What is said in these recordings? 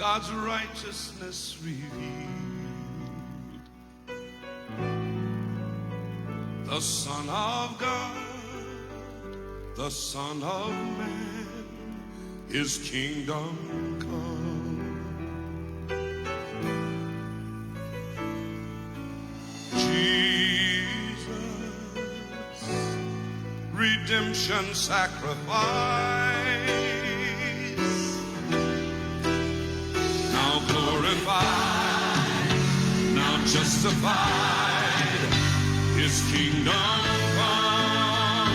God's righteousness revealed. The Son of God, the Son of Man, His kingdom come. Jesus, redemption sacrifice, now glorified, now justified, His kingdom come,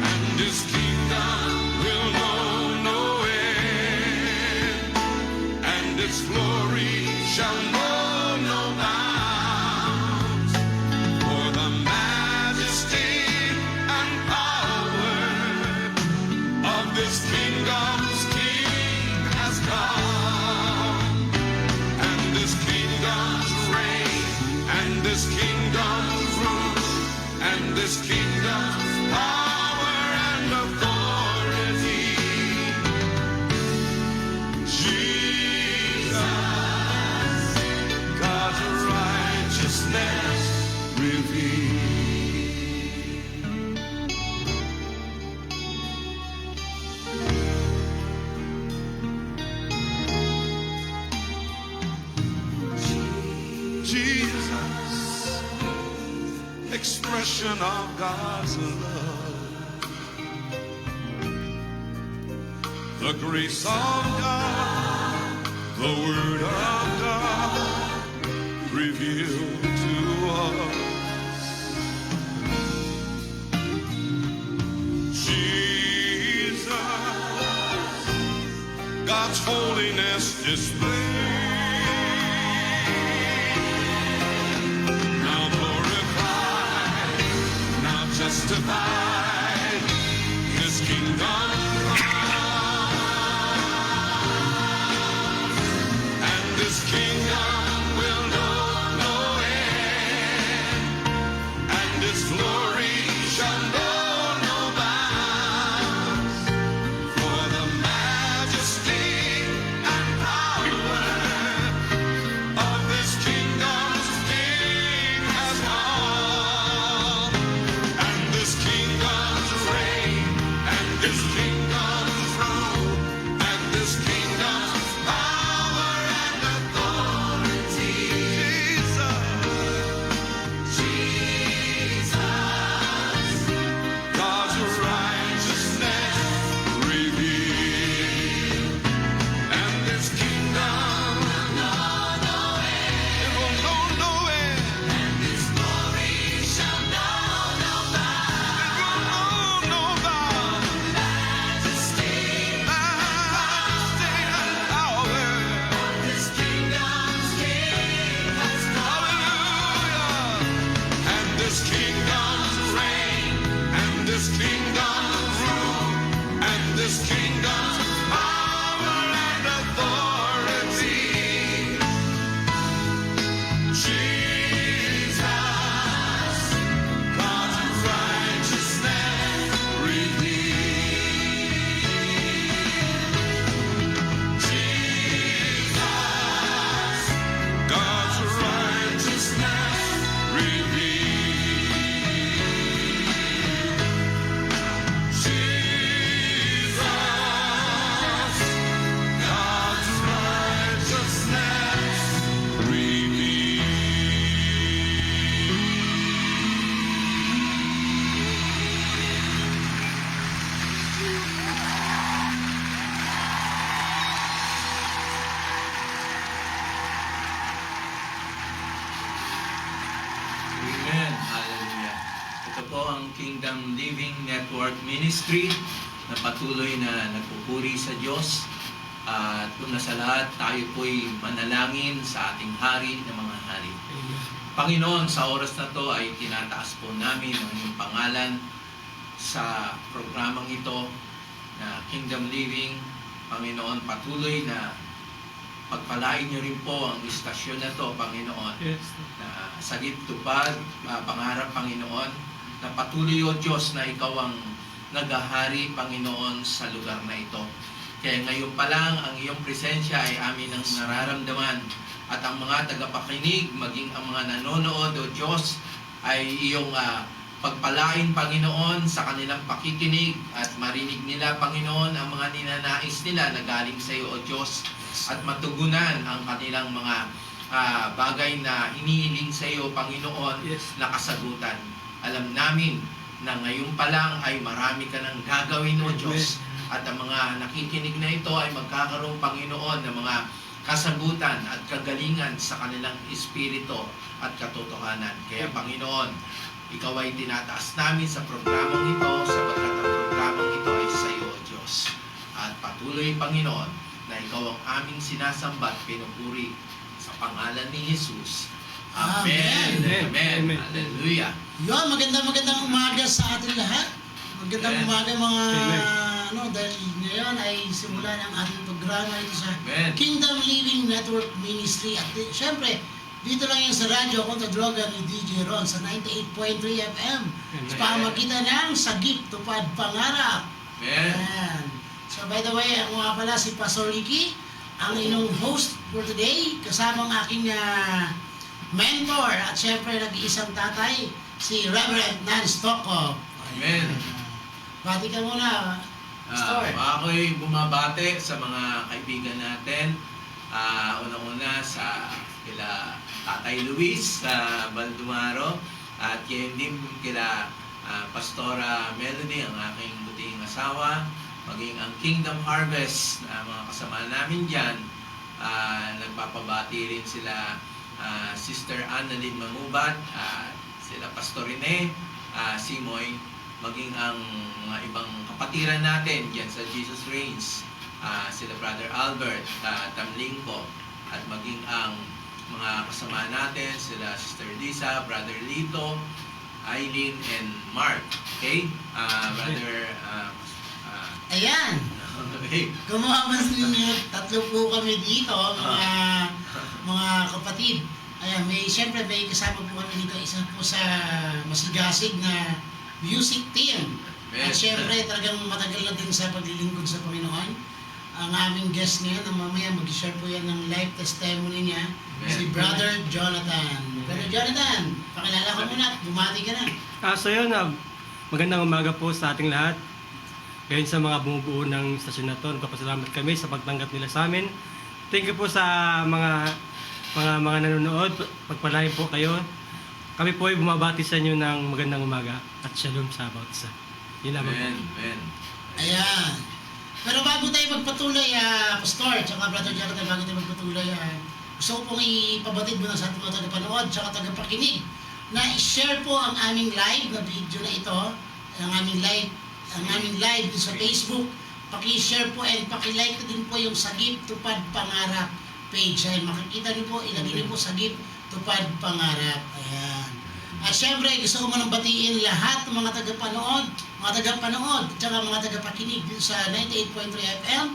and His kingdom will know no end, and its glory shall know no bounds. For the majesty and power of this kingdom's King has come, and this kingdom's reign, and this kingdom's rule, and this kingdom's power and authority. Jesus, God's righteousness revealed. Jesus, expression of God's love, the grace of God, the Word of God revealed to us. Jesus, God's holiness displayed, now glorified, now justified, His kingdom come, and His kingdom will know no end, and His glory shall know no bounds. For the majesty and power of this kingdom's King has come, and this kingdom's reign, and this kingdom's rule, and this kingdom's power and authority. Jesus, God's righteousness revealed, and this kingdom will know no end. It will know no end, and His glory shall know no bounds. It will know no bounds. Majesty and power of this kingdom's King has come. Hallelujah. And this kingdom's reign, and this kingdom's rule, and this kingdom's power and authority. Jesus, God's righteousness revealed. Jesus, God's righteousness revealed. Jesus, God's righteousness revealed. Amen. Hallelujah. Ito po ang Kingdom Living Network Ministry na patuloy na nagpupuri sa Diyos. At una sa lahat, tayo po'y manalangin sa ating hari ng mga hari. Panginoon, sa oras na to ay tinataas po namin ang iyong pangalan sa programang ito na Kingdom Living. Panginoon, patuloy na pagpalain niyo rin po ang istasyon na to, Panginoon. Na sagip tupad, pangarap, Panginoon, na patuloy, O Diyos, na Ikaw ang naghahari, Panginoon, sa lugar na ito. Kaya ngayon pa lang, ang iyong presensya ay amin ang nararamdaman. At ang mga tagapakinig, maging ang mga nanonood, O Diyos, ay iyong pagpalain, Panginoon, sa kanilang pakikinig at marinig nila, Panginoon, ang mga ninanais nila na galing sa iyo, O Diyos, at matugunan ang kanilang mga bagay na hinihiling sa iyo, Panginoon, na kasagutan. Alam namin na ngayon pa lang ay marami ka nang gagawin, O Diyos, at ang mga nakikinig na ito ay magkakaroon, Panginoon, ng mga kasagutan at kagalingan sa kanilang espiritu at katotohanan. Kaya, Panginoon, ikaw ay tinataas namin sa programang ito sapagkat ang programang ito ay sa iyo, O Diyos. At patuloy, Panginoon, na ikaw ang aming sinasamba at pinupuri sa pangalan ni Jesus. Amen. Amen. Hallelujah. Yun, magandang umaga sa ating lahat. Magandang umaga mga dahil ngayon ay simula ng ating programa ito sa Kingdom Living Network Ministry. At syempre, dito lang yan sa radyo Contra Droga ni DJ Ron sa 98.3 FM. Sa pamagitan ng Sagip Tupad Pangarap. Ayan. So by the way, ako nga pala si Pastor Ricky, ang inyong host for today, kasama ang aking mentor at syempre nag-iisang tatay, si Reverend Nan Stocco. Amen. Bati ka muna, Pastor. Ako'y bumabate sa mga kaibigan natin. Unang-una sa kila Tatay Luis sa Baldumaro at yan din kila Pastora Melody, ang aking buting asawa, maging ang Kingdom Harvest na mga kasama namin dyan. Nagpapabati rin sila Sister Annalyn Mangubat, sila Pastor Rene, Simoy, maging ang mga ibang kapatiran natin dyan sa Jesus Reigns, sila Brother Albert, Tamlingko, at maging ang mga kasama natin, sila Sister Lisa, Brother Lito, Eileen, and Mark. Okay? Brother... Ayan! Okay. Gumawa man ninyo, tatlo po kami dito, mga kapatid. Ayan, siyempre may kasama po kami dito, isa po sa masigasig na music team. At syempre, talagang matagal na din sa paglilingkod sa Panginoon. Ang aming guest ngayon, na mamaya mag-share po yan ng live testimony niya, si Brother Jonathan. Brother Jonathan, pakilala ka muna at bumati ka na. So yun, magandang umaga po sa ating lahat. Ngayon sa mga bumubuo ng stasyon na ito, nagpapasalamat kami sa pagtanggap nila sa amin. Thank you po sa mga nanonood. Pagpalain po kayo. Kami po ay bumabati sa inyo ng magandang umaga at shalom sa bawat isa. Yun lamang po. Amen. Ayan. Pero bago tayo magpatuloy, Pastor, tsaka Brother Jonathan, bago tayo magpatuloy, gusto ko pong ipabatid muna sa ating mga tagapanood tsaka tagapakinig na i-share po ang aming live na video na ito, ang aming live sa Facebook. Paki-share po and paki-like din po yung Sagip Tupad Pangarap page. Ay makikita niyo po, ilagay niyo po Sagip Tupad Pangarap. Ayan. At syempre, gusto ko manang batiin lahat ng mga tagapanood, at saka mga tagapakinig din sa 98.3 FM,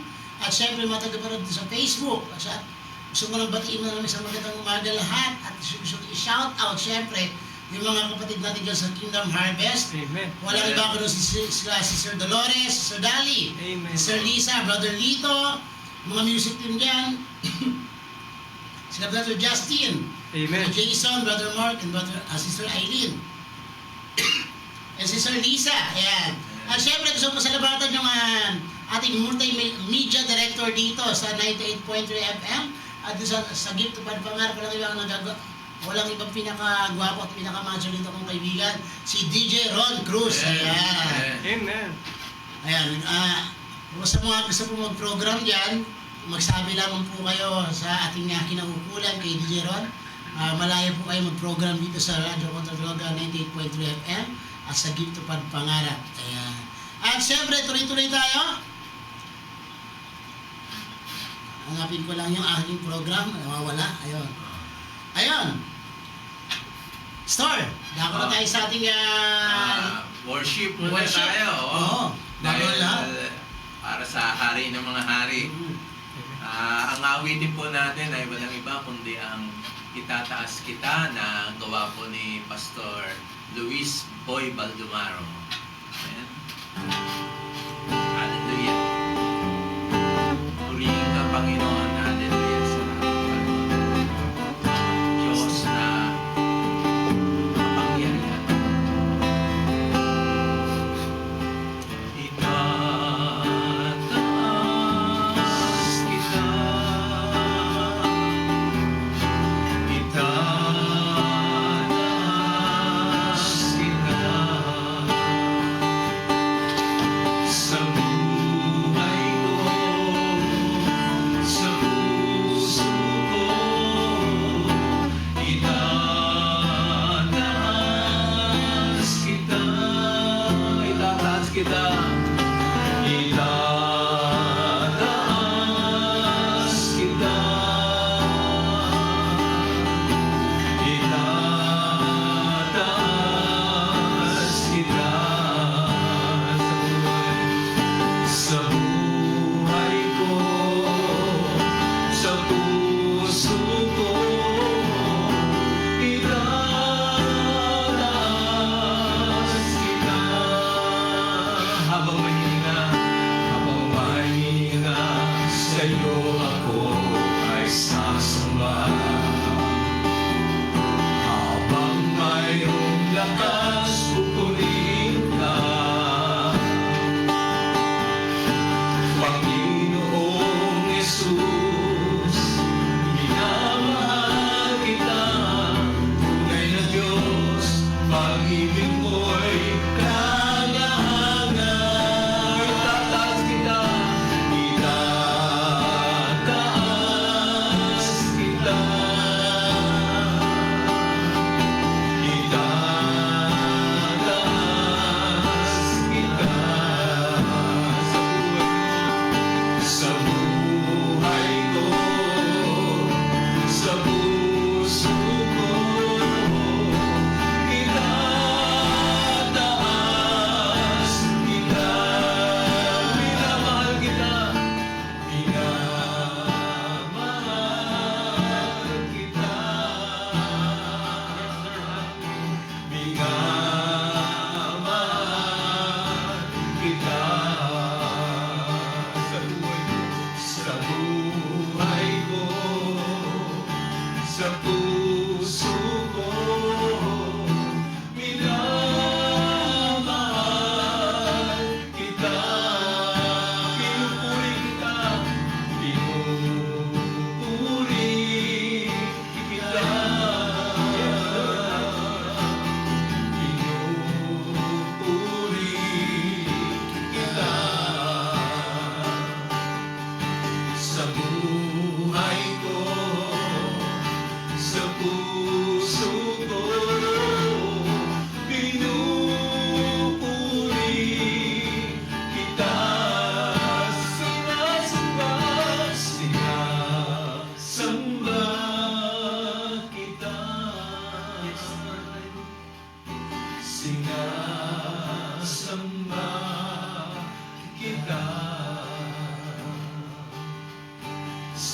at syempre mga tagapanood din sa Facebook. At gusto ko manang batiin mo namin sa magandang umaga lahat, at gusto ko i-shout out syempre yung mga kapatid natin dyan sa Kingdom Harvest. Amen. Walang iba ko doon si Sir Dolores, Sir Dali, Amen. Sir Lisa, Brother Lito, mga music team dyan, sila Brother Justin, Amen. Brother Jason, Brother Mark, and Sister Eileen. And Sister Lisa, ayan. At syempre, gusto ko pasalamatan yung ating multimedia director dito sa 98.3 FM at sa Sagip Tupad Pangarap. Walang ibang pinaka-gwapo at pinaka-macho dito kong kaibigan, si DJ Ron Cruz. Ayan. Amen. Ayan. Sa mga gusto po mag-program dyan, magsabi lamang po kayo sa ating kinaukulan kay DJ Ron. Malaya po kayo mag-program dito sa Radio Contra Droga 98.3 FM at sa Sagip Tupad Pangarap. Ayan. At syempre, tuloy-tuloy tayo. Hanapin ko lang yung aking program. Nawawala. Ayun. Store. Dako na tayo sa ating worship muna tayo. Oo. Dahil lahat. para sa hari ng mga hari. Ang awitin po natin ay walang iba kundi ang Itataas Kita na gawa po ni Pastor Luis Boy Baldumaro. Amen. Hallelujah.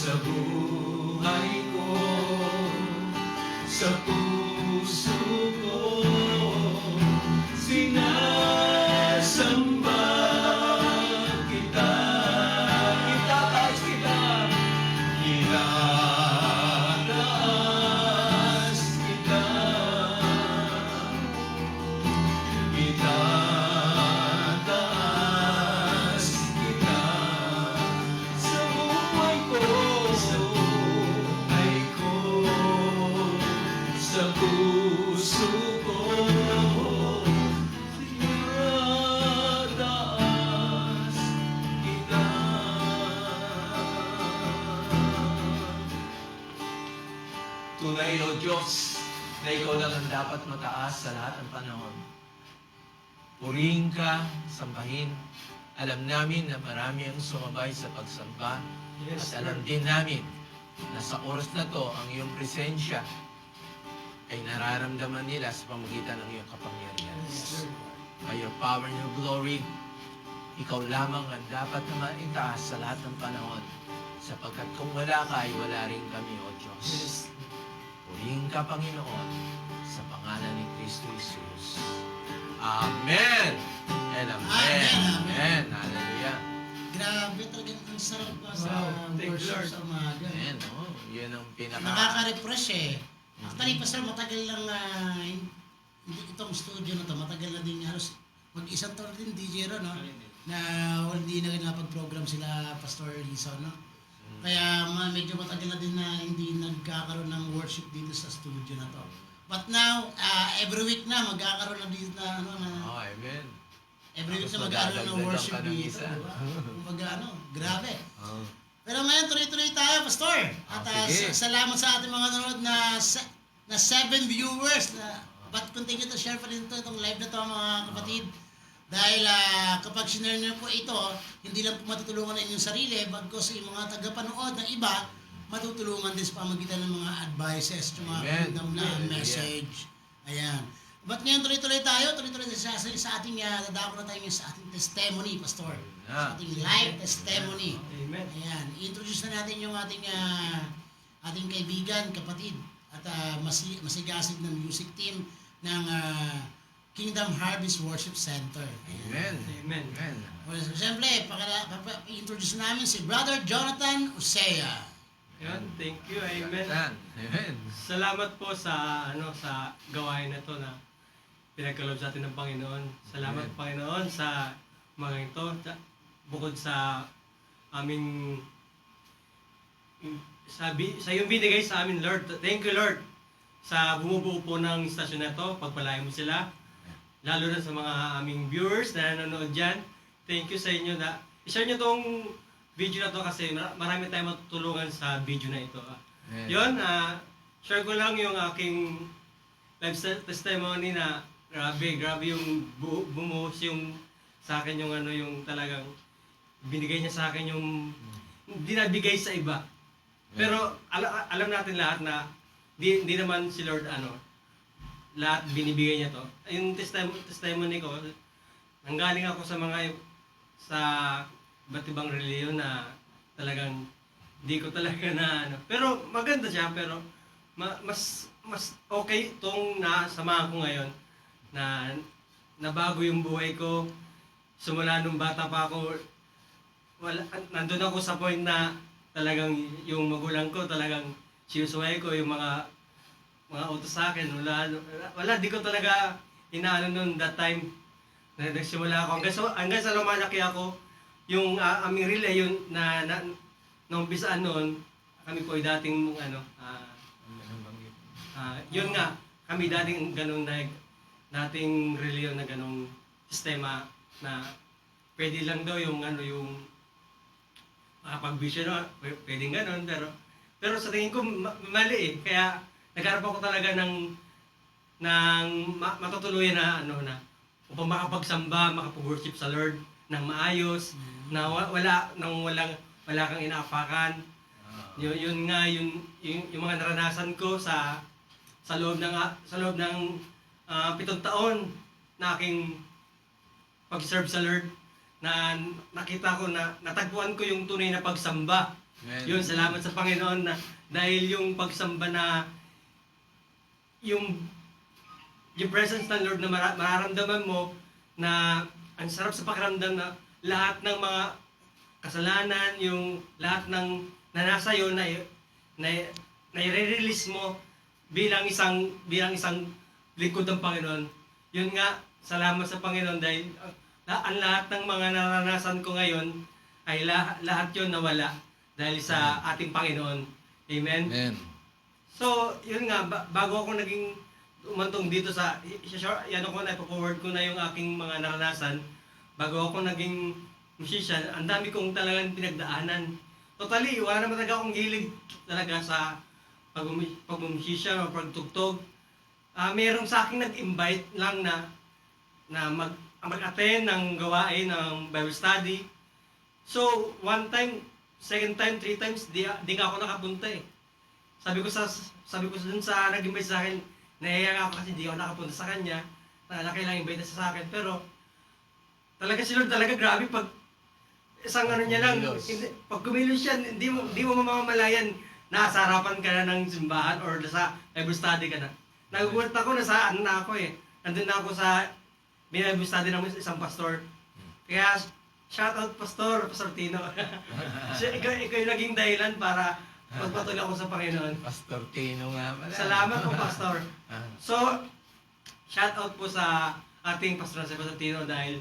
sa buhay ko, sa puso ko, sinasamba kita. Itataas kita. Itataas kita. Itataas kita. Sa buhay ko, sa buhay ko, sa puso ko, sinataas kita. Tunay o Diyos na Ikaw lang ang dapat mataas sa lahat ng panahon. Purihin ka, sambahin. Alam namin na marami ang sumabay sa pagsamba. Yes, At alam Lord. din namin na sa oras na to, ang iyong presensya ay nararamdaman nila sa pamagitan ng iyong kapangyarihan. Yes, Lord. By your power and your glory, ikaw lamang ang dapat na maitaas sa lahat ng panahon. Sapagkat kung wala ka, ay wala rin kami, O Diyos. Yes. Purihin ka, Panginoon, sa pangalan ni Kristo Jesus. Amen! And amen! Amen, amen. Hallelujah! Grabe talaga ang sarap pa sa Wow, thank you, worship Lord. sa umaga. Amen, oh. Yun ang pinaka... Nakaka-refresh eh. Actually, Pastor, matagal lang hindi itong studio na to, matagal na din halos mag-isang taon din DJ Ron, no? Na hindi na nakapag-program sila Pastor Lisa, no? Kaya medyo matagal na din na hindi nagkakaroon ng worship dito sa studio na to. But now, every week na magkakaroon na dito na ano na Oh, amen. every week Tapos na magkakaroon ng magdadagdagan worship pa ng dito, isa. diba? Kumbaga grabe. Oh. Pero ngayon, tuloy-tuloy tayo, Pastor. At sige. salamat sa ating mga nanonood na 7 viewers. But continue to share pa rin itong live na to, mga kapatid. Dahil kapag sinare niyo po ito, hindi lang po matutulungan na inyong sarili, bagkos yung mga tagapanood na iba, matutulungan din sa pamagitan ng mga advices, yung mga Amen. kingdom na Hallelujah. message. Ayan. But ngayon, tuloy-tuloy tayo, tuloy-tuloy sa ating, dadako na tayo ngayon sa ating testimony, Pastor. Sa ating live testimony. Amen. Ayan, introduce na natin yung ating kaibigan, kapatid, at masigasig na music team ng Kingdom Harvest Worship Center. Amen. Amen. Amen. Well, siyempre, introduce namin si Brother Jonathan Usea. Yan, thank you. Amen. Amen. Salamat po sa sa gawain na to na pinagkaloob sa atin ng Panginoon. Salamat Amen. Panginoon sa mga ito. Bukod sa aming sa yung binigay sa amin, Lord. Thank you, Lord, sa bumubuo po ng istasyon na to. Pagpalain mo sila. Lalo na sa mga aming viewers na nanonood dyan. Thank you sa inyo na i-share nyo tong video na to kasi marami tayong matutulungan sa video na ito. Amen. Yun, share ko lang yung aking live testimony na grabe yung bumuhos yung sa akin yung yung talagang binigay niya sa akin yung hindi nabigay sa iba. Pero alam natin lahat na di naman si Lord lahat binibigay niya to. Yung testimony ko, nanggaling ako sa iba't ibang reliyon na talagang di ko talaga na Pero maganda siya, pero mas okay itong nasamahan ko ngayon na nabago yung buhay ko. Simula nung bata pa ako, nandun ako sa point na talagang yung magulang ko talagang sinusuway ko yung mga utos sa akin. Wala, di ko talaga inaano noon that time na nagsimula ako. Hanggang sa lumalaki ako, yung aming relay, yun na naumpisaan noon, kami po ay dating yun nga, kami dating ganun dating relay na ganung sistema na pwede lang daw yung makapag-vision, pwedeng ganun, pero sa tingin ko mali eh. Kaya nagharap ako talaga ng matutuluyan na upang makapagsamba, makapag-worship sa Lord ng maayos, na wala kang inaapakan. Yun nga yung mga naranasan ko sa loob ng 7 taon na aking pag-serve sa Lord, na nakita ko na natagpuan ko yung tunay na pagsamba Yun, salamat sa Panginoon na dahil yung pagsamba na yung presence ng Lord na mararamdaman mo na ang sarap sa pakiramdam na lahat ng mga kasalanan, yung lahat ng na nasa iyo na i-release mo bilang isang lingkod ng Panginoon. Yun nga, salamat sa Panginoon dahil ang lahat ng mga naranasan ko ngayon ay lahat yun nawala dahil sa ating Panginoon. Amen? Amen. So, yun nga, bago ako naging umantong dito sa, ipo-forward ko na yung aking mga naranasan. Bago ako naging musician, ang dami kong talagang pinagdaanan. Totally, wala naman talaga akong hilig talaga sa pag-musician o pagtugtog. Merong sa akin nag-invite lang na mag-attend ng gawain ng Bible study. So, one time, second time, three times, di nga ako nakapunta eh. Sabi ko dun sa nag-invite sa akin, nahiya ako kasi di ako nakapunta sa kanya. Kailangan invite na sa akin. Pero, talaga si Lord talaga grabe pag isang ano niya lang, pag kumilos siya, hindi mo mamamalayan, nasa harapan ka na ng simbahan or sa Bible study ka na. Nagugulat ako na saan na ako eh. Nandun na ako sa Bible study ng isang pastor. Kaya, shout out Pastor Tino. ikaw yung naging dahilan para magpatuloy ako sa Panginoon. Pastor Tino nga pala. Salamat po, Pastor. So, shout out po sa ating Pastor Tino dahil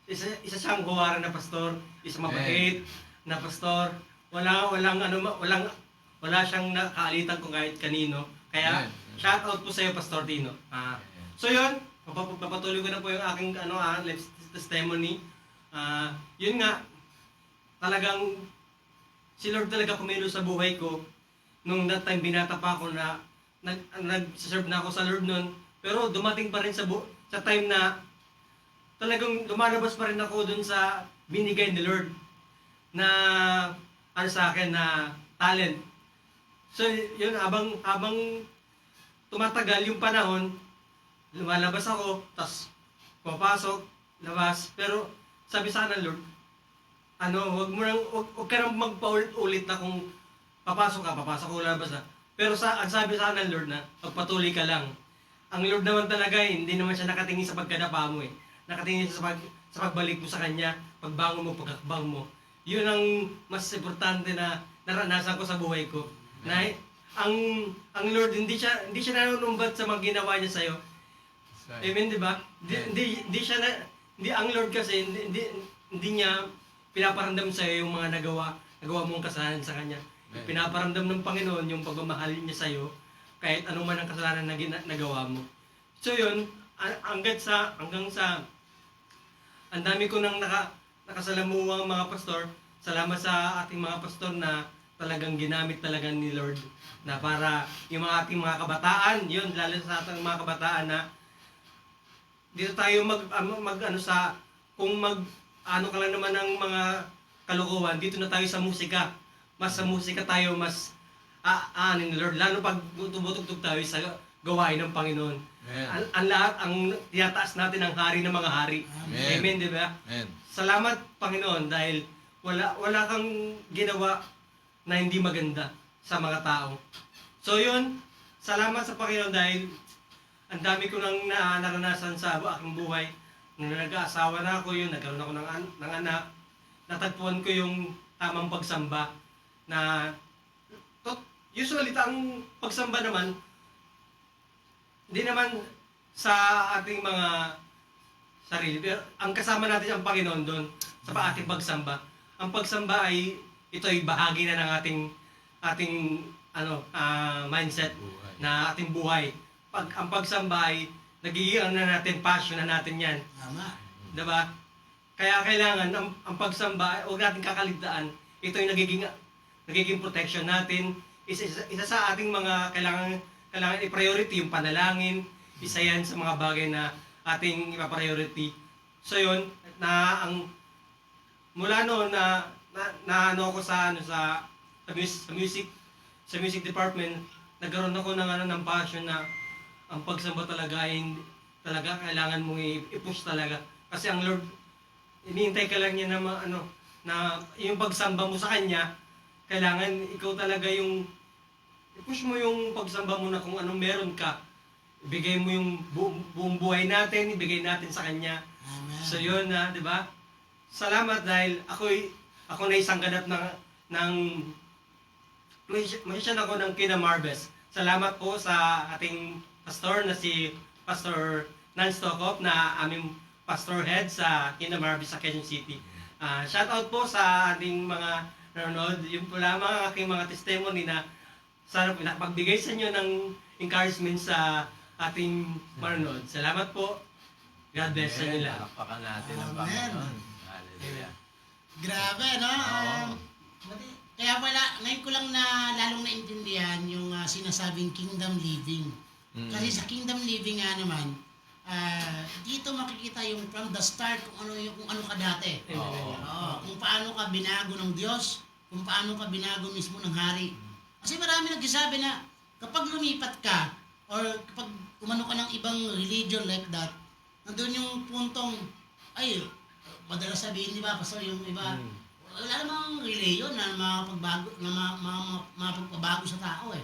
isa siyang gawaran na pastor, isa mabait na pastor. Wala siyang nakaalitan kung kahit kanino. Kaya, shout out po sa iyo, Pastor Tino. So yun, papatuloy ko na po yung aking life testimony. Yun nga, talagang si Lord talaga kumilos sa buhay ko. Nung that time, binata pa ako na nag-serve na ako sa Lord nun. Pero dumating pa rin sa time na talagang lumalabas pa rin ako dun sa binigay ni Lord na sa akin na talent. So yun, habang tumatagal yung panahon, lumalabas ako, tas papasok, labas. Pero sabi sa akin ng Lord, wag ka nang magpaulit-ulit na kung papasok ko, labas na. Pero ang sabi sa akin ng Lord na, pagpatuloy ka lang. Ang Lord naman talaga, hindi naman siya nakatingin sa pagkadapa mo eh. Nakatingin siya sa pagbalik mo sa Kanya, pagbangon mo, pagkakbang mo. Yun ang mas importante na naranasan ko sa buhay ko. Na ang Lord, hindi siya nanunumbat sa mga ginawa niya sa'yo. Amen, di ba? Hindi ang Lord kasi, hindi niya pinaparamdam sa'yo yung mga nagawa mong kasalanan sa Kanya. Pinaparamdam ng Panginoon yung pagmamahal niya sa'yo, kahit ano man ang kasalanan na nagawa mo. So yun, hanggang sa ang dami ko nang nakasalamuhang mga pastor. Salamat sa ating mga pastor na talagang ginamit talaga ni Lord na para yung ating mga kabataan, yun, lalo sa ating mga kabataan na dito tayo ka lang naman ng mga kalokohan, dito na tayo sa musika. Mas sa musika tayo, mas ni Lord. Lalo pag tumutugtog tayo sa gawain ng Panginoon. Ang lahat, ang tiyataas natin ang hari ng mga hari. Amen, di ba? Amen. Salamat, Panginoon, dahil wala kang ginawa na hindi maganda sa mga tao. So yun, salamat sa Panginoon dahil ang dami ko nang naranasan sa aking buhay. Nung nag-aasawa na ako yun, nagkaroon ako ng anak, natagpuan ko yung tamang pagsamba na usually ang pagsamba naman hindi naman sa ating mga sarili, pero ang kasama natin ang Panginoon doon sa ating pagsamba. Ang pagsamba ay ito ay bahagi na ng ating mindset na ating buhay. Ang pagsamba ay nagiging natin, passion na natin yan. Tama. Diba? Kaya kailangan ang pagsamba, huwag natin kakaligtaan. Ito yung nagiging protection natin. Isa sa ating mga kailangan i-priority yung panalangin. Isa yan sa mga bagay na ating ipa-priority. So yun, mula noon na ako sa music department, nagkaroon ako ng passion na ang pagsamba talaga kailangan mong i-push talaga. Kasi ang Lord, hinihintay ka lang niya na yung pagsamba mo sa Kanya, kailangan ikaw talaga yung i-push mo yung pagsamba mo na kung anong meron ka. Ibigay mo yung buong buhay natin, ibigay natin sa Kanya. Amen. So yun na, di ba? Salamat dahil ako na isang ganap ng mission ako ng Kingdom Harvest. Salamat po sa ating pastor na si Pastor Nan Stokop na aming pastor head sa Kingdom Harvest sa Quezon City. Shout out po sa ating mga nanonood. Yun po lamang ang aking mga testimony na sana po nakapagbigay sa inyo ng encouragement sa ating manonood. Salamat po. God bless sa inyo lahat. Palakpakan natin ang Amen. Panginoon. Hallelujah. Grabe, no? Kaya pala, ngayon ko lang na lalong naintindihan yung sinasabing kingdom living. Kasi sa kingdom living nga naman, dito makikita yung from the start kung ano ka dati. Oo. Oo, kung paano ka binago ng Diyos, kung paano ka binago mismo ng hari. Kasi marami nagsasabi na kapag lumipat ka or kapag umano ka ng ibang religion like that, nandun yung puntong, ay, madalas sabihin, di ba, pastor, yung iba, wala namang religion na mapagpabago sa tao eh.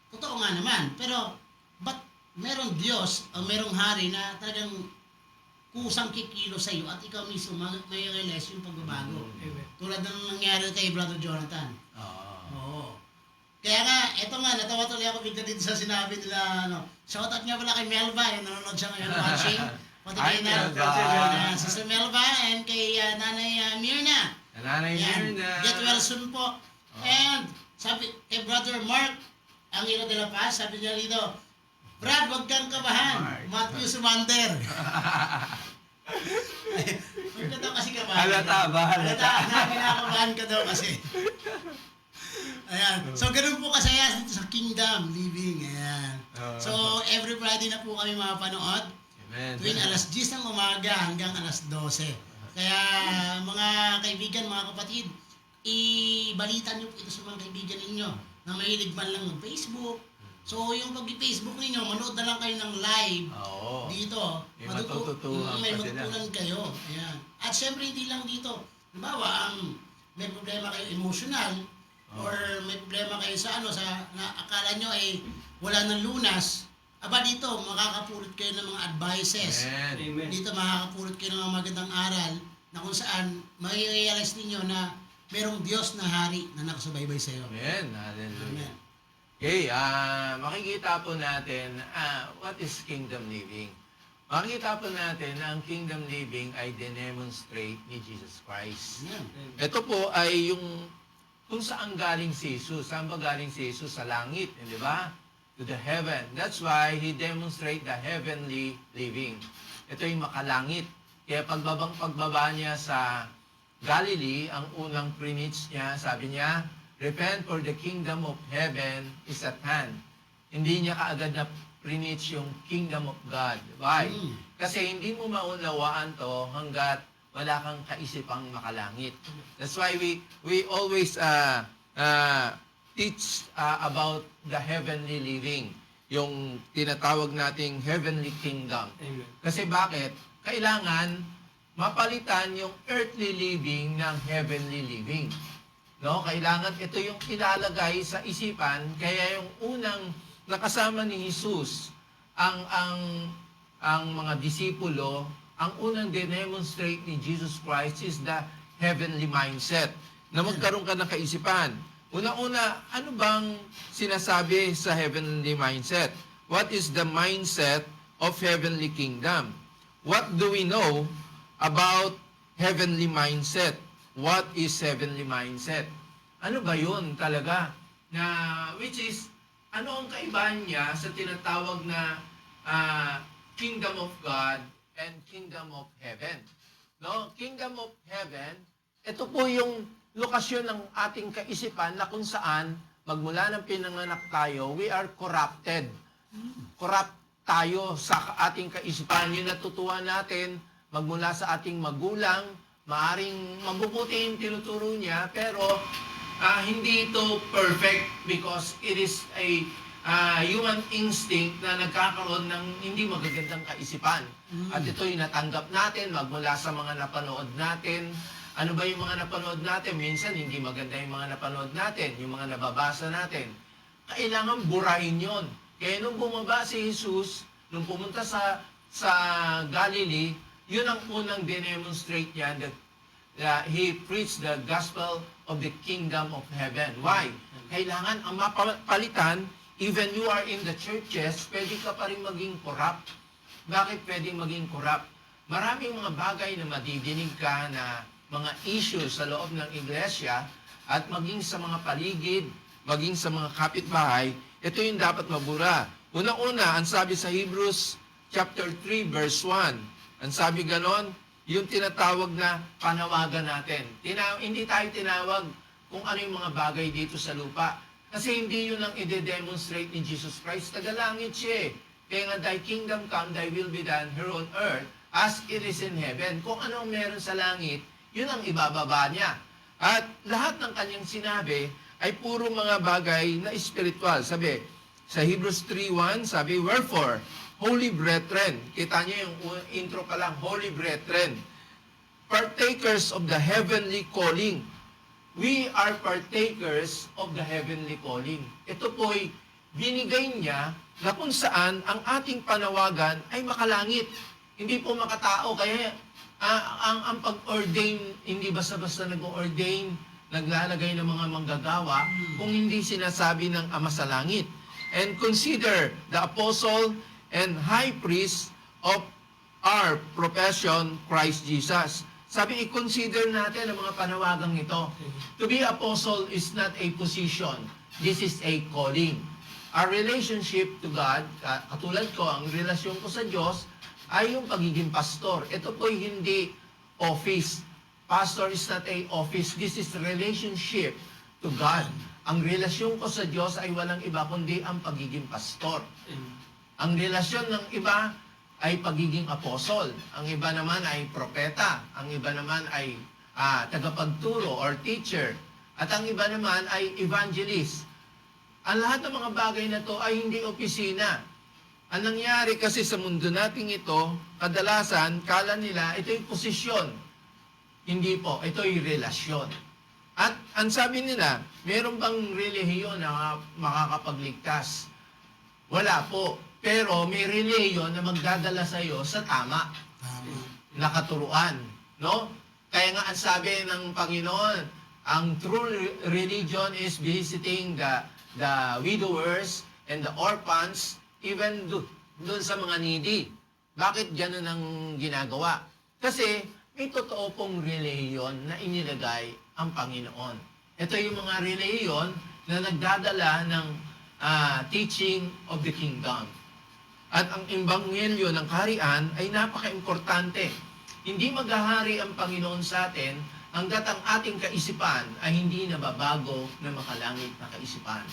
Totoo nga naman, pero ba't merong Diyos o merong hari na talagang kusang kikilo sa iyo at ikaw mismo may realize yung pagbabago. Tulad ng nangyari kay Brother Jonathan. Oo. Kaya nga, eto nga, natawa tuloy ako bigla dito sa sinabi nila, shoutout nga pala kay Melba, yung nanonood siya ngayon watching. Pati Hi, kay Melba. Sister Melba and kay Nanay Mirna. Nanay Yan. Mirna. Get well soon po. And sabi kay Brother Mark Angelo de la Paz, sabi niya rito, Brad, huwag kang kabahan. Matthew Sumander. Huwag ka daw kasi kabahan. Halata ba? Halata. Kinakabahan ka daw kasi. Ayan. So, ganun po kasaya dito sa Kingdom Living. Ayan. So, every Friday na po kami mapanood. Amen. Tuwing alas 10 ng umaga hanggang alas 12. Kaya, mga kaibigan, mga kapatid, ibalita niyo po ito sa mga kaibigan ninyo na mahilig man lang ng Facebook. So, yung pag-Facebook ninyo, manood na lang kayo ng live Oo. dito. May matututuhan may pa sila. matutunan kayo. Ayan. At syempre, hindi lang dito. Halimbawa, may problema kayo emotional or may problema kayo sa na akala nyo ay wala ng lunas. Aba dito, makakapulot kayo ng mga advices. Amen. Amen. Dito makakapulot kayo ng mga magandang aral na kung saan mai-realize ninyo na merong Diyos na hari na nakasubaybay sa iyo. Amen. Hallelujah. Amen. Okay, makikita po natin what is kingdom living. Makikita po natin na ang kingdom living ay demonstrate ni Jesus Christ. Amen. Ito po ay yung kung saan galing si Jesus. Saan ba galing si Jesus? Sa langit, di ba? To the heaven. That's why He demonstrate the heavenly living. Ito yung makalangit. Kaya pagbaba niya sa Galilee, ang unang preach niya, sabi niya, repent for the kingdom of heaven is at hand. Hindi niya kaagad na preach yung kingdom of God. Why? Kasi hindi mo maunawaan to hanggat wala kang kaisipang makalangit. That's why we always teach about the heavenly living, yung tinatawag nating heavenly kingdom. Amen. Kasi bakit? Kailangan mapalitan yung earthly living ng heavenly living. No, kailangan ito yung ilalagay sa isipan, kaya yung unang nakasama ni Jesus ang mga disipulo, ang unang demonstrate ni Jesus Christ is the heavenly mindset. Na magkaroon ka ng kaisipan. Una-una, ano bang sinasabi sa heavenly mindset? What is the mindset of heavenly kingdom? What do we know about heavenly mindset? What is heavenly mindset? Ano ba yun talaga? Which is, ano ang kaibahan niya sa tinatawag na kingdom of God and kingdom of heaven? No? Kingdom of heaven, ito po yung lokasyon ng ating kaisipan na kung saan magmula ng pinanganak tayo, we are corrupted. Corrupt tayo sa ating kaisipan. Yung natutuwa natin magmula sa ating magulang, maaring mabubuti yung tinuturo niya, pero hindi ito perfect because it is a human instinct na nagkakaroon ng hindi magagandang kaisipan. At ito'y natanggap natin magmula sa mga napanood natin Ano ba yung mga napanood natin? Minsan, hindi maganda yung mga napanood natin, yung mga nababasa natin. Kailangan burahin yon. Kaya nung bumaba si Jesus, nung pumunta sa Galilee, yun ang unang dinemonstrate niya that he preached the gospel of the kingdom of heaven. Why? Kailangan ang mapalitan, even you are in the churches, pwede ka pa rin maging corrupt. Bakit pwedeng maging corrupt? Maraming mga bagay na madidinig ka na mga issues sa loob ng iglesia at maging sa mga paligid, maging sa mga kapitbahay, ito yung dapat mabura. Una-una, ang sabi sa Hebrews chapter 3 verse 1, ang sabi ganon, yung tinatawag na panawagan natin. Hindi tayo tinawag kung ano yung mga bagay dito sa lupa. Kasi hindi yun ang ide-demonstrate ni Jesus Christ. Tagalangit siya eh. Kaya nga, thy kingdom come, thy will be done here on earth as it is in heaven. Kung anong meron sa langit, yun ang ibababa niya. At lahat ng kanyang sinabi ay puro mga bagay na espiritual. Sabi, sa Hebrews 3:1, sabi, wherefore, holy brethren, kita niyo yung intro pa lang, holy brethren, partakers of the heavenly calling. We are partakers of the heavenly calling. Ito po'y binigay niya na kung saan ang ating panawagan ay makalangit. Hindi po makatao. Kaya ang pag-ordain, hindi basta-basta nag-ordain, naglalagay ng mga manggagawa, kung hindi sinasabi ng Ama sa Langit. And consider the apostle and high priest of our profession, Christ Jesus. Sabi, i-consider natin ang mga panawagang ito. To be apostle is not a position. This is a calling. Our relationship to God, katulad ko, ang relasyon ko sa Diyos, ay yung pagiging pastor. Ito po'y hindi office. Pastor is not a office. This is relationship to God. Ang relasyon ko sa Diyos ay walang iba kundi ang pagiging pastor. Ang relasyon ng iba ay pagiging apostol. Ang iba naman ay propeta. Ang iba naman ay tagapagturo or teacher. At ang iba naman ay evangelist. Ang lahat ng mga bagay na to ay hindi opisina. Ang nangyari kasi sa mundo nating ito, kadalasan, kala nila, ito'y posisyon. Hindi po, ito'y relasyon. At ang sabi nila, meron bang relihiyon na makakapagligtas? Wala po. Pero may relihiyon na magdadala sa iyo sa tama. Nakaturuan. No? Kaya nga ang sabi ng Panginoon, ang true religion is visiting the widowers and the orphans, even doon sa mga needy. Bakit ganun ang ginagawa? Kasi may totoo pong relihiyon na inilagay ang Panginoon. Ito yung mga relihiyon na nagdadala ng teaching of the kingdom. At ang imbanghelyo ng kaharian ay napaka-importante. Hindi maghahari ang Panginoon sa atin hanggat ang ating kaisipan ay hindi nababago na makalangit na kaisipan.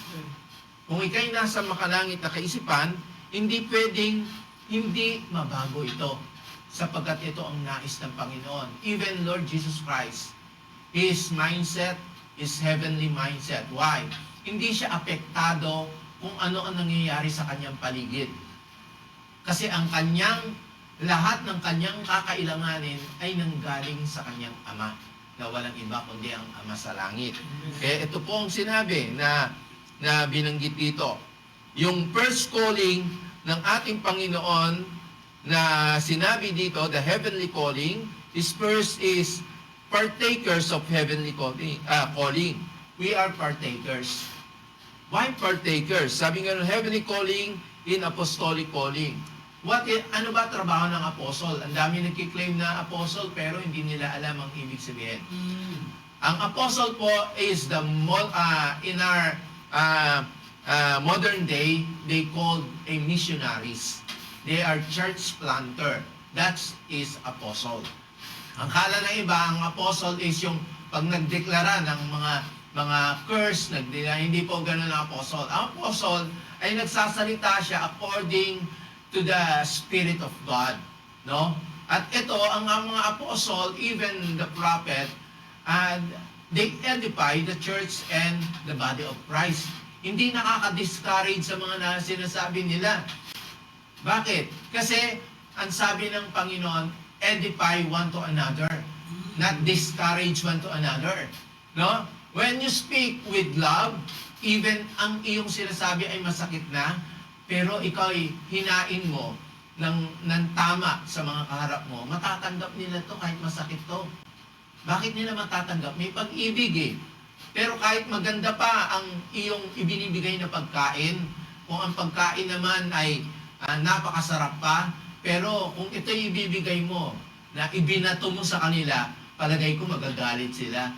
Kung ikay nasa makalangit na kaisipan, hindi pwedeng hindi mabago ito. Sapagkat ito ang nais ng Panginoon. Even Lord Jesus Christ, His mindset is heavenly mindset. Why? Hindi siya apektado kung ano ang nangyayari sa kanyang paligid. Kasi ang lahat ng kanyang kakailanganin ay nanggaling sa kanyang Ama, na walang iba kundi ang Ama sa langit. Kaya ito po ang sinabi na binanggit dito. Yung first calling ng ating Panginoon na sinabi dito, the heavenly calling, first is partakers of heavenly calling. We are partakers. Why partakers? Sabi nga ng heavenly calling in apostolic calling. Ano ba trabaho ng apostol? Ang dami nagkiklaim na apostol pero hindi nila alam ang ibig sabihin. Ang apostle po is in our modern day, they called a missionaries. They are church planter. That is apostle. Ang kala ng iba, ang apostle is yung pag nagdeklara ng mga curse, hindi po ganun ang apostle. Ang apostle ay nagsasalita siya according to the Spirit of God. No? At ito, ang mga apostle, even the prophet, and they edify the church and the body of Christ. Hindi nakaka-discourage sa mga sinasabi nila. Bakit? Kasi, ang sabi ng Panginoon, edify one to another. not discourage one to another. No? When you speak with love, even ang iyong sinasabi ay masakit na, pero ikaw ay hinain mo ng tama sa mga kaharap mo, matatanggap nila to kahit masakit to. Bakit nila matatanggap? May pag-ibig eh. Pero kahit maganda pa ang iyong ibinibigay na pagkain, kung ang pagkain naman ay napakasarap pa, pero kung ito'y ibibigay mo, na ibinato mo sa kanila, palagay ko magagalit sila.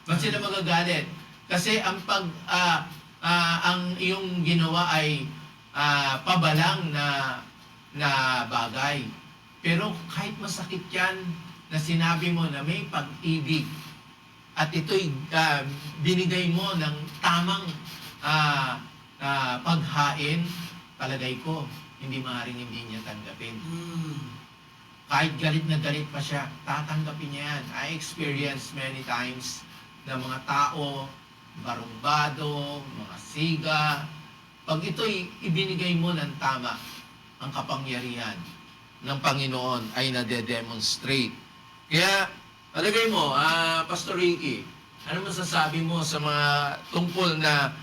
Ba't sila magagalit? Kasi ang ang iyong ginawa ay pabalang na bagay. Pero kahit masakit yan, na sinabi mo na may pag-ibig, at ito'y binigay mo ng tamang paghain, palagay ko, hindi maaaring hindi niya tanggapin. Kahit galit na galit pa siya, tatanggapin niya yan. I experienced many times na mga tao, barumbado, mga siga, pag ito'y ibinigay mo ng tama, ang kapangyarihan ng Panginoon ay nade-demonstrate. Kaya, palagay mo, Pastor Ricky, ano masasabi mo sa mga tungkol na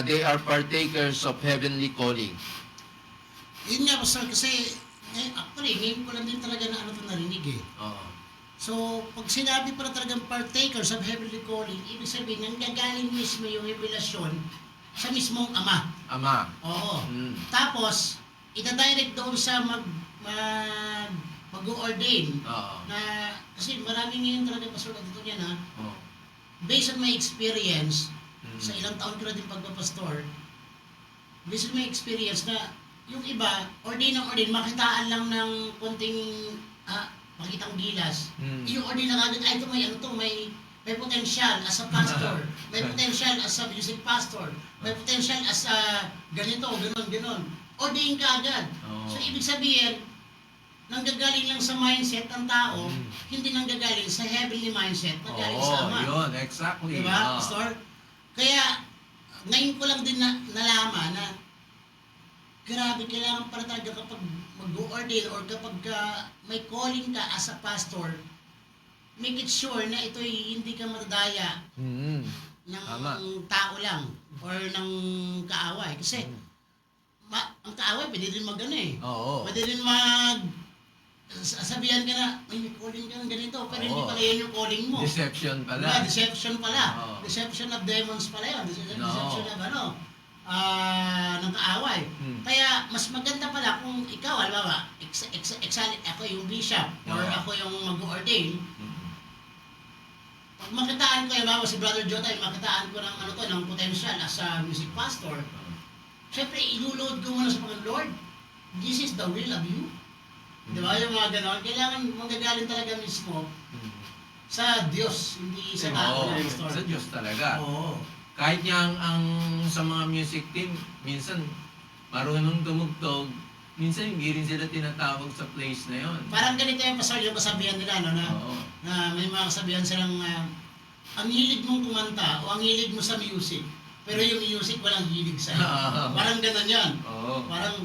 they are partakers of heavenly calling? Yun nga, Pastor, kasi actually, ngayon ko lang din talaga na ano ito narinig eh. Oo. So, pag sinabi pala talagang partakers of heavenly calling, ibig sabihin, nanggagaling mismo yung revelasyon sa mismong Ama. Ama. Oo. Mm. Tapos, itadirect doon sa mag-ordain Oo. na, kasi maraming ngayon talaga pastor na dito yan ha, Oo. based on my experience, Mm. sa ilang taon ko na din pagpapastor, based on my experience na yung iba, ordain ng ordain, makitaan lang ng konting, makitang gilas. Mm. Yung ordain lang agad, ay ito may ano to, may potential as a pastor, may potential as a music pastor, may potential as a ganito, ganon. Ordain ka agad. Oo. So, ibig sabihin, nanggagaling lang sa mindset ng tao, hindi nanggagaling sa heavenly mindset, nanggaling sa Ama. Yun, exactly. Diba, Oo. Pastor? Kaya, ngayon ko lang din nalaman na grabe, kailangan pala talaga kapag mag-ordain or kapag may calling ka as a pastor, make it sure na ito'y hindi ka matadaya Mm. ng Tama. tao lang or ng kaaway. Kasi, ang kaaway, pwede din mag-ano eh. Oo. Pwede din sabihan ka na, may calling ka ng ganito, pero hindi Oo. pala yun yung calling mo. Deception pala. Deception pala. Oo. Deception of demons pala yun. No. Deception of ng kaaway. Hmm. Kaya, mas maganda pala kung ikaw, halimbawa, ako yung bishop, or Oo. ako yung mag-ordain, Mm. pag makitaan ko, halimbawa si Brother Jota, makitaan ko ng potential as a music pastor, syempre, ilulod ko muna sa Panginoon, Lord, this is the will of you. Di ba? Yung mga ganon. Kailangan manggagaling talaga mismo Mm. sa Diyos, hindi sa tao. Oo, Pastor. sa Diyos talaga. Oo. Kahit nga ang sa mga music team, minsan marunong tumugtog, minsan hindi rin sila tinatawag sa place na yon. Parang ganito yung pastor, yung kasabihan nila, no, Oo. na may mga kasabihan silang, ang hilig mong kumanta o ang hilig mo sa music, pero yung music walang hilig sa'yo. Parang ganon yan. Oo. Parang,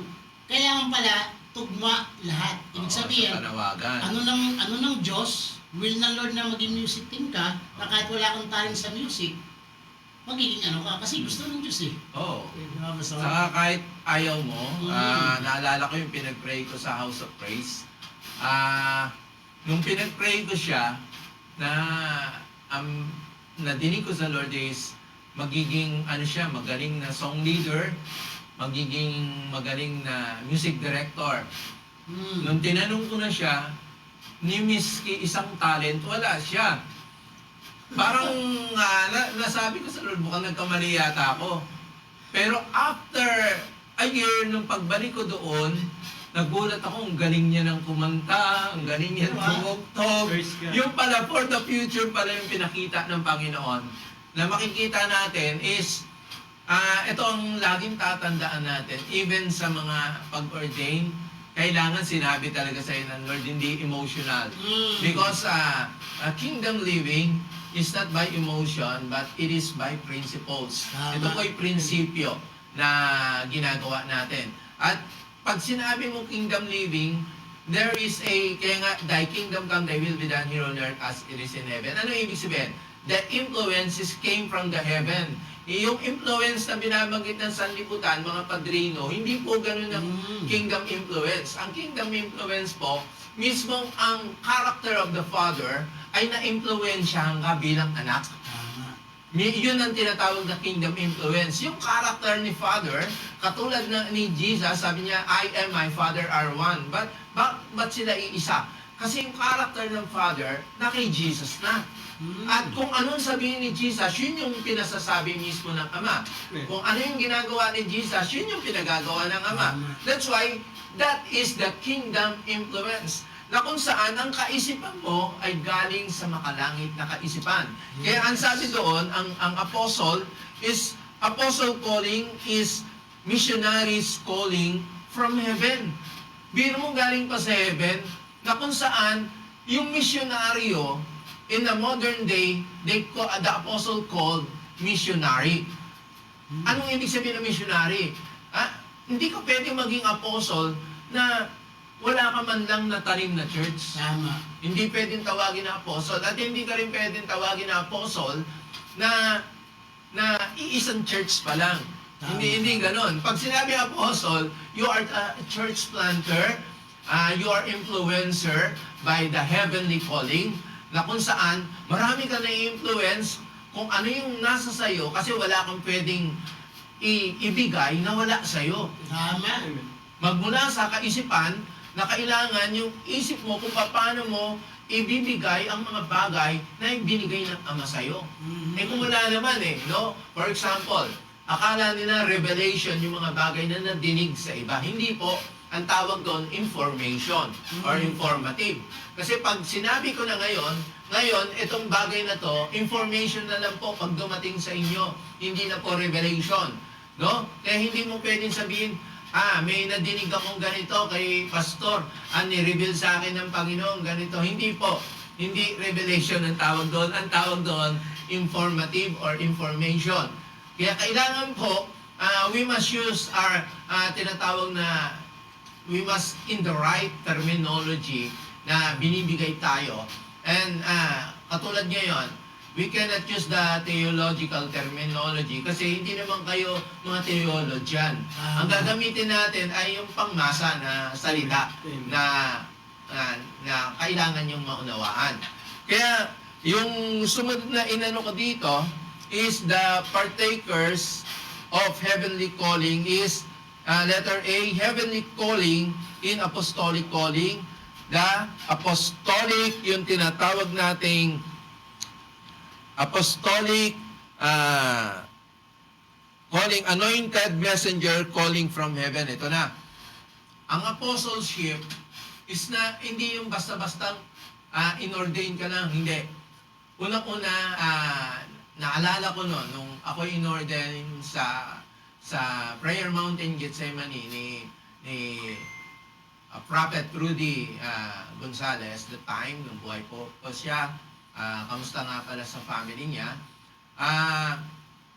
kailangan pala, tugma lahat. Ibig Oo, sabihin, sa panawagan. ano ng Diyos, will ng Lord na maging music team ka, na kahit wala kang talent sa music, magiging ano ka, kasi gusto ng Diyos eh. Oo. Diba, Pastor? Saka kahit ayaw mo, Mm. naalala ko yung pinag-pray ko sa House of Praise. Nung pinag-pray ko siya, nadinig ko sa Lord is, magiging, magaling na song leader, magiging magaling na music director. Nung tinanong ko na siya, ni Miski isang talent, wala siya. Parang nasabi ko sa Lord, mukhang nagkamali yata ako. Pero after a year, nung pagbalik ko doon, nagulat ako, ang galing niya ng kumanta, ang galing niya ng tumugtog. Praise God. Yung pala, for the future pala yung pinakita ng Panginoon, na makikita natin is, ito ang laging tatandaan natin, even sa mga pag-ordain, kailangan sinabi talaga sa'yo ng Lord, hindi emotional. Because kingdom living is not by emotion, but it is by principles. Tama. Ito po'y prinsipyo na ginagawa natin. At pag sinabi mo kingdom living, there is kaya nga, thy kingdom come, thy will be done here on earth as it is in heaven. Ano ibig sabihin? The influences came from the heaven. Yung influence na binabanggit ng sanlibutan, mga padrino, hindi po ganun ang kingdom influence. Ang kingdom influence po, mismong ang character of the Father ay na-influensyahan ka bilang anak. Tama. Yun ang tinatawag na kingdom influence. Yung character ni Father, katulad ni Jesus, sabi niya, I and my Father are one. Ba't sila iisa? Kasi yung character ng Father, na kay Jesus na. At kung anong sabihin ni Jesus, yun yung pinasasabi mismo ng Ama. Kung ano yung ginagawa ni Jesus, yun yung pinagagawa ng Ama. That's why, that is the kingdom influence. Na kung saan ang kaisipan mo ay galing sa makalangit na kaisipan. Kaya ang sabi doon, ang apostle calling is missionaries calling from heaven. Biro mo galing pa sa heaven, na kung saan yung misyonaryo, in the modern day, the apostle called missionary. Anong ibig sabihin ng missionary? Hindi ka pwedeng maging apostle na wala ka man lang natanim na church. Tama. Hindi pwedeng tawagin na apostle. At hindi ka rin pwedeng tawagin na apostle na iisang church pa lang. Tama. Hindi ganon. Pag sinabi apostle, you are a church planter, you are influencer by the heavenly calling, na kung saan marami ka na-influence kung ano yung nasa sayo kasi wala kang pwedeng ibigay na wala sa'yo. Tama. Magmula sa kaisipan na kailangan yung isip mo kung paano mo ibibigay ang mga bagay na ibinigay ng Ama sa'yo. Eh kung wala naman no? For example, akala nila revelation yung mga bagay na nadinig sa iba. Hindi po. Ang tawag doon, information or informative. Kasi pag sinabi ko na ngayon, itong bagay na to, information na lang po pag dumating sa inyo. Hindi na po revelation. No? Kaya hindi mo pwedeng sabihin, may nadinig akong ganito kay pastor, ni-reveal sa akin ng Panginoon, ganito. Hindi po. Hindi revelation ang tawag doon. Ang tawag doon, informative or information. Kaya kailangan po, we must use our tinatawag na we must in the right terminology na binibigay tayo. And katulad ngayon, we cannot use the theological terminology kasi hindi naman kayo mga theologian. Ang gagamitin natin ay yung pangmasa na salita na kailangan yung maunawaan. Kaya yung sumunod na inano ko dito is the partakers of heavenly calling is letter A, heavenly calling in apostolic calling. The apostolic, yung tinatawag nating apostolic calling, anointed messenger calling from heaven. Ito na. Ang apostleship is na hindi yung basta-bastang inordain ka lang. Hindi. Unang-una, naalala ko noon, nung ako inordain sa Prayer Mountain, Gethsemane ni Prophet Rudy Gonzales, the time, nung buhay po siya, kamusta nga pala sa family niya.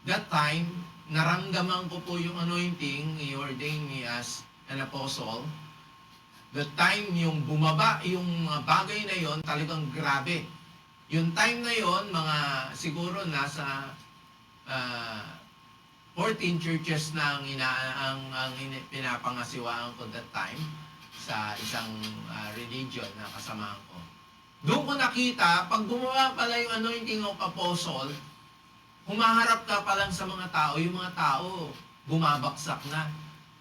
That time, naramdaman ko po yung anointing, i-ordain me as an apostle. The time, yung bumaba, yung mga bagay na yon talagang grabe. Yung time na yon mga siguro nasa 14 churches na ang pinapangasiwaan ko that time sa isang religion na kasamahan ko. Doon ko nakita, pag gumawa pala yung anointing of apostle, humaharap ka pa lang sa mga tao, yung mga tao bumabaksak na.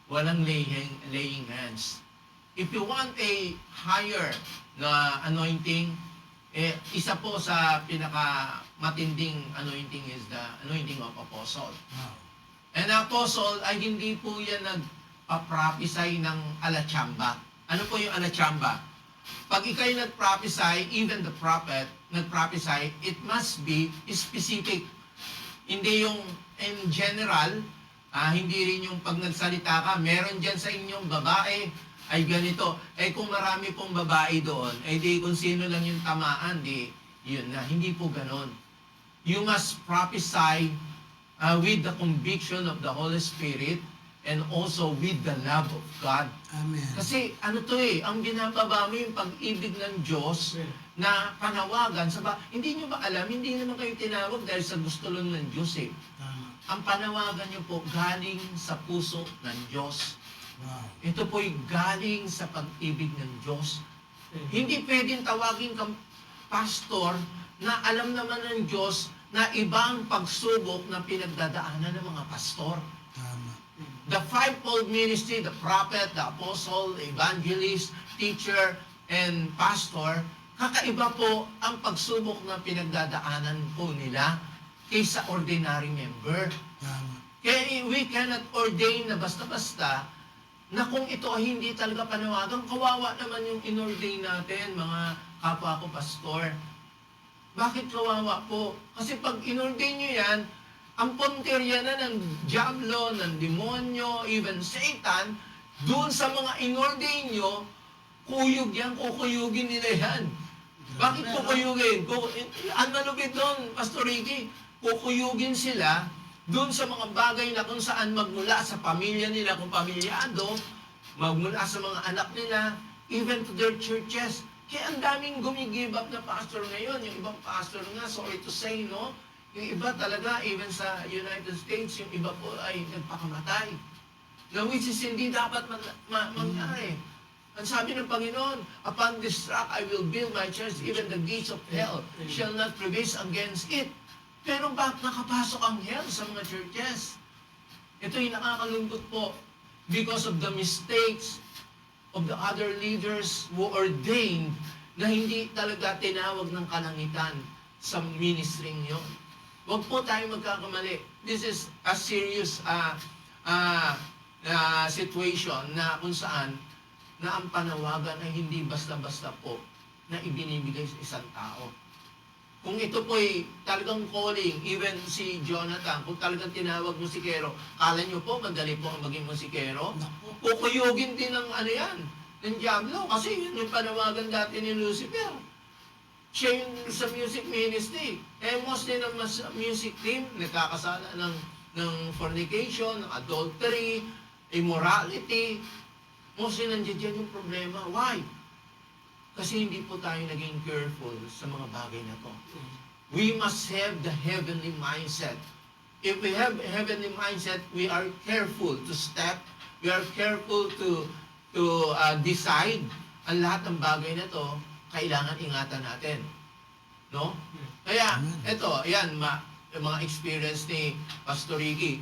Walang laying hands. If you want a higher na anointing, isa po sa pinakamatinding anointing is the anointing of apostle. Wow. An apostle ay hindi po yan nagpa-prophesy ng alatsamba. Ano po yung alatsamba? Pag ikay nag-prophesy, even the prophet nag-prophesy, it must be specific. Hindi yung in general, hindi rin yung pag nagsalita ka, meron dyan sa inyong babae, ay ganito. Kung marami pong babae doon, di kung sino lang yung tamaan, yun na. Hindi po ganon. You must prophesy with the conviction of the Holy Spirit, and also with the love of God. Amen. Kasi ano to eh, ang binababa mo yung pag-ibig ng Diyos na panawagan. Hindi nyo ba alam, hindi naman kayo tinawag dahil sa gusto lang ng Diyos eh. Tama. Ang panawagan nyo po galing sa puso ng Diyos. Wow. Ito po'y galing sa pag-ibig ng Diyos. Hindi pwedeng tawagin kang pastor na alam naman ng Diyos na ibang pagsubok na pinagdadaanan ng mga pastor. Tama. The fivefold ministry, the prophet, the apostle, the evangelist, teacher, and pastor, kakaiba po ang pagsubok na pinagdadaanan po nila kaysa ordinary member. Tama. Kaya we cannot ordain na basta-basta na kung ito ay hindi talaga panawagan, kawawa naman yung inordain natin, mga kapwa ko pastor. Bakit kawawa po? Kasi pag inordain nyo yan, ang punteriya na ng diablo, ng demonyo, even Satan, doon sa mga inordain nyo, kuyog yan, kukuyugin nila yan. Bakit kukuyugin? Ang malupit doon, Pastor Ricky, kukuyugin sila doon sa mga bagay na kung saan magmula sa pamilya nila, kung pamilyado, magmula sa mga anak nila, even to their churches. Kaya ang daming gumigive up na pastor ngayon. Yung ibang pastor nga, sorry to say, no? Yung iba talaga, even sa United States, yung iba po ay nagpakamatay. Na which is hindi dapat mangyari. Ang sabi ng Panginoon, upon this rock I will build my church, even the gates of hell shall not prevail against it. Pero bakit nakapasok ang hell sa mga churches? Ito'y nakakalungkot po because of the mistakes of the other leaders who ordained na hindi talaga tinawag ng kalangitan sa ministering yun. Huwag po tayo magkakamali. This is a serious situation na kung saan na ang panawagan ay hindi basta-basta po na ibinibigay sa isang tao. Kung ito po'y talagang calling, even si Jonathan, kung talagang tinawag musikero, kala nyo po, madali po ang maging musikero? Naku. Kukuyugin din ng ano yan, ng diablo, kasi yun yung panawagan dati ni Lucifer. Siya yung sa music ministry. Mostly ng music team, nagkakasala ng fornication, ng adultery, immorality. Mostly nandiyan yung problema. Why? Kasi hindi po tayo naging careful sa mga bagay na to. We must have the heavenly mindset. If we have a heavenly mindset, we are careful to step, we are careful to decide. Ang lahat ng bagay na to, kailangan ingatan natin. No? Kaya, ito, yan, yung mga experience ni Pastor Ricky.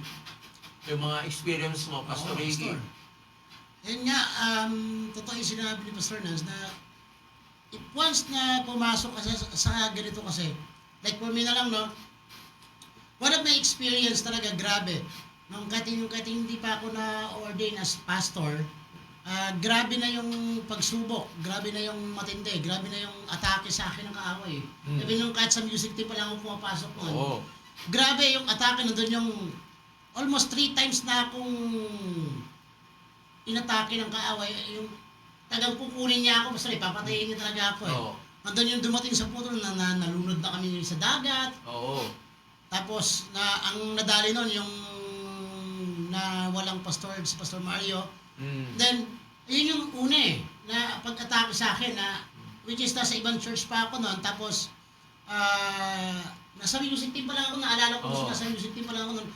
Yung mga experience mo, Pastor Oo, Ricky. Pastor. Yan nga, totoo yung sinabi ni Pastor Nance na once na pumasok ka sa ganito kasi, like for me na lang, no, one of my experience talaga, grabe. Nung kating hindi pa ako na-ordain as pastor, grabe na yung pagsubok, grabe na yung matindi, grabe na yung atake sa akin ng kaaway. Even nung kahit sa music team pa lang ako pumapasok nun. Oo. Grabe yung atake, nandun yung almost 3 times na akong inatake ng kaaway. Yung tagang kukunin niya ako, basta ipapatayin niya talaga ako eh. Oo. Nandun yung dumating sa punto na nalunod na kami sa dagat. Oo. Tapos ang nadali nun yung na walang pastor, si Pastor Mario. Then, yun yung una eh, na pag-atake sa akin na which is nasa ibang church pa ako noon. Tapos, nasa music team pa lang ako, naalala ko Oo. nasa music team pa lang ako noon.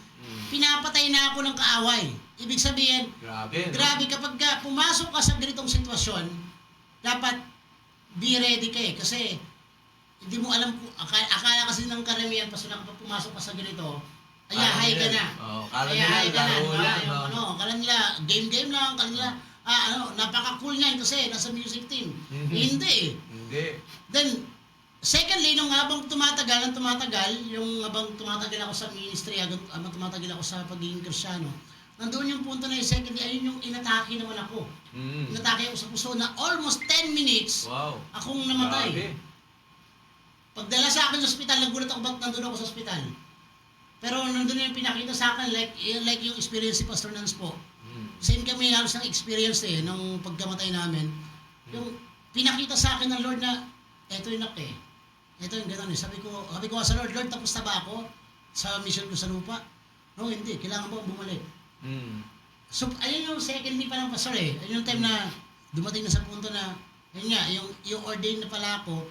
Pinapatay na ako ng kaaway. Ibig sabihin, Grabe, no? grabe kapag pumasok ka sa ganitong sitwasyon, dapat be ready ka eh. Kasi hindi mo alam, akala kasi ng karamihan, paso na kapag pumasok ka sa ganito, ayahay ka na. Oo, kala Ayahay nila, ka na. laro lang, no? Ano, kala nila, game lang, kala nila, napaka-cool niyan kasi nasa music team. Hindi eh. Hindi. Then, secondly, nung habang tumatagal, yung habang tumatagal ako sa ministry, habang tumatagal ako sa pagiging Kristiyano, nandoon yung punto na yung secondly, ayun yung inatake naman ako. Inatake ako sa puso na almost 10 minutes, Wow. akong namatay. Grabe. Pagdala sa akin sa ospital, nagulat ako ba't nandun ako sa ospital. Pero nandun yung pinakita sa akin, like yung experience si Pastor Nance po. Same kami halos ng experience eh, nung pagkamatay namin. Yung pinakita sa akin ng Lord na, eto yung eh. Ito yung gano'n eh. Sabi ko sa Lord, tapos na ba ako sa mission ko sa lupa? No, hindi. Kailangan mo bumalik. So, ayun yung second day pa ng pastor eh. Ayun yung time na dumating na sa punto na, ayun nga, yung ordained na pala ako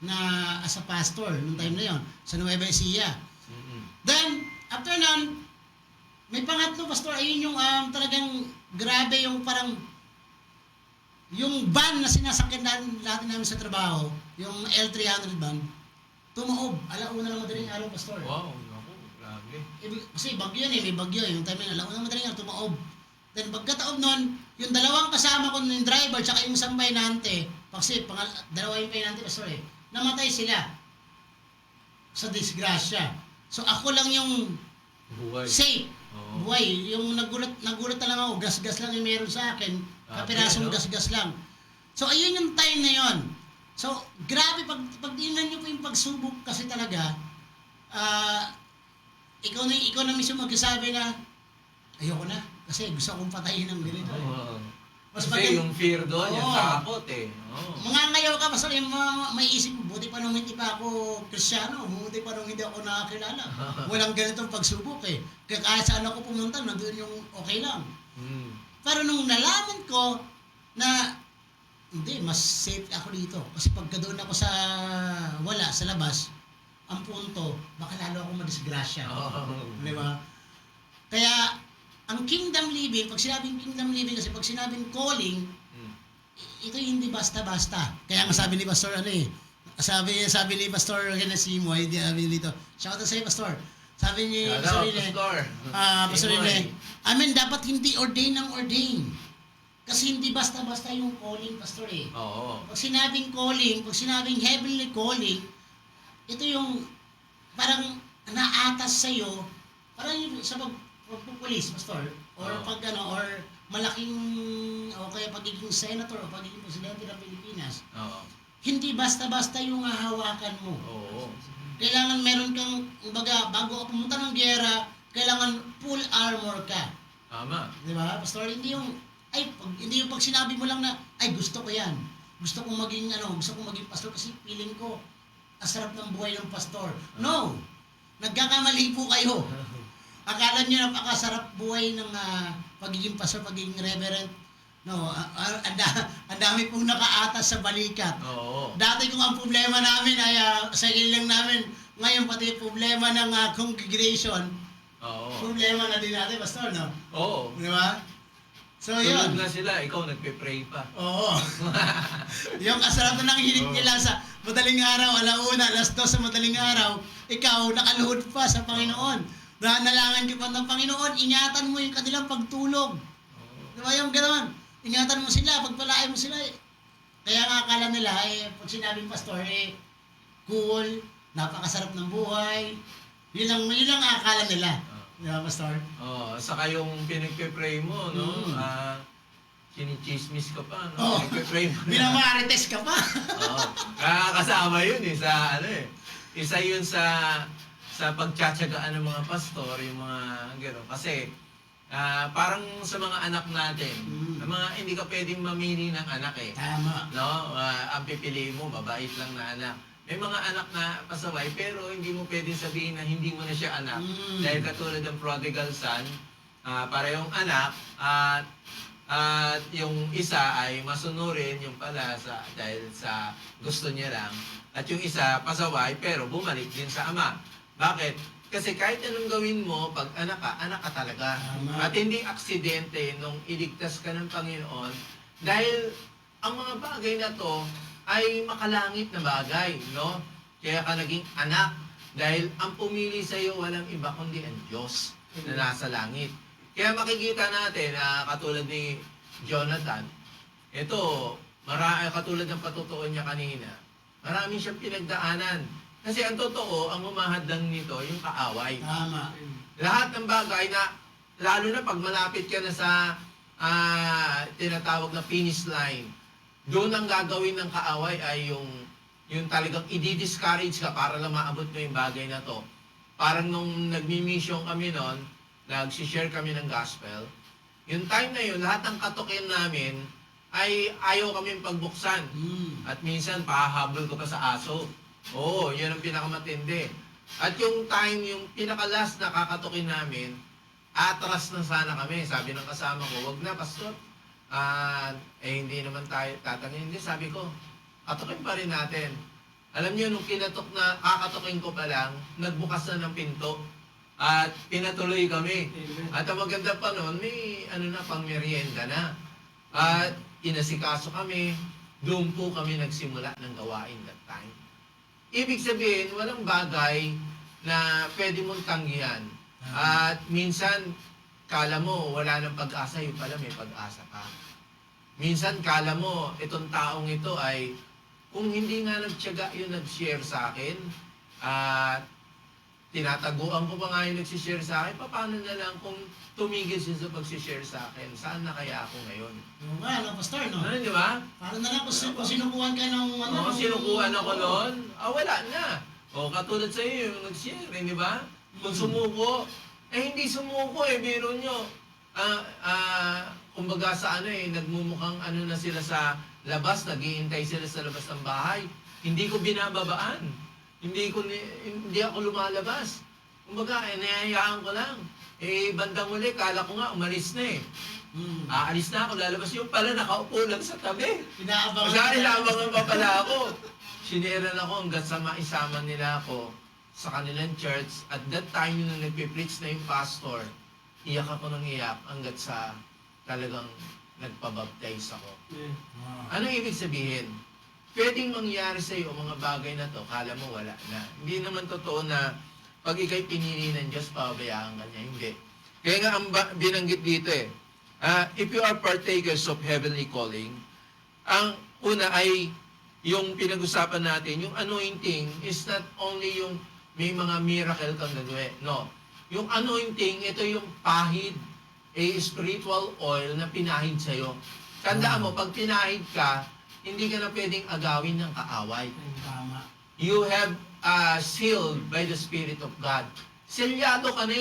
na as a pastor, nung time na yon sa Nueva Ecija. Then, after nun, may pangatlo, pastor, ayun yung talagang grabe yung parang, yung van na sinasakyan natin namin sa trabaho, yung L300 van, tumaob, alauna ng madaling araw, pastor. Wow, naku, grabe. Kasi bagyo yun eh, may bagyo eh. Yung time na alauna ng madaling araw, tumaob. Then pagkataob nun, yung dalawang kasama ko, yung driver, tsaka yung isang painante, kasi dalawa yung painante, pastor eh, namatay sila sa disgrasya. So ako lang yung Buhay. safe. Oo. Buhay. Yung nagulat na lang ako, gas-gas lang yung meron sa akin. Kapirasong no? gas-gas lang. So ayun yung time na yon. So grabe, pag tingnan nyo po yung pagsubok kasi talaga, ikaw na mismo magsasabi na, ayoko na, kasi gusto akong patayin ng ganito. Oo. Mas Kasi maganda- yung fear doon, yung Oo. takot eh. Oo. Mga ngayaw ka, basta yung may isip mo, buti pa nung hindi pa ako Kristiyano, buti pa nung hindi ako nakakilala. Walang ganitong pagsubok eh. Kaya kahit saan ako pumunta, nandun yung okay lang. Mm. Pero nung nalaman ko na hindi, mas safe ako dito. Kasi pagka doon ako sa labas, ang punto, baka lalo ako madisgrasya. Oo. Di ba? Kaya, ang kingdom living, pag sinabing kingdom living, kasi pag sinabing calling, Mm. ito hindi basta-basta. Kaya nga sabi ni Pastor, sabi ni Pastor Genesimo, hindi dito. Shout out sa iyo, Pastor. Sabi ni Shout Pastor out, Rene, Pastor. Pastor Imoy. Rene, amen, dapat hindi ordain ng ordain. Kasi hindi basta-basta yung calling, Pastor eh. Oo. Pag sinabing calling, pag sinabing heavenly calling, ito yung parang naatas sa'yo, parang yung sa pagpupulis, Pastor, or Oo. or malaking, o kaya pagiging senator, o pagiging presidente ng Pilipinas, Oo. hindi basta-basta yung hahawakan mo. Oo. Kailangan meron kang, baga, bago ka pumunta ng giyera, kailangan full armor ka. Tama. Di ba, Pastor? Hindi yung pag sinabi mo lang na, ay gusto ko yan. Gusto kong maging pastor kasi feeling ko, ang sarap ng buhay ng pastor. No! Nagkakamali po kayo. Akala nyo napakasarap buhay ng pagiging pastor, pagiging reverend. No, ang dami pong nakaatas sa balikat. Oo. Dati kung ang problema namin ay sa ilang namin, ngayon pati problema ng congregation, Oo. problema na din natin, pastor, no? Oo. Di ba? So, Tulog yun. na sila, ikaw nagpe-pray pa. Oo. Yung kasarap na hilig nila sa madaling araw, alauna, alas 2 sa madaling araw, ikaw nakaluhod pa sa Panginoon. Nanalangan ka pa ng Panginoon, ingatan mo yung kanilang pagtulog. Di ba yung gano'n? Ingatan mo sila, pagpalain mo sila. Kaya nga akala nila, pag sinabing pastor, cool, napakasarap ng buhay. Yun lang akala nila. Di ba, pastor? Oo. Saka yung pinagpe-pray mo, no? Chinichismis ka pa, no? Oo. Pinagpe-pray mo na. Binamarites ka pa. Oo. Kasama yun eh, sa isa yun sa pagtsatsagaan ng mga pastor, yung mga gano'n. Kasi, parang sa mga anak natin, ang mga hindi ka pwedeng mamili ng anak eh. Tama. No? Ang pipiliin mo, mabait lang na anak. May mga anak na pasaway, pero hindi mo pwedeng sabihin na hindi mo na siya anak. Dahil katulad ng prodigal son, parehong anak, at yung isa ay masunurin, yung pala dahil sa gusto niya lang. At yung isa, pasaway, pero bumalik din sa ama. Bakit? Kasi kahit anong gawin mo, pag anak ka talaga. Tama. At hindi aksidente nung iligtas ka ng Panginoon. Dahil ang mga bagay na to ay makalangit na bagay, no? Kaya ka naging anak. Dahil ang pumili sa iyo walang iba kundi ang Diyos na nasa langit. Kaya makikita natin na katulad ni Jonathan, ito, katulad ng patutuon niya kanina, marami siyang pinagdaanan. Kasi ang totoo, ang umahadlang nito, yung kaaway. Tama. Lahat ng bagay na, lalo na pag malapit ka na sa tinatawag na finish line, doon ang gagawin ng kaaway ay yung talagang i-discourage ka para lang maabot mo yung bagay na to. Parang nung nagmi-mission kami noon, nag-share kami ng gospel, yung time na yun, lahat ng katukin namin ay ayaw kami pagbuksan. At minsan, pahahabol ko pa sa aso. Oo, yun ang pinakamatindi. At yung time, yung pinaka-last na kakatukin namin, atras na sana kami. Sabi ng kasama ko, wag na, pastor. Hindi naman tayo tatangin. Hindi, sabi ko, katukin pa rin natin. Alam niyo, nung kinatok na, kakatukin ko pa lang, nagbukas na ng pinto. At pinatuloy kami. Amen. At ang maganda pa noon, may pang merienda na. At inasikaso kami, doon po kami nagsimula ng gawain that time. Ibig sabihin, walang bagay na pwede mong tanggihan. At minsan, kala mo wala nang pag-asa, yung pala may pag-asa ka. Minsan, kala mo itong taong ito ay, kung hindi nga nagtiyaga yung nag-share sa akin, at tinataguan ko pa nga yung nag-share sa akin, paano na lang kung tumigil siya sa pag-share sa akin? Saan na kaya ako ngayon? Oo nga, no, pastor, no? Ano, di ba? Parang na lang kung sinukuhan ka ng ano. Oo, sinukuhan ako noon. Wala na. O, katulad sa iyo, yung nag-share, di ba? Kung sumuko, hindi sumuko biro nyo. Kumbaga sa nagmumukhang na sila sa labas, nag-iintay sila sa labas ng bahay. Hindi ko binababaan. Hindi ako lumalabas. Kumbaga, nahihayaan ko lang. Bandang uli, kala ko nga, umalis na Aalis na ako, lalabas yung pala, nakaupo lang sa tabi. Inaabangan Kasi inabangan pa pala ako. Siniran ako hanggat sa maisama nila ako sa kanilang church. At that time, nung nagpipreach na yung pastor, iyak ako ng iyak hanggat sa talagang nagpabaptize ako. Anong ibig sabihin? Pwedeng mangyari sa iyo mga bagay na to, kala mo wala na. Hindi naman totoo na pag ikay pinili ng Diyos, pabayaan ka niya. Hindi. Kaya nga ang binanggit dito if you are partakers of heavenly calling, ang una ay yung pinag-usapan natin, yung anointing is not only yung may mga miracle kang gagawin. No. Yung anointing, ito yung pahid, spiritual oil na pinahid sa'yo. Tandaan mo, pag pinahid ka, hindi ka na pwedeng agawin ng kaaway. Tama. You have sealed by the Spirit of God. Selyado ka na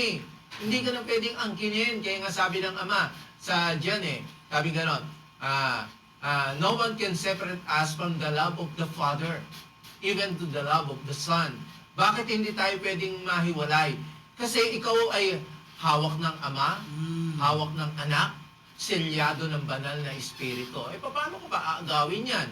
Hindi ka na pwedeng angkinin. Kaya nga sabi ng Ama sa Diyan sabi ganon, no one can separate us from the love of the Father, even to the love of the Son. Bakit hindi tayo pwedeng mahiwalay? Kasi ikaw ay hawak ng Ama, hawak ng Anak, selyado ng banal na Espiritu. Paano ko ba aagawin yan?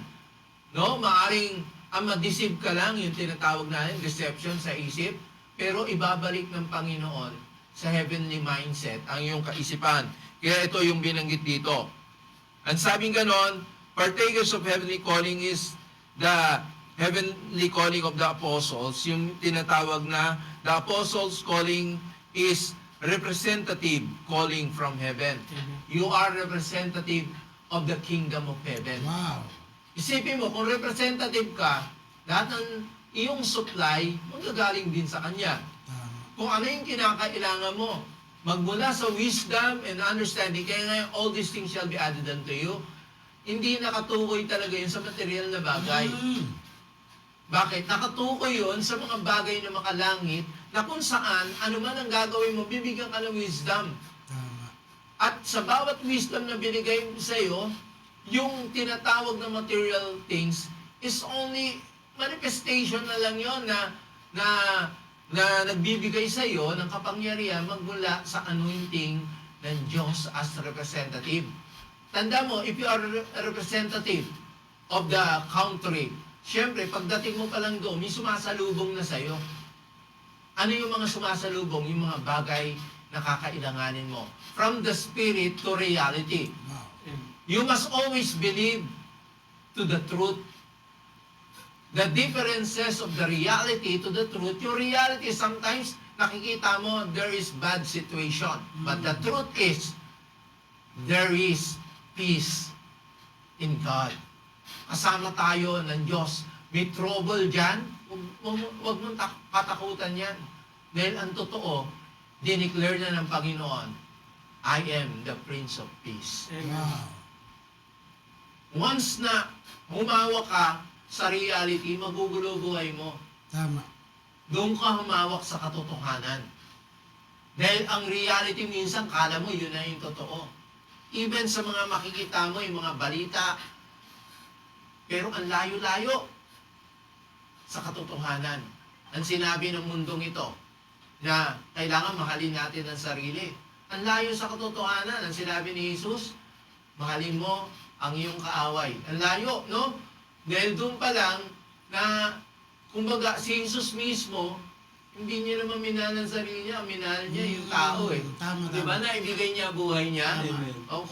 No? Maaring ma-deceive ka lang, yung tinatawag natin, deception sa isip, pero ibabalik ng Panginoon sa heavenly mindset ang iyong kaisipan. Kaya ito yung binanggit dito. Ang sabing ganon, partakers of heavenly calling is the heavenly calling of the apostles. Yung tinatawag na the apostles' calling is representative calling from heaven. You are representative of the kingdom of heaven. Wow. Isipin mo, kung representative ka, lahat ng iyong supply, magagaling din sa Kanya. Kung ano yung kinakailangan mo, magmula sa wisdom and understanding, kaya ngayon, all these things shall be added unto you, hindi nakatukoy talaga yun sa material na bagay. Bakit? Nakatukoy yun sa mga bagay na makalangit, na kung saan, ano man ang gagawin mo, bibigyan ka ng wisdom. Tama. At sa bawat wisdom na binigay sa iyo, yung tinatawag na material things is only manifestation na lang yon na nagbibigay sa iyo ng kapangyarihan magmula sa anointing ng Diyos as representative. Tanda mo, if you are a representative of the country, syempre, pagdating mo pa lang doon, may sumasalubong na sa iyo. Ano yung mga sumasalubong? Yung mga bagay na kakailanganin mo. From the spirit to reality. Wow. You must always believe to the truth. The differences of the reality to the truth. Your reality, sometimes nakikita mo there is bad situation. But the truth is, there is peace in God. Kasama tayo ng Diyos. May trouble dyan, huwag mong katakutan yan. Dahil ang totoo, dineclare na ng Panginoon, I am the Prince of Peace. Wow. Once na humawak ka sa reality, magugulo buhay mo. Tama. Doon ka humawak sa katotohanan. Dahil ang reality minsan, kala mo yun na yung totoo. Even sa mga makikita mo, yung mga balita, pero ang layo-layo sa katotohanan. Ang sinabi ng mundong ito, na kailangan mahalin natin ang sarili. Ang layo sa katotohanan. Ang sinabi ni Jesus, mahalin mo ang iyong kaaway. Ang layo, no? Dahil doon pa lang na, kumbaga, si Jesus mismo, hindi niya naman minahal ang sarili niya, minahal niya yung tao eh. Tama, Di ba? Na ibigay niya buhay niya. Tama. O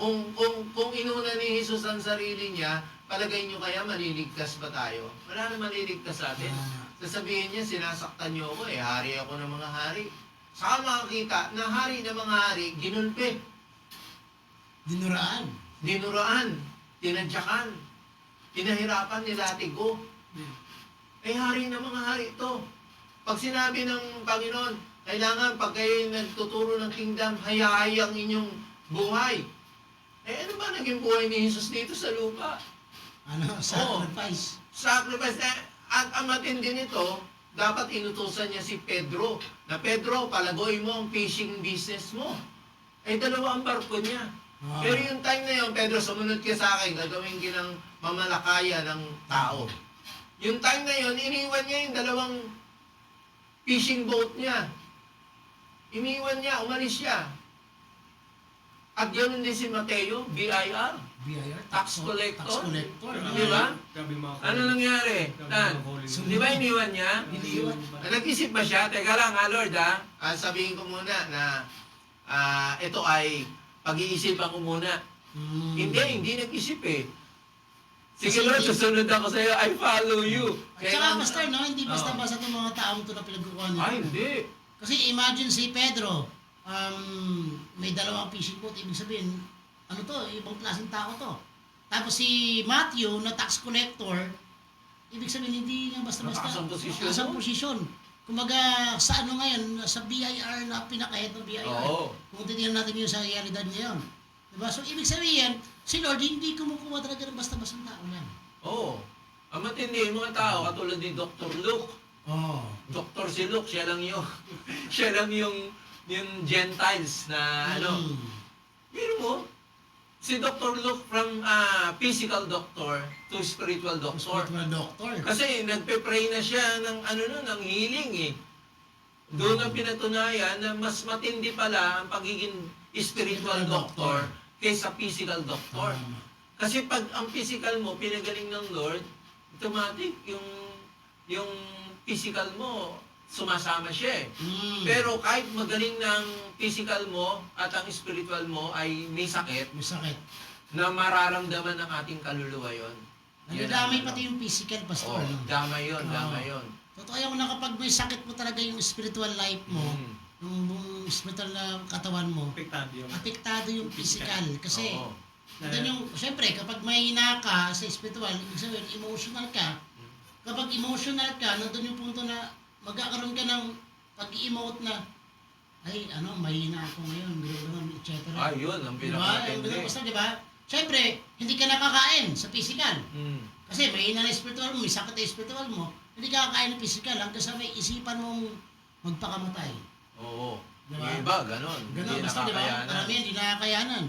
kung inuna ni Jesus ang sarili niya, palagay niyo kaya maliligtas ba tayo? Wala na maliligtas sa atin. Sasabihin niya, sinasaktan niyo ako eh, hari ako ng mga hari. Saka makakita na hari ng mga hari, ginulpi, Dinuraan. tinadyakan, pinahirapan, nilatigo. Eh hari ng mga hari ito. Pag sinabi ng Panginoon, kailangan pag kayo nagtuturo ng kingdom, hayahay ang inyong buhay. Eh ano ba naging buhay ni Jesus dito sa lupa? Sacrifice. Sacrifice. At ang matindi nito, dapat inutusan niya si Pedro. Na Pedro, palagoy mo ang fishing business mo. Eh dalawa ang barko niya. Wow. Pero yung time na yun, Pedro, sumunod ka sa akin, gagawin kinang mamalakaya ng tao. Yung time na yun, iniwan niya yung dalawang fishing boat niya. Iniwan niya, umalis siya. At ganoon din si Mateo, BIR, BIR. tax collector. Tax collector. Di ba? Grabe mga Ano nangyari? Tan, di ba iniwan niya? Iniwan. Nag-isip ba siya? Teka lang ha, Lord ha? Sabihin ko muna na ito ay pag-iisipan ko muna. Hindi nag-isip eh. Sige Kasi Lord, hindi- susunod ako sa iyo. I follow you. At saka, Pastor, no, hindi basta-basta itong mga taong ito na pinagkukuha nila. Ay, hindi. Kasi imagine si Pedro, may dalawang fishing boat, ibig sabihin, ano to, ibang klaseng tao to. Tapos si Matthew, na tax collector, ibig sabihin, hindi niya basta-basta. Mataas ang posisyon. Mataas ang posisyon. Kumbaga, sa ano ngayon, sa BIR na pinaka-head ng BIR. Oo. Kung titignan natin yung sa realidad ngayon. Diba? So, ibig sabihin, si Lord hindi kumukuha talaga ng basta-basta tao lang. Oo. Ang matindi, yung mga tao, katulad ni Dr. Luke. Oh. Dr. si Luke, siya lang yung, siya lang yung Gentiles na ano. Pero mo, si Dr. Luke from physical doctor to spiritual doctor. Spiritual doctor. Kasi nagpe-pray na siya ng ano nun, ng healing eh. Doon ang pinatunayan na mas matindi pala ang pagiging spiritual doctor kaysa physical doctor. Kasi pag ang physical mo pinagaling ng Lord, automatic yung physical mo sumasama siya eh. Pero kahit magaling ng physical mo at ang spiritual mo ay may sakit, May sakit. na mararamdaman ng ating kaluluwa yon. Nadadamay pati yung physical, Pastor. Oh, no? damay yun, Oo. damay yun. Totoo yung na kapag may sakit mo talaga yung spiritual life mo, Mm. yung spiritual na katawan mo, apektado yung apektado yung physical. Kasi, Oo. then yung, syempre, kapag may hina ka sa spiritual, ibig sabihin, emotional ka. Kapag emotional ka, nandun yung punto na magkakaroon ka ng pag-emote na, ay, ano, mahina ako ngayon, gano'n, etc. Ah, yun, ang Diba? pinakamatindi. Basta, diba? Syempre, hindi ka nakakain sa physical. Mm. Kasi may hina na spiritual mo, may sakit na spiritual mo, hindi ka kakain ng physical hanggang sa may isipan mong magpakamatay. Oo. Diba? Yung iba, ganon. Ganun, Hindi basta diba? nakakayanan. Karamihan, hindi nakakayanan.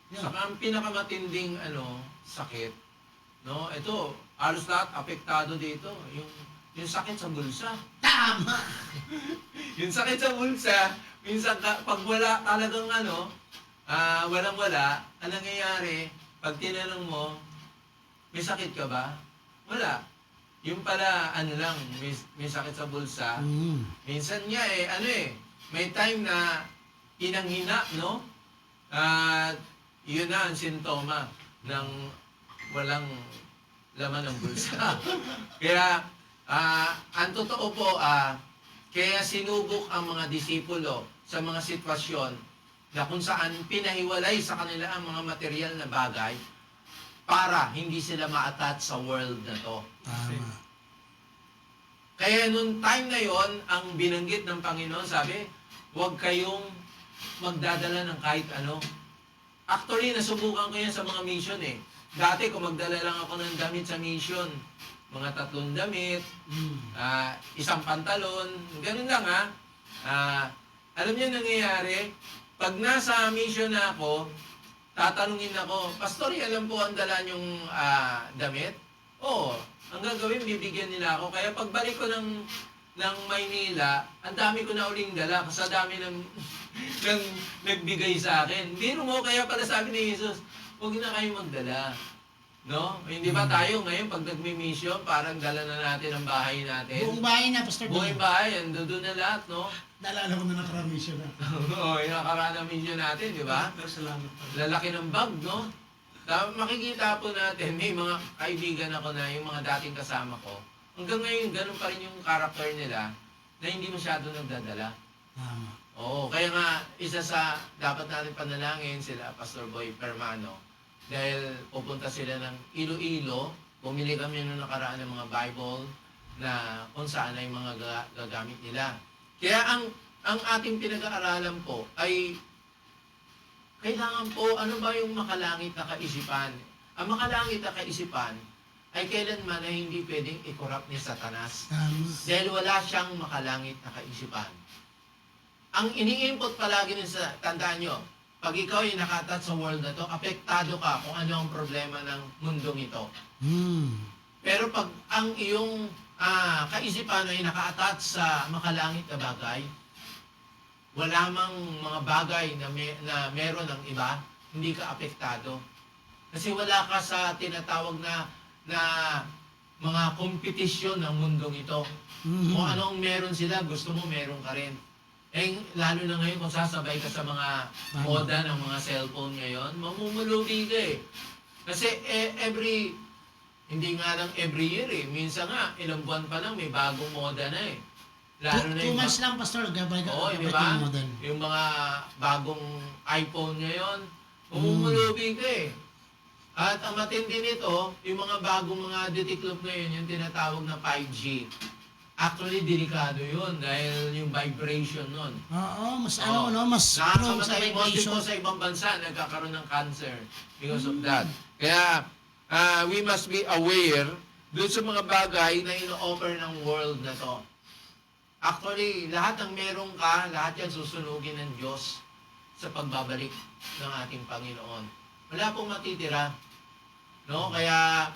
Yun. Saka ang pinakamatinding sakit, no? Ito, halos lahat apektado dito. Yung sakit sa bulsa. Tama! Yung sakit sa bulsa, minsan pag wala talagang walang-wala, ang nangyayari, pag tinanong mo, may sakit ka ba? Wala. Yung pala, lang, may sakit sa bulsa. Minsan nga may time na hinang-hina, no? At yun na ang sintoma ng walang laman ng bulsa. Kaya, ang totoo po, kaya sinubok ang mga disipulo sa mga sitwasyon na kung saan pinahiwalay sa kanila ang mga material na bagay para hindi sila ma-attach sa world na to. Tama. Kaya nung time na yon, ang binanggit ng Panginoon, sabi, huwag kayong magdadala ng kahit ano. Actually, nasubukan ko yan sa mga mission eh. Dati, kung magdala lang ako ng damit sa mission, mga 3 damit, isang pantalon, ganun lang ha. Alam niyo nangyayari, pag nasa mission na ako, tatanungin ako, Pastor, alam po ang dala niyong damit? Oo. Ang gagawin, bibigyan nila ako. Kaya pagbalik ko ng Maynila, ang dami ko na uling dala kasi dami ng nang nagbigay sa akin. Biro mo, kaya pala sabi ni Jesus, huwag na kayo magdala. No? Hindi ba tayo ngayon pag nagmi-mission, parang dala na natin ang bahay natin? Buong bahay na, Pastor Buong Don. bahay, ando na lahat, no? Naalala ko na nakaramisyon na. Oo, yung nakaraan na mission natin, di ba? Pero salamat pa. Lalaki ng bag, no? Makikita po natin, may mga kaibigan ako na yung mga dating kasama ko. Hanggang ngayon, ganun pa rin yung character nila na hindi masyado nagdadala. Tama. Oo, kaya nga, isa sa dapat natin panalangin sila, Pastor Boy Permano, dahil pupunta sila ng Iloilo, bumili kami nung nakaraan ng mga Bible na kung saan ay mga gagamit nila. Kaya ang ating pinag-aaralan po ay kailangan po, ano ba yung makalangit na kaisipan? Ang makalangit na kaisipan ay kailanman ay hindi pwedeng i-corrupt ni Satanas. Tama. Dahil wala siyang makalangit na kaisipan. Ang ini-input palagi sa tandaan nyo, pag ikaw ay nakatat sa world na to, apektado ka kung ano ang problema ng mundong ito. Pero pag ang iyong kaisipan ay nakaatat sa makalangit na bagay, wala mang mga bagay na meron ng iba, hindi ka apektado. Kasi wala ka sa tinatawag na mga kompetisyon ng mundong ito. Kung anong meron sila, gusto mo meron ka rin. Eh, lalo na ngayon kung sasabay ka sa mga moda ng mga cellphone ngayon, mamumulubi ka eh. Kasi hindi nga lang every year eh. Minsan nga, ilang buwan pa lang may bagong moda na eh. Lalo na 2 yung months lang, Pastor. Gabay Oo, gabay di ba? yung model. Yung mga bagong iPhone ngayon, umumulubi ka eh. At ang matindi nito, yung mga bagong mga detiklop ngayon, yung tinatawag na 5G. Actually, delikado yun dahil yung vibration nun. Oo, mas Oo. mas prone sa Nakakamatay most vibration. po sa ibang bansa, nagkakaroon ng cancer because of that. Kaya, we must be aware doon sa mga bagay na ino-offer ng world na to. Actually, lahat ng meron ka, lahat yan susunugin ng Diyos sa pagbabalik ng ating Panginoon. Wala pong matitira. No? Kaya,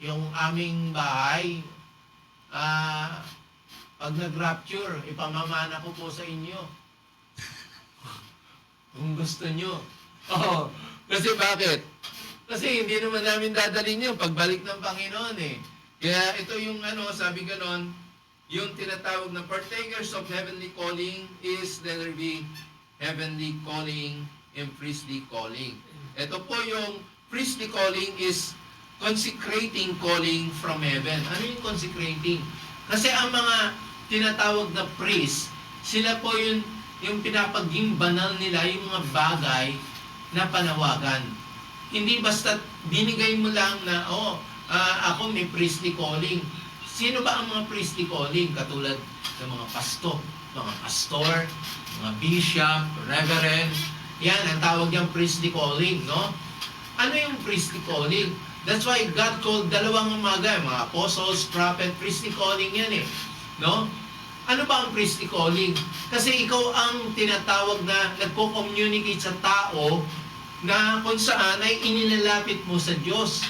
yung aming bahay, pag nag-rapture, ipamamana ko po sa inyo. Kung gusto nyo. Oo. Kasi bakit? Kasi hindi naman namin dadalhin yun pagbalik ng Panginoon eh. Kaya ito yung sabi ganon, yung tinatawag na partakers of heavenly calling is letter B, heavenly calling and priestly calling. Ito po yung priestly calling is consecrating calling from heaven. Ano yung consecrating? Kasi ang mga tinatawag na priest, sila po yung pinapaging banal nila yung mga bagay na panawagan. Hindi basta binigay mo lang na, ako may priestly calling. Sino ba ang mga priestly calling? Katulad ng mga mga pastor, mga bishop, reverend. Yan, ang tawag niyang priestly calling, no? Ano yung priestly calling? That's why God called dalawang mga apostles, prophet, priestly calling yan eh. No? Ano ba ang priestly calling? Kasi ikaw ang tinatawag na nagko-communicate sa tao na kung saan ay inilalapit mo sa Diyos.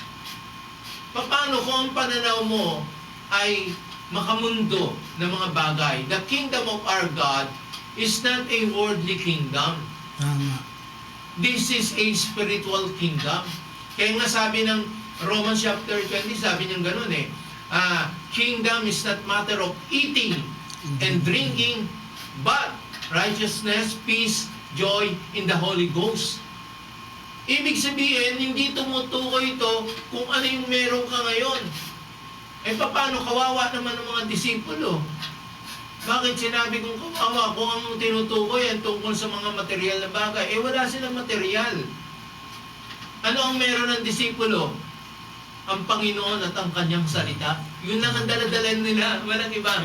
Paano kung ang pananaw mo ay makamundo ng mga bagay? The kingdom of our God is not a worldly kingdom. Tama. This is a spiritual kingdom. Kaya nga sabi ng Romans chapter 20, sabi niya gano'n eh, kingdom is not matter of eating and drinking, but righteousness, peace, joy in the Holy Ghost. Ibig sabihin, hindi tumutukoy ito kung ano yung meron ka ngayon. Eh, paano kawawa naman ng mga disipulo? Bakit sinabi kong kawawa kung ang tinutukoy ay tungkol sa mga material na bagay? Eh, wala silang material. Ano ang meron ng disipulo? Ang Panginoon at ang kanyang salita. Yun lang ang daladalan nila. Walang iba.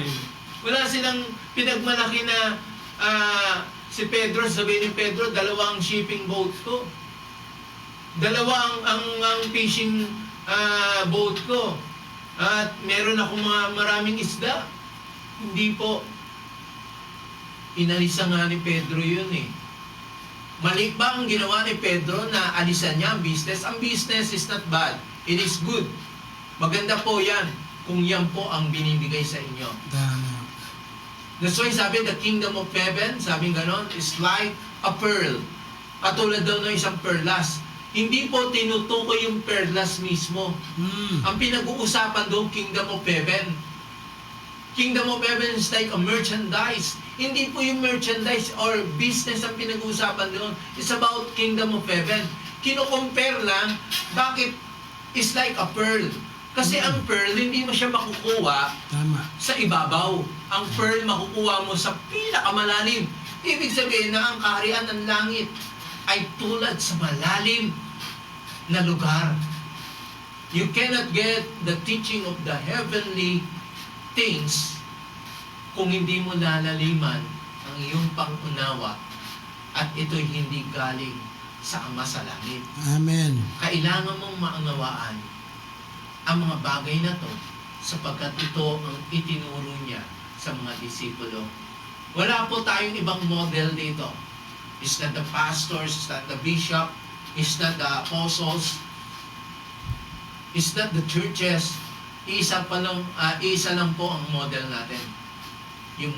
Wala silang pinagmalaki na si Pedro, sabihin ni Pedro, 2 ang shipping boat ko. 2 ang fishing boat ko. At meron akong maraming isda. Hindi po. Inalisa nga ni Pedro yun eh. Mali ba ang ginawa ni Pedro na alisan niya ang business? Ang business is not bad. It is good. Maganda po yan kung yan po ang binibigay sa inyo. Tama. That's why sabi, the kingdom of heaven, sabi ganon, is like a pearl. Katulad daw ng isang perlas. Hindi po tinutukoy yung perlas mismo. Ang pinag-uusapan doon, kingdom of heaven. Kingdom of heaven is like a merchandise. Hindi po yung merchandise or business ang pinag-uusapan doon. It's about kingdom of heaven. Kino-compare lang, bakit is like a pearl? Kasi ang pearl, hindi mo siya makukuha Tama. sa ibabaw. Ang pearl makukuha mo sa pinakamalalim. Ibig sabihin na ang kaharian ng langit ay tulad sa malalim na lugar. You cannot get the teaching of the heavenly things kung hindi mo lalaliman ang iyong pangunawa at ito'y hindi galing sa Ama sa langit. Amen. Kailangan mong maunawaan ang mga bagay na to sapagkat ito ang itinuro niya sa mga disipulo. Wala po tayong ibang model dito. It's not the pastors, it's not the bishop, it's not the apostles, it's not the churches. Isa lang po ang model natin. Yung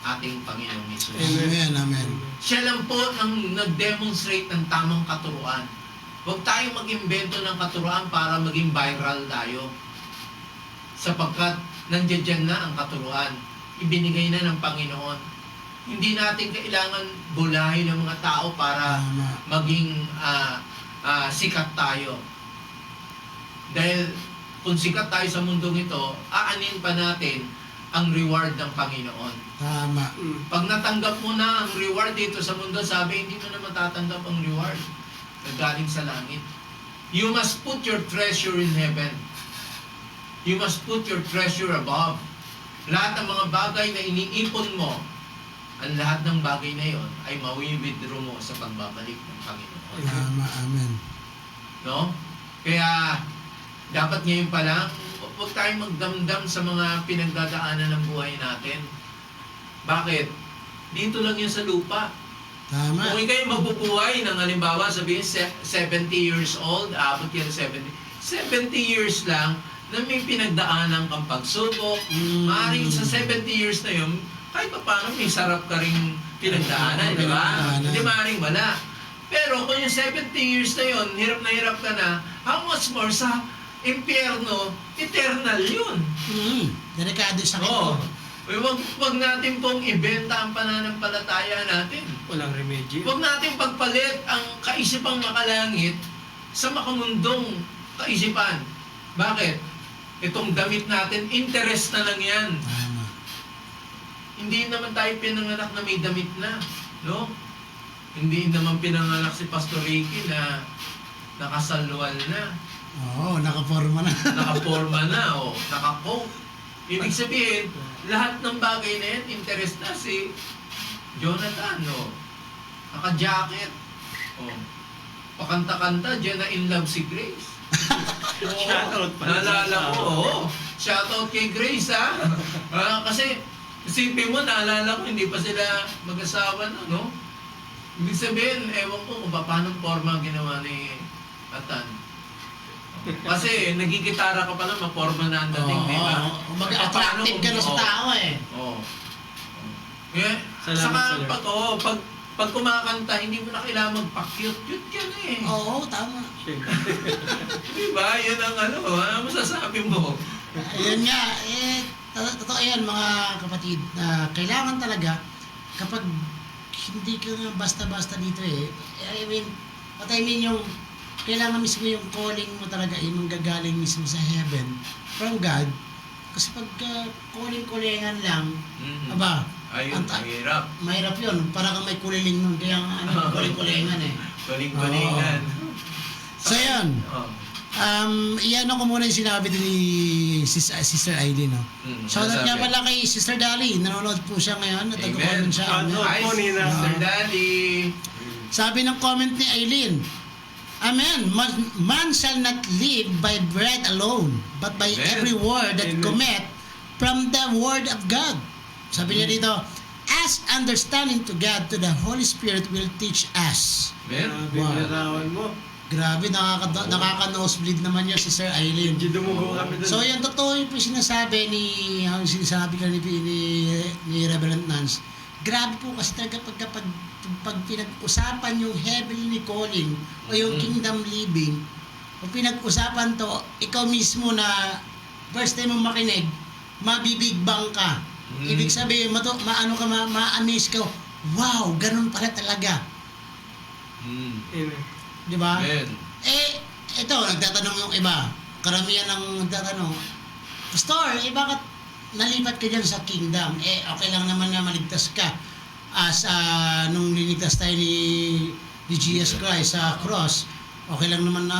ating Panginoong Jesus. Amen. Amen. Siya lang po ang nag-demonstrate ng tamang katuruan. Huwag tayong mag-imbento ng katuruan para maging viral tayo. Sapagkat nandiyan na ang katuruan. Ibinigay na ng Panginoon. Hindi natin kailangan bulahin ng mga tao para Tama. maging sikat tayo. Dahil kung sikat tayo sa mundong ito, aanin pa natin ang reward ng Panginoon. Tama. Pag natanggap mo na ang reward dito sa mundo, sabi, hindi mo na matatanggap ang reward na galing sa langit. You must put your treasure in heaven. You must put your treasure above. Lahat ng mga bagay na iniipon mo, ang lahat ng bagay na yon ay mawi-withdraw mo sa pagbabalik ng Panginoon. Tama. Amen. No? Kaya, dapat ngayon pa lang, huwag tayong magdamdam sa mga pinagdadaanan ng buhay natin. Bakit? Dito lang yan sa lupa. Tama. Kung kayo mabubuhay ng halimbawa, sabihin 70 years old, abot yan 70. 70 years lang na may pinagdaanan kang pagsubok. Maaaring sa 70 years na yun, kahit pa paano may sarap ka rin pinagdaanan, di ba? Hindi maaaring wala. Pero kung yung 70 years na yun, hirap ka na, how much more sa impyerno, eternal yun. Delikado sa Oo. akin. Wag natin pong ibenta ang pananampalataya natin. Walang remedyo. Huwag natin pagpalit ang kaisipang makalangit sa makamundong kaisipan. Bakit? Itong damit natin, interest na lang yan. Tama. Hindi naman tayo pinanganak na may damit na. No? Hindi naman pinanganak si Pastor Ricky na nakasalwal na, Oo, nakaporma na. nakaporma na, o naka-coat. Ibig sabihin, lahat ng bagay na yan, interest na si Jonathan, o naka-jacket, o pakanta-kanta, dyan na in love si Grace. Shoutout pala. Naalala ko, oo. Shoutout kay Grace, ha? Kasi, isipin mo, naalala ko, hindi pa sila mag-asawa na, no? Ibig sabihin, ewan ko kung paano forma ginawa ni Atan. Kasi, nagigitara ka pala, maporma na ang dating, di ba? Mag-attractive ka na sa tao eh. Oo. Yeah. Salamat, Saka, pag kumakanta, hindi mo na kailangan magpa-cute-cute ka na eh. Oo, tama. Di ba? Yan ang ano masasabi mo? Ayun nga, totoo yan mga kapatid, na kailangan talaga kapag hindi ka nga basta-basta dito what I mean yung kailangan mismo yung calling mo talaga yung manggagaling mismo sa heaven from God. Kasi pag calling-callingan lang, aba, Ayun, mahirap. mahirap yun. Para kang may kuliling nun. Kaya calling-callingan eh. Baling-balingan. So yan, Oh. iyan ko muna yung sinabi din ni Sister Aileen. No? Shoutout Sabi. nga pala kay Sister Dali. Nanonood po siya ngayon. At nag-comment siya. Shoutout. Hi, po, Nina. Sister Daddy. Sabi ng comment ni Aileen, Amen. Man shall not live by bread alone, but by Amen. every word that Amen. cometh from the word of God. Sabi niya dito, ask understanding to God, to the Holy Spirit will teach us. Amen. Grabe, Wow. narawan mo. Grabe, nakaka-nosebleed naman yun si Sir Eileen. Medyo dumugo kami doon. So yan, totoo yung sinasabi ang sinasabi ka ni Reverend Nance. Grabe po kasi talaga pag pinag-usapan yung heavenly calling o yung kingdom living, o pinag-usapan to, ikaw mismo na first time mo makinig, mabibigbang ka. Ibig sabihin, ma-amaze ka, wow, ganun pala talaga. Amen. Di ba? Amen. Ito, nagtatanong yung iba. Karamihan ng nagtatanong, Pastor, bakit nalipat ka dyan sa kingdom? Okay lang naman na maligtas ka. As nung liligtas tayo ni Jesus Christ sa cross, okay lang naman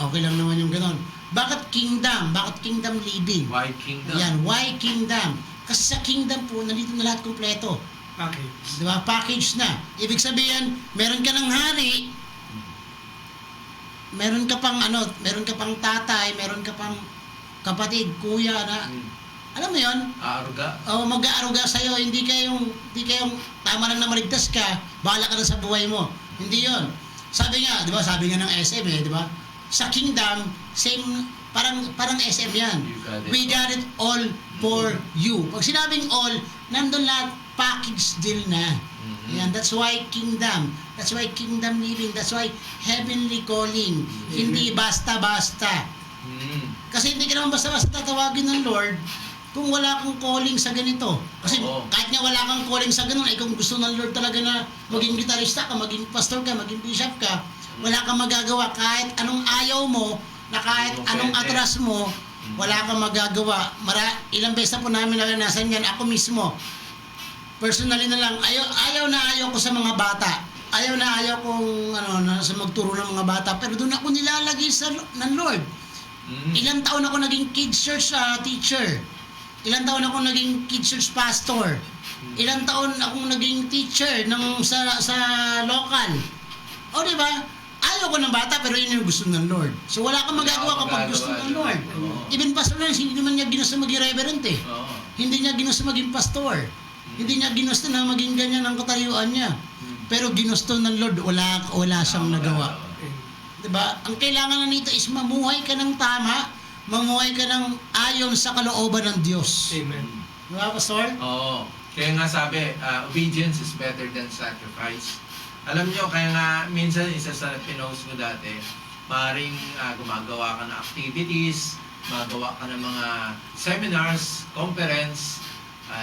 okay lang naman yung gano'n. Bakit kingdom? Bakit kingdom living? Why kingdom? Yan, why kingdom? Kasi sa kingdom po, nandito na lahat kompleto. Package. Di ba? Package na. Ibig sabihin, meron ka ng hari, meron ka pang tatay, meron ka pang kapatid, kuya na, alam mo yon? Aruga. Mag-aaruga sa'yo, hindi kayong tama lang na maligtas ka, bahala ka na sa buhay mo. Hindi yon. Sabi nga ng SM di ba? Sa kingdom, same, parang SM yan. We got it all for you. Pag sinabing all, nandun lahat, package deal na. Yan, that's why kingdom. That's why kingdom living. That's why heavenly calling. Hindi basta-basta. Kasi hindi ka naman basta-basta tatawagin ng Lord kung wala kang calling sa ganito. Kasi kahit nga wala kang calling sa ganun, kung gusto ng Lord talaga na maging gitarista ka, maging pastor ka, maging bishop ka, wala kang magagawa. Kahit anong ayaw mo, na kahit anong atras mo, wala kang magagawa. Ilang beses na po namin naranasan yan. Ako mismo, personally na lang, ayaw ko sa mga bata. Ayaw kong sa magturo ng mga bata. Pero doon ako nilalagay ng Lord. Ilang taon ako naging kids church teacher. Ilang taon ako naging kids church pastor. Ilang taon akong naging teacher sa local. O di ba? Ayaw ko ng bata pero yun yung gusto ng Lord. So wala kang magagawa kapag gusto ng Lord. Even pastor lang, hindi naman niya ginusto maging reverend eh. Hindi niya ginusto maging pastor. Hindi niya ginusto na maging ganyan ang katayuan niya. Pero ginusto ng Lord, wala siyang nagawa. Diba? Ang kailangan na nito is mamuhay ka ng tama, mamuhay ka ng ayon sa kalooban ng Diyos. Amen. Diba, Pastor? Oo. Kaya nga sabi, obedience is better than sacrifice. Alam nyo, kaya nga minsan isa sa pinost ko dati, maaaring gumagawa ka ng activities, magawa ka ng mga seminars, conference,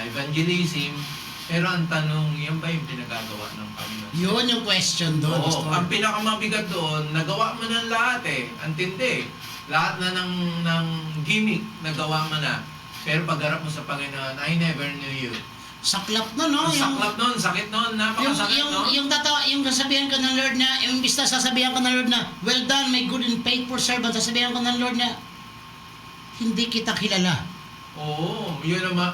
evangelism, pero ang tanong, yan ba yung pinagagawa ng Panginoon? Yun yung question doon, Oo, Pastor. ang pinakamabigat doon, nagawa mo ng lahat eh. Antindi. Lahat na ng gimmick, nagawa mo na. Pero pagharap mo sa Panginoon, I never knew you. Saklap na, no? Ang saklap nun, sakit nun, napakasakit no? Yung sasabihan ko ng Lord na, yung imbis na sasabihan ko ng Lord na, well done, my good and faithful servant, sasabihan ko ng Lord na, hindi kita kilala. Oo, yun naman.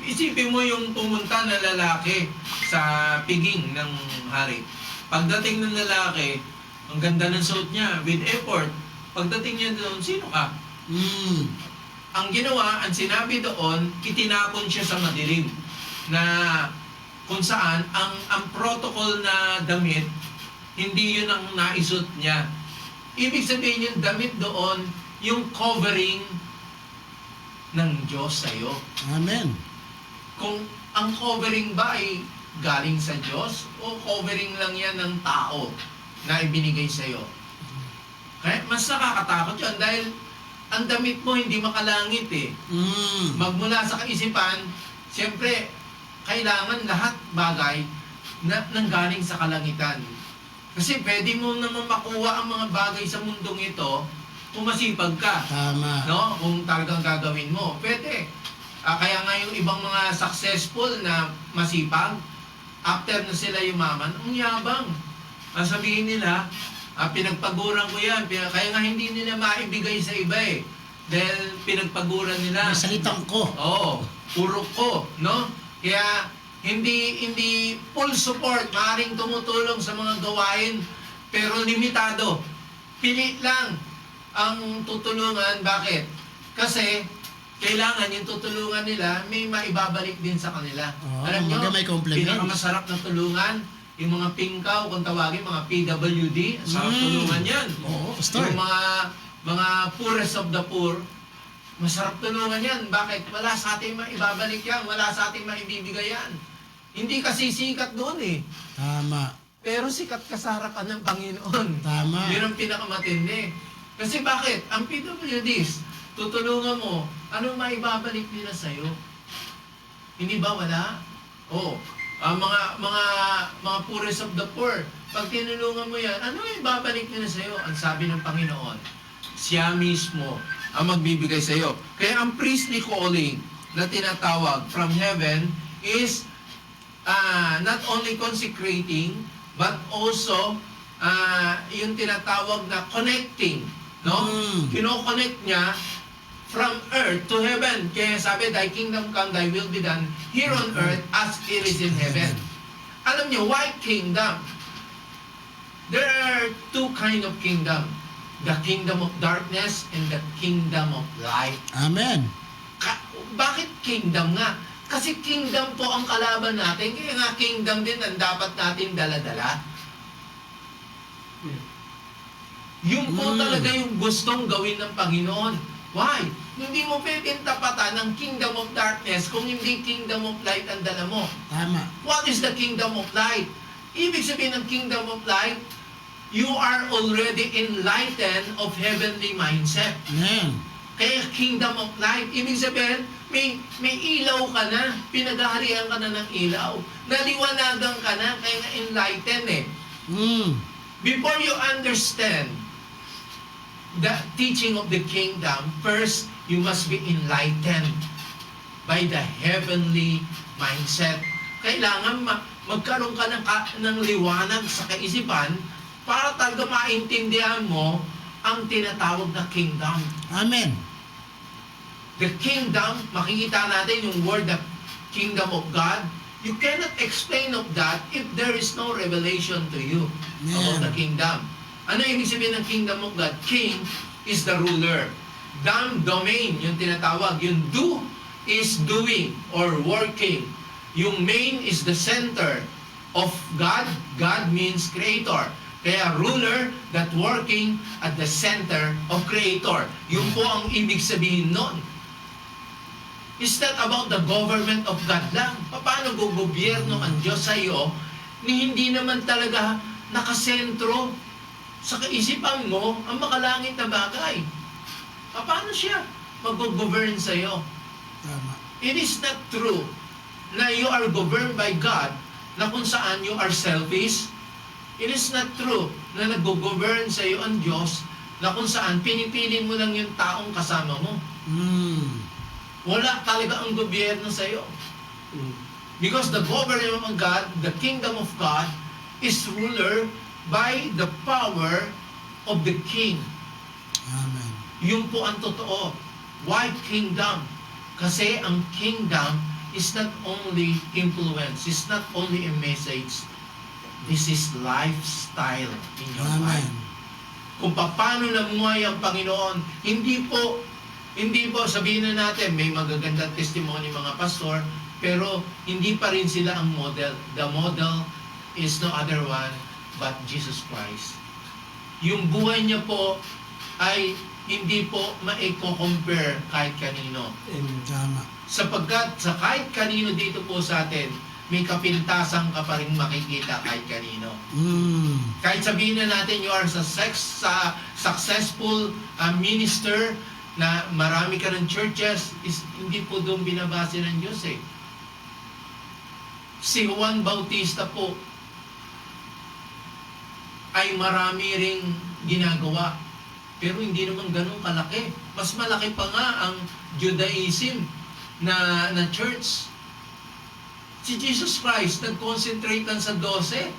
Isipin mo yung pumunta na lalaki sa piging ng hari. Pagdating ng lalaki, ang ganda ng suot niya, with effort. Pagdating niya doon, sino ka? Ang ginawa, ang sinabi doon, itinapon siya sa madilim. Na kung saan, ang protocol na damit, hindi yun ang naisot niya. Ibig sabihin yung damit doon, yung covering ng Diyos sa'yo. Amen. Kung ang covering ba ay galing sa Diyos o covering lang yan ng tao na ibinigay sa'yo. Kaya mas nakakatakot yun dahil ang damit mo hindi makalangit eh. Magmula sa kaisipan, siyempre, kailangan lahat bagay na nanggaling sa kalangitan. Kasi pwede mo naman makuha ang mga bagay sa mundong ito kung masipag ka. Tama. No? Kung talagang gagawin mo, pwede. Kaya nga yung ibang mga successful na masipag, after na sila yumaman, ang yabang. Sabihin nila, pinagpaguran ko yan. Kaya nga hindi nila maibigay sa iba eh. Dahil pinagpaguran nila. Salitang ko. Oo, puro ko, no? Kaya hindi full support, maaaring tumutulong sa mga gawain, pero limitado. Pili lang ang tutulungan. Bakit? Kasi kailangan yung tutulungan nila may maibabalik din sa kanila. Oo, Alam nyo, may compliments. pinakamasarap na tulungan, Yung mga pingkaw, kung tawagin, mga PWD, sarap tulungan yan. Oo, Pastor. Yung mga poorest of the poor, masarap tulungan yan. Bakit? Wala sa ating maibabalik yan. Wala sa ating maibibigay yan. Hindi kasi sikat doon eh. Tama. Pero sikat ka sa harapan ng Panginoon. Tama. Yun ang pinakamatindi. Kasi bakit? Ang PWDs, tutulungan mo, ano maibabalik nila sa'yo? Hindi ba wala? Oo. Ang mga poorest of the poor, pag tinulungan mo yan, ano ibabalik nila sa'yo? Ang sabi ng Panginoon, siya mismo ang magbibigay sa'yo. Kaya ang priestly calling na tinatawag from heaven is not only consecrating, but also yung tinatawag na connecting. No? Kino-connect niya from earth to heaven. Kaya sabi, thy kingdom come, thy will be done here on earth as it is in heaven. Alam niyo, why kingdom? There are two kind of kingdom. The kingdom of darkness and the kingdom of light. Amen. Bakit kingdom nga? Kasi kingdom po ang kalaban natin. Kaya nga kingdom din ang dapat natin dala-dala. Yung po talaga yung gustong gawin ng Panginoon. Why? Hindi mo pwedeng tapatan ng kingdom of darkness kung hindi kingdom of light ang dala mo. Tama. What is the kingdom of light? Ibig sabihin ng kingdom of light, you are already enlightened of heavenly mindset. Amen. Kaya kingdom of light, ibig sabihin, may ilaw ka na, pinagaharian ka na ng ilaw, naliwanagan ka na, kaya nga enlightened eh. Before you understand the teaching of the kingdom, first, you must be enlightened by the heavenly mindset. Kailangan magkaroon ka ng liwanag sa kaisipan para talaga maintindihan mo ang tinatawag na kingdom. Amen. The kingdom, makikita natin yung word, the kingdom of God. You cannot explain of that if there is no revelation to you about the kingdom. Ano ibig sabihin ng kingdom of God? King is the ruler. Domain, yung tinatawag. Yung do is doing or working. Yung main is the center of God. God means creator. Kaya ruler that working at the center of creator. Yun po ang ibig sabihin nun. Is that about the government of God lang? Paano gobyerno ang Diyos sa iyo ni hindi naman talaga nakasentro sa kaisipan mo ang makalangit na bagay? Paano siya mag-govern sa iyo? Tama. It is not true na you are governed by God na kung saan you are selfish. It is not true na nag-govern sa iyo ang Diyos na kung saan pinipili mo lang yung taong kasama mo. Wala talaga ang gobyerno sa iyo. Because the government of God, the kingdom of God, is ruler by the power of the king. Amen. Yun po ang totoo. Why kingdom? Kasi ang kingdom is not only influence, it's not only a message. This is lifestyle in your life. Amen. Kung paano namuhay ang Panginoon, hindi po sabihin na natin may magagandang testimony mga pastor, pero hindi pa rin sila ang model. The model is no other one but Jesus Christ. Yung buhay niya po ay hindi po ma-compare kahit kanino. Tama. Sapagkat sa kahit kanino dito po sa atin, may kapintasan ka pa rin makikita kahit kanino. Kahit sabihin na natin you are successful minister, na marami ka ng churches, hindi po doon binabase ng Diyos eh. Si Juan Bautista po ay marami ring ginagawa, pero hindi naman ganun kalaki. Mas malaki pa nga ang Judaism na church. Si Jesus Christ nag-concentrate lang sa 12.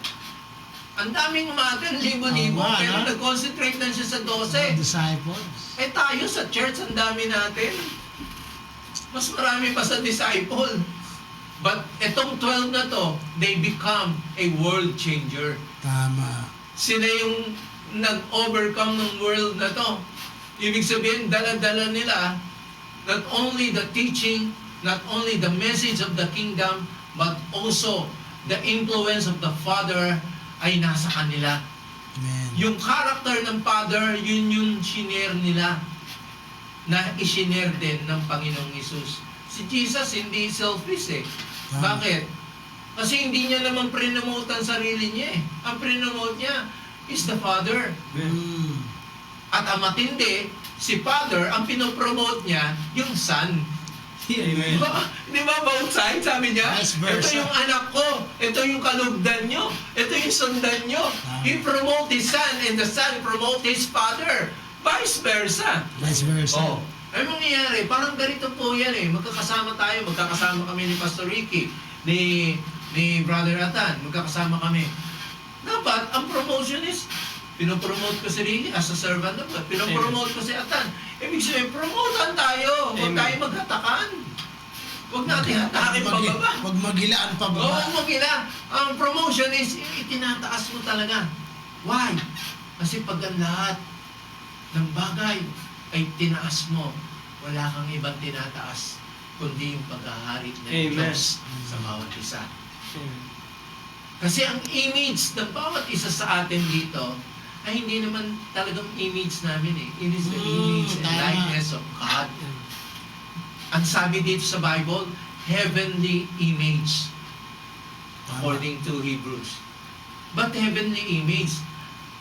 Ang daming umaten, libo-libo, pero nag-concentrate lang siya sa 12. Disciples. Eh tayo sa church, ang dami natin. Mas marami pa sa disciple. But itong 12 na to, they become a world changer. Tama. Sila yung nag-overcome ng world na to. Ibig sabihin, dala-dala nila not only the teaching, not only the message of the kingdom, but also the influence of the Father ay nasa kanila. Amen. Yung character ng Father, yun yung shinare nila na isinare din ng Panginoong Hesus. Si Jesus hindi selfish eh. Bakit? Kasi hindi niya naman prinomote ang sarili niya eh. Ang prinomote niya is the Father. Mm. At ang matindi, si Father, ang pinopromote niya, yung Son. Amen. Di ba both sides? Sabi niya, Vice versa. ito yung anak ko, ito yung kalugdan nyo, ito yung sundan nyo. He promote His Son and the Son promote His Father. Vice versa. Vice versa. Oh, ay mangyayari, parang ganito po yan eh. Magkakasama tayo, magkakasama kami ni Pastor Ricky, ni Brother Atan, magkakasama kami. Dapat, ang promotion is, pinopromote ko si Ricky as a servant of God. Pinopromote ko si Atan. Ibig sabihin, promotan tayo. Huwag Amen. tayo maghatakan. Huwag natin hatakin pababa. Wag magilaan pa Oo, baba. huwag ila. Ang promotion is, itinataas mo talaga. Why? Kasi pag ang lahat ng bagay ay tinaas mo, wala kang ibang tinataas, kundi yung paghahari ng Amen. Diyos sa bawat isa. Amen. Kasi ang image ng bawat isa sa atin dito ay hindi naman talagang image namin eh. It is the image and tama. likeness of God. Ang sabi dito sa Bible, heavenly image. According to Hebrews. But heavenly image,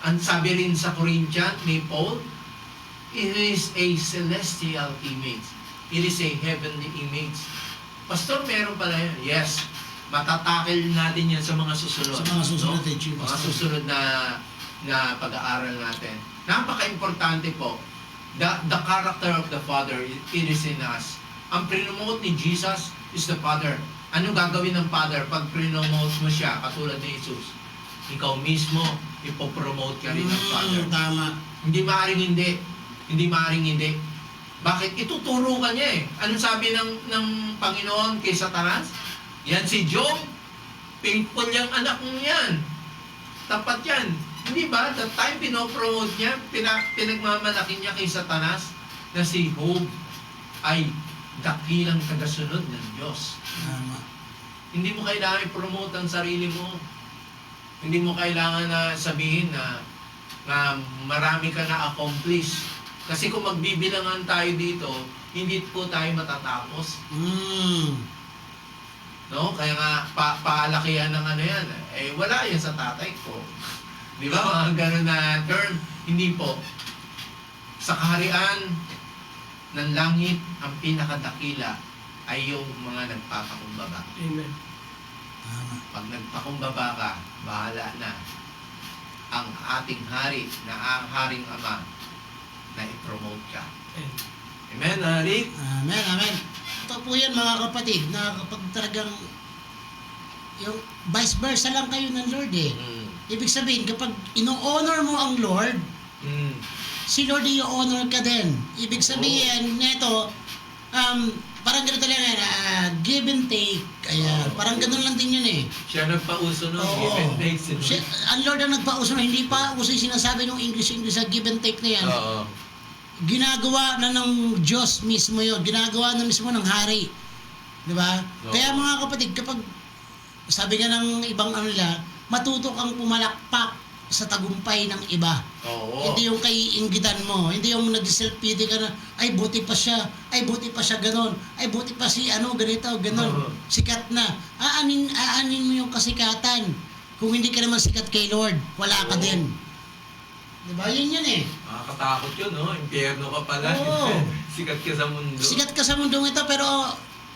ang sabi rin sa Corinthians ni Paul, it is a celestial image. It is a heavenly image. Pastor, meron pala yan. Yes. Matatakil natin yan sa mga susunod. Sa mga susunod, no? Teacher, Mga Pastor. susunod na pag-aaral natin. Napaka-importante po. The character of the Father, it is in us. Ang prinomote ni Jesus is the Father. Anong gagawin ng Father pag prinomote mo siya, katulad ni Jesus? Ikaw mismo, ipopromote ka rin ng Father. Tama. Hindi maaaring hindi. Hindi maaaring hindi. Bakit? Ituturo ka niya eh. Anong sabi ng Panginoon kay Satanas? Yan si Job. Faithful yung anak mo yan. Tapat yan. Hindi ba? That time pinopromote niya, pinagmamalaki niya kay Satanas na si Job ay dakilang tagasunod ng Diyos. Tama. Hindi mo kailangan i-promote ang sarili mo. Hindi mo kailangan na sabihin na marami ka na accomplish. Kasi kung magbibilangan tayo dito, hindi po tayo matatapos. No? Kaya nga, paalakihan ng ano yan. Eh, wala yan sa tatay ko. Di ba? Mga ganun na term. Hindi po. Sa kaharian ng langit, ang pinakadakila ay yung mga nagpapakumbaba. Amen. Tama. Pag nagpakumbaba ka, bahala na ang ating hari na ang haring ama na i-promote ka. Amen, Rick? Amen, amen. Ito po yan mga kapatid, na kapag talagang yung vice versa lang kayo ng Lord eh. Mm. Ibig sabihin, kapag ino-honor mo ang Lord, Mm. si Lord i-honor ka din. Ibig sabihin, neto, parang ganito lang yan, give and take. Ayan, Oo. parang ganun lang din yun eh. Siya nagpauso nun, Oo. give and take. Ang Lord ang nagpauso na, hindi pa uso yung sinasabi ng English sa give and take na yan. Oo. Ginagawa na ng Diyos mismo yun. Ginagawa na mismo ng hari. Di ba? Oo. Kaya mga kapatid, kapag sabi nga ng ibang ano nila, matuto kang pumalakpak sa tagumpay ng iba. Oo. Hindi yung kay inggitan mo. Hindi yung nag-self-pity ka na, ay buti pa siya, ganon. Ay buti pa si ano, ganito, ganon. Oo. Sikat na. Aanin mo yung kasikatan. Kung hindi ka naman sikat kay Lord, wala ka Oo. din. Diba? Yun eh. Nakakatakot yun, no? Impyerno ka pala. Oo. Sikat ka sa mundo. Sikat ka sa mundong ito, pero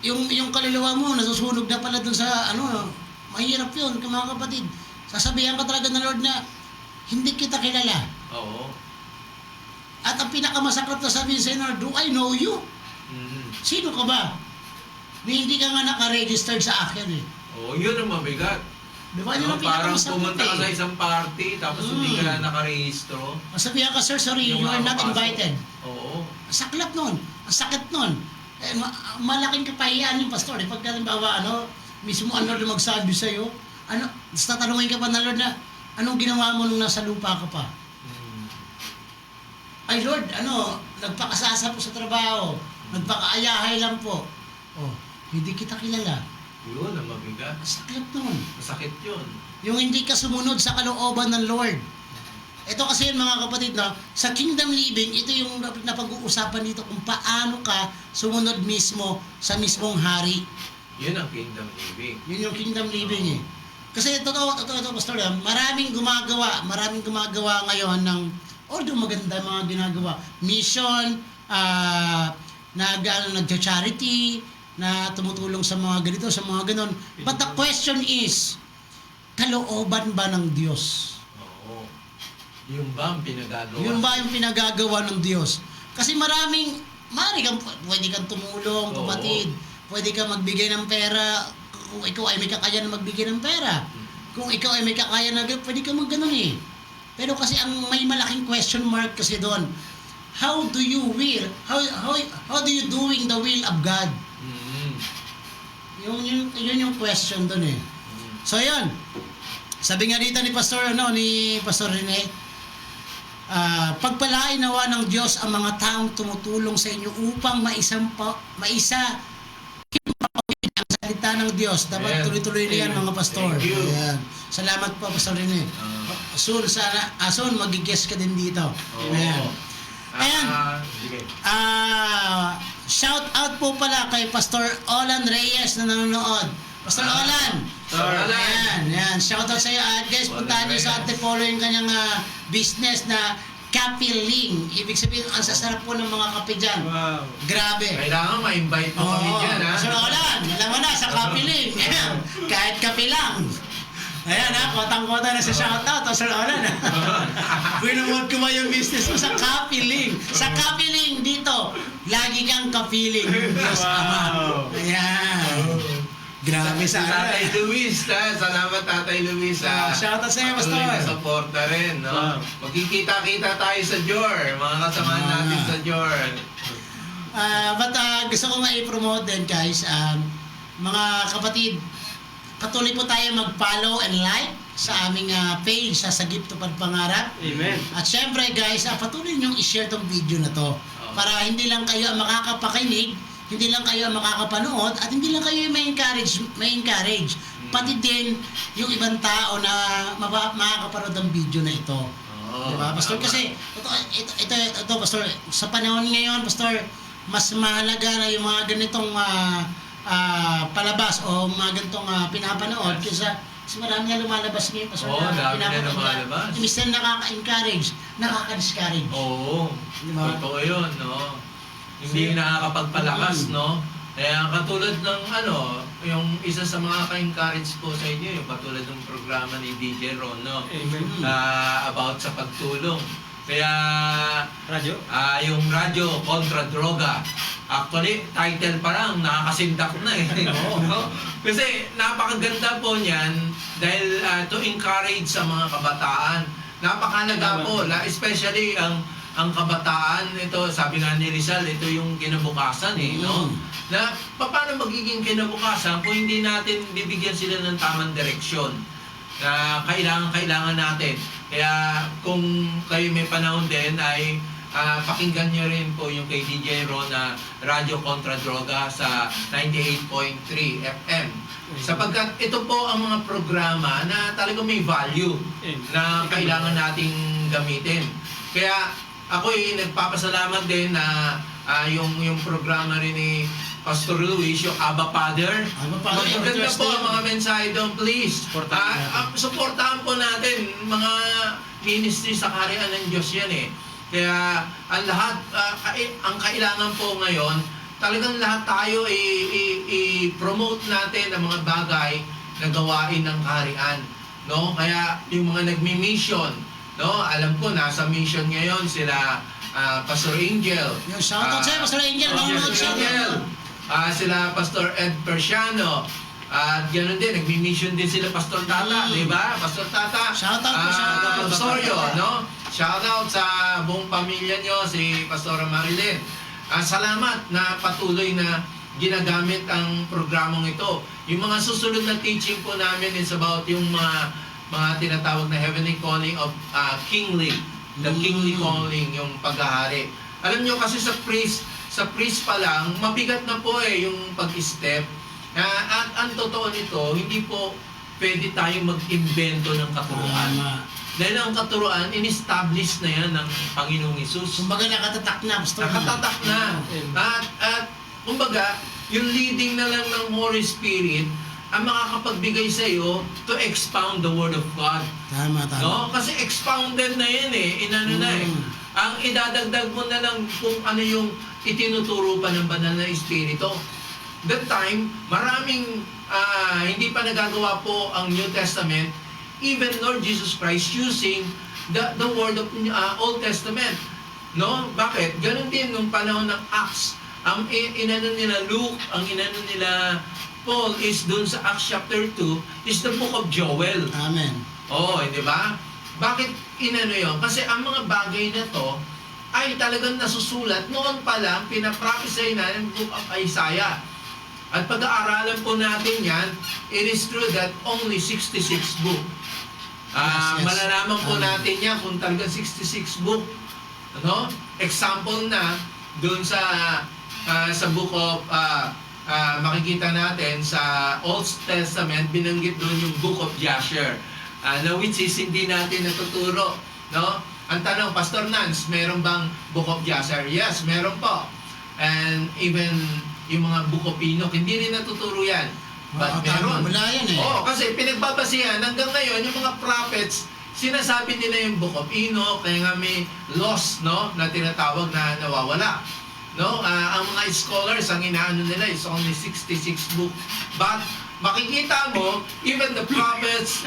yung kaluluwa mo, nasusunog na pala dun sa, mahirap yun, mga kapatid. Sasabihan ka talaga ng Lord na, hindi kita kilala. Oo. At ang pinakamasakit na sabihin sa Lord, do I know you? Mm. Sino ka ba? Hindi ka nga naka-registered sa akin eh. Oo, yun ang mabigat. Di ba? Yun ang Parang pinakamasakit pumunta ka sa eh. isang party, tapos hindi ka na nakarehistro. Sabihan ka, sir, sorry, Yung you are mga not kapasok. invited. Oo. Ang saklap nun. Ang sakit nun. Eh, malaking kapahiyaan yung pastor. Eh, pagka halimbawa, mismo ang Lord magsabi sa'yo, tapos tatanungin ka pa ng Lord na, anong ginawa mo nung nasa lupa ka pa? Mm. Ay Lord, nagpakasasa po sa trabaho, nagpakaayahay lang po. Oh, hindi kita kilala. Yun, ang mabigat. Sakit nun. Masakit yun. Yung hindi ka sumunod sa kalooban ng Lord. Ito kasi yun, mga kapatid, no? Sa kingdom living, ito yung napag-uusapan dito kung paano ka sumunod mismo sa mismong hari. Yun ang kingdom living. Yun yung kingdom living eh. Kasi totoo, Pastor, maraming gumagawa ngayon ng, although maganda mga ginagawa, mission, nag-charity, na tumutulong sa mga ganito, sa mga ganon. But the question is, kalooban ba ng Diyos? Oo. Yung ba ang pinagagawa? Yun ba yung pinagagawa ng Diyos? Kasi pwede kang tumulong, Oo. kapatid. Pwede kang magbigay ng pera kung ikaw ay may kakaya na magbigay ng pera. Kung ikaw ay may kakaya na, pwede kang magganon eh. Pero kasi ang may malaking question mark kasi doon, how do you doing the will of God? Mm. Yun yung question doon eh. So yun, sabi nga dito ni Pastor Rene, pagpalain nawa ng Diyos ang mga taong tumutulong sa inyo upang maisa ang salita ng Diyos. Dapat Ayan. tuloy-tuloy na yan, mga pastor. Thank you. Ayan. Salamat po, Pastor Rene. Soon, mag-guest ka din dito. Oo. Ayan. Ayan. Sige. Shout out po pala kay Pastor Olan Reyes na nanonood. Pastor Olan. Pastor Olan. Yan. Shout out sa iyo. At guys, Olan puntahan niyo sa Reyes. Antipolo yung kanyang business na Kapiling. Ibig sabihin, ang sasarap po ng mga kape dyan. Wow. Grabe. Kailangan ma-invite mo kami dyan, ha? Pastor Olan, alam mo na, sa Kapiling. Ayan. Kahit kape lang. Ayan ha, kotang-kota na sa shoutout, Pastor Olan. Pinamod ko ba yung business mo sa Kapiling? Sa Kapiling dito, lagi kang kapiling. Diyos Ama. Ayan. Grabe sa Tatay Luis, salamat Tatay Luis. Shoutout sa iyo, Pastor. Patuloy na suporta rin, no? Wow. Magkikita-kita tayo sa Jor, mga kasamahan natin sa Jor. But gusto ko nga i-promote din, guys. Mga kapatid, patuloy po tayo mag-follow and like sa aming page sa Sagip Tupad Pangarap. Amen. At syempre guys, patuloy niyong i-share tong video na to para hindi lang kayo ang makakapakinig, hindi lang kayo ang makakapanood, at hindi lang kayo may encourage. Pati din yung ibang tao na makakapanood ng video na ito. Oo, Diba, Pastor? tama. Kasi ito, Pastor, sa panahon ngayon, Pastor, mas mahalaga na yung mga ganitong palabas o mga ganitong pinapanood kaysa marami na lumalabas ngayon, Pastor. Oo, dami na pinapanood lumalabas. Imbis na nakaka-encourage, nakaka-discourage. Oo, Diba? totoo yun, no? Hindi nakakapagpalakas, no? Kaya katulad ng yung isa sa mga ka-encourage po sa inyo, yung katulad ng programa ni DJ Ron, no? Amen. About sa pagtulong. Kaya Radyo? yung radyo kontra droga. Actually, title pa lang, nakakasindak na eh. No? Kasi napakaganda po niyan dahil to encourage sa mga kabataan. Napakalaga po, especially ang kabataan, ito, sabi nga ni Rizal, ito yung kinabukasan eh, no? Na paano magiging kinabukasan kung hindi natin bibigyan sila ng tamang direksyon na kailangan natin. Kaya kung kayo may panahon din ay pakinggan nyo rin po yung kay DJ Ron na Radyo Kontra Droga sa 98.3 FM. Sapagkat ito po ang mga programa na talagang may value na kailangan nating gamitin. Kaya ako'y nagpapasalamat din na yung programa rin ni Pastor Luis, yung Abba Father. Abba Father, Maganda every po Thursday. ang mga mensahe doon, please. Suportahan po natin mga ministry sa kaharian ng Diyos yan eh. Kaya ang lahat, ang kailangan po ngayon, talagang lahat tayo i-promote natin ang mga bagay na gawain ng kaharian. No? Kaya yung mga nagmi-mission, no? Alam ko, nasa mission ngayon sila Pastor Angel. Yung shoutout sa'yo, Pastor Angel. Nanonood siya. Sila Pastor Ed Persiano. At ganoon din, nagmi-mission din sila Pastor Tata, di ba? Pastor Tata. Shoutout po, shoutout po, Pastor Soryo, Tata. no? Shoutout sa buong pamilya nyo, si Pastora Marilyn. Salamat na patuloy na ginagamit ang programang ito. Yung mga susunod na teaching po namin is about yung mga tinatawag na heavenly calling of kingly. The kingly calling, yung paghahari. Alam nyo kasi sa priest pa lang, mabigat na po yung pag-step. At ang totoo nito, hindi po pwede tayong mag-invento ng katuruan. Tama. Dahil ang katuruan, in-establish na yan ng Panginoong Hesus. Kumbaga nakatatak na, Pastor. Nakatatak na. At kumbaga, yung leading na lang ng Holy Spirit ang makakapagbigay sa iyo to expound the Word of God. Tama, tama. No? Kasi expounded na yan eh. Inano na eh. Ang idadagdag mo na lang kung ano yung itinuturo pa ng banal na Espiritu. That time, maraming hindi pa nagagawa po ang New Testament, even Lord Jesus Christ using the word of Old Testament. No? Bakit? Ganon din nung panahon ng Acts. Ang inano nila Luke, ang inano nila Paul is dun sa Acts chapter 2 is the book of Joel. Amen. Oh, di ba? Bakit inano yon? Kasi ang mga bagay na to ay talagang nasusulat noon pa lang, pinaprophesy na ng book of Isaiah. At pag-aaralan po natin yan, it is true that only 66 book. Yes. Malalaman po natin yan kung talagang 66 book. Ano? Example na doon sa book of makikita natin sa Old Testament, binanggit doon yung book of Jasher. Which is hindi natin natuturo. No? Ang tanong, Pastor Nance, meron bang book of Jasher? Yes, meron po. And even yung mga book of Enoch, hindi rin natuturo yan. But meron. Wala yan eh. Oo, kasi pinagbabasihan hanggang ngayon, yung mga prophets, sinasabi nila yung book of Enoch, kaya nga may lost, no, na tinatawag na nawawala. No? Ang mga scholars, ang inaano nila is only 66 book. But makikita mo, even the prophets,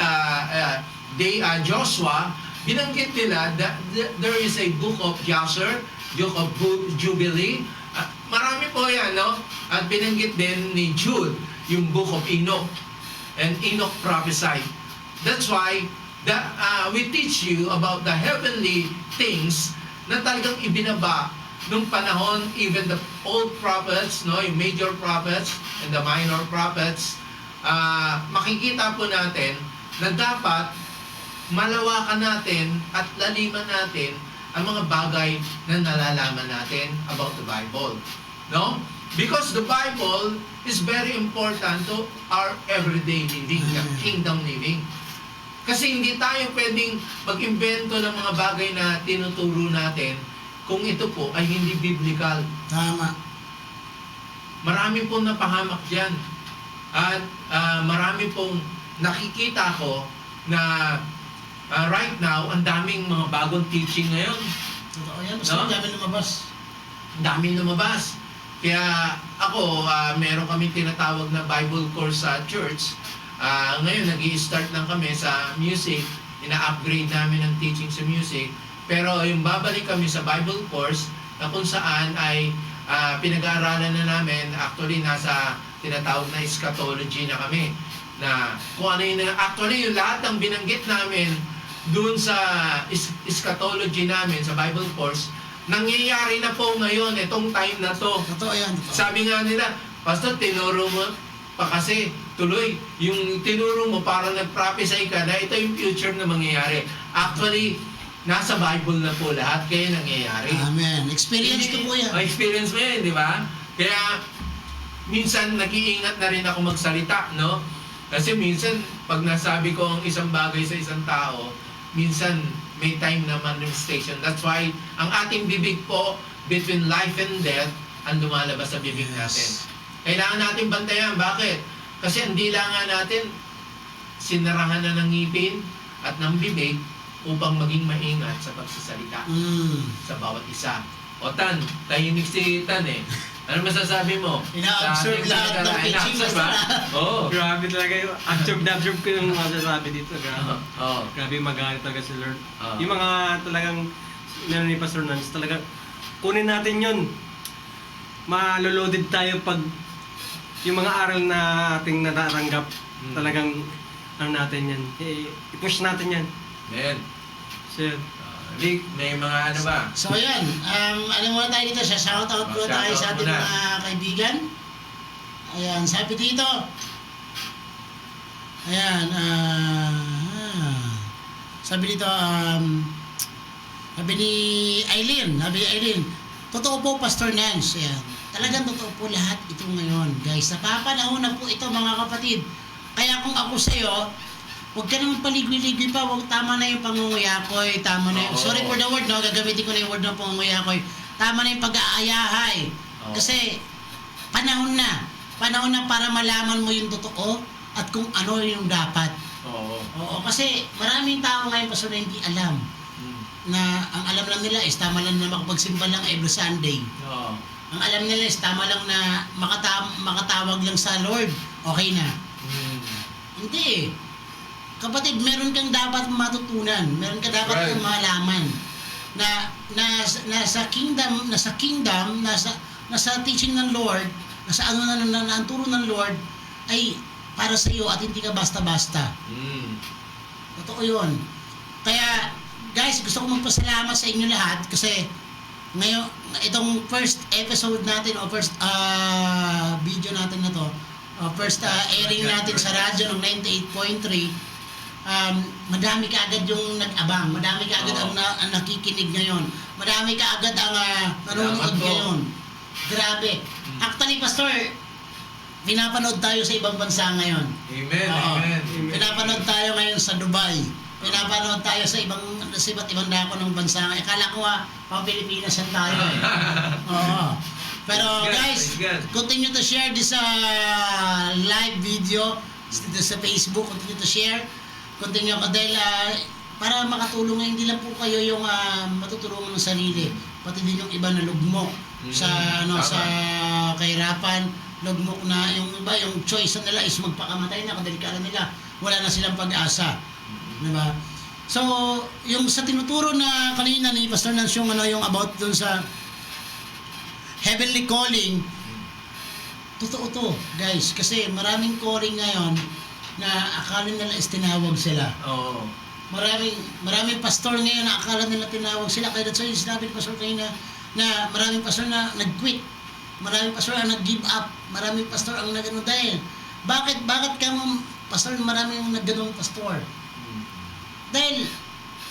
Joshua, binanggit nila that there is a book of Jasher, book of Jubilee. Marami po yan, no? At binanggit din ni Jude yung book of Enoch. And Enoch prophesied. That's why we teach you about the heavenly things na talagang ibinaba nung panahon, even the old prophets, no, yung major prophets and the minor prophets. Makikita po natin na dapat malawakan natin at laliman natin ang mga bagay na nalalaman natin about the Bible. No? Because the Bible is very important to our everyday living, the kingdom living. Kasi hindi tayo pwedeng mag-imbento ng mga bagay na tinuturo natin kung ito po ay hindi biblical. Tama. Marami pong napahamak dyan. At marami pong nakikita ko na right now, ang daming mga bagong teaching ngayon. Totoo yan. Basta No? ang dami lumabas. Ang daming lumabas. Kaya ako, meron kami tinatawag na Bible course sa church. Ngayon, nag-i-start lang kami sa music. Ina-upgrade namin ang teaching sa music. Pero yung babalik kami sa Bible course na kung saan ay pinag-aaralan na namin, actually nasa tinatawag na eschatology na kami. Na kung ano yun, actually yung lahat ng binanggit namin doon sa eschatology namin sa Bible course, nangyayari na po ngayon, itong time na to. Totoo yan. Totoo. Sabi nga nila, Pastor, tinuro mo pa kasi tuloy, yung tinuro mo para nag-prophesy ka na ito yung future na mangyayari. Actually, nasa Bible na po lahat, kaya nangyayari. Amen. Experience ko po yan. Experience mo yan, di ba? Kaya, minsan nag-iingat na rin ako magsalita, no? Kasi minsan, pag nasabi ko ang isang bagay sa isang tao, minsan may time na manifestation. That's why, ang ating bibig po, between life and death, ang lumalabas sa bibig natin. Kailangan natin bantayan. Bakit? Kasi ang dila nga natin, sinarahan na ng ngipin at ng bibig upang maging maingat sa pagsasalita sa bawat isa. O Tan, tahimik si Tan eh. Ano masasabi mo? Ina-observe lahat ng teaching Ina-observe ba? Oo. Grabe talaga yung absorb na absorb ko yung masasabi dito. Grabe. Oo. Grabe magalit talaga si Lord. Oo. Yung mga talagang meron ni Pastor Nance, talaga kunin natin yun. Maluloded tayo pag yung mga aral na ating natatanggap, talagang ano natin yan. I-push natin yan. Amen. So, Rick, may mga ano ba? So yan, ano muna tayo dito, sa shoutout muna tayo sa ating Shoutout mga kaibigan. Ayan, sabi dito. Ayan, sabi dito, sabi ni Eileen, totoo po Pastor Nance, ayan. Talagang totoo po lahat ito ngayon, guys. Napapanahon na po ito, mga kapatid. Kaya kung ako sa'yo, huwag ka naman paligwi-ligwi pa. Huwag, tama na yung pangunguyakoy. Tama na yung, Oo. sorry for the word, no? Gagamitin ko na yung word ng pangunguyakoy. Tama na yung pag-aayahay. Oo. Kasi, panahon na. Panahon na para malaman mo yung totoo at kung ano yung dapat. Oo. Oo, kasi maraming tao ngayon pa na hindi alam Mm. na ang alam lang nila is tama lang na makapagsimba lang every Sunday. Oo. Ang alam nila is tama lang na makatawag lang sa Lord. Okay na. Mm. Hindi eh. Kapatid, meron kang dapat matutunan. Meron ka dapat Right. kang malaman na sa kingdom, nasa teaching ng Lord, nasa ano na ang turo ng Lord ay para sa iyo at hindi ka basta-basta. Mm. Totoo 'yun. Kaya guys, gusto ko magpasalamat sa inyo lahat kasi ngayon itong first episode natin o first video natin na to, first airing natin sa radyo ng 98.3. Madami ka agad yung nag-abang, madami ka agad ang nakikinig ngayon, madami ka agad ang nanonood Salamat po. ngayon. Grabe. Actually, Pastor, pinapanood tayo sa ibang bansa ngayon. Amen. Oo. Amen. Pinapanood tayo ngayon sa Dubai. Pinapanood tayo sa iba't ibang dako ng bansa. Akala ko pang Pilipinas yan tayo eh. Oo. Pero Praise God, guys, praise God. continue to share this live video sa Facebook. Continue to share. Continue ka dahil para makatulong hindi lang po kayo yung matutulungan ng sarili, pati din yung iba na lugmok sa tama. sa kahirapan, lugmok na yung iba, yung choice na nila is magpakamatay na, kadelikado nila, wala na silang pag-asa. Diba? So, yung sa tinuturo na kanina ni Pastor Nance yung yung about dun sa heavenly calling, totoo to, guys, kasi maraming calling ngayon na akala nila is tinawag sila. Oo. Maraming pastor ngayon na akala nila tinawag sila. Kaya that's why sinabi ni Pastor kanina na maraming pastor na nag-quit. Maraming pastor ang nag-give up. Maraming pastor ang nag-ano dahil. Bakit ka pastor, maraming nag-ganong pastor? Mm. Dahil,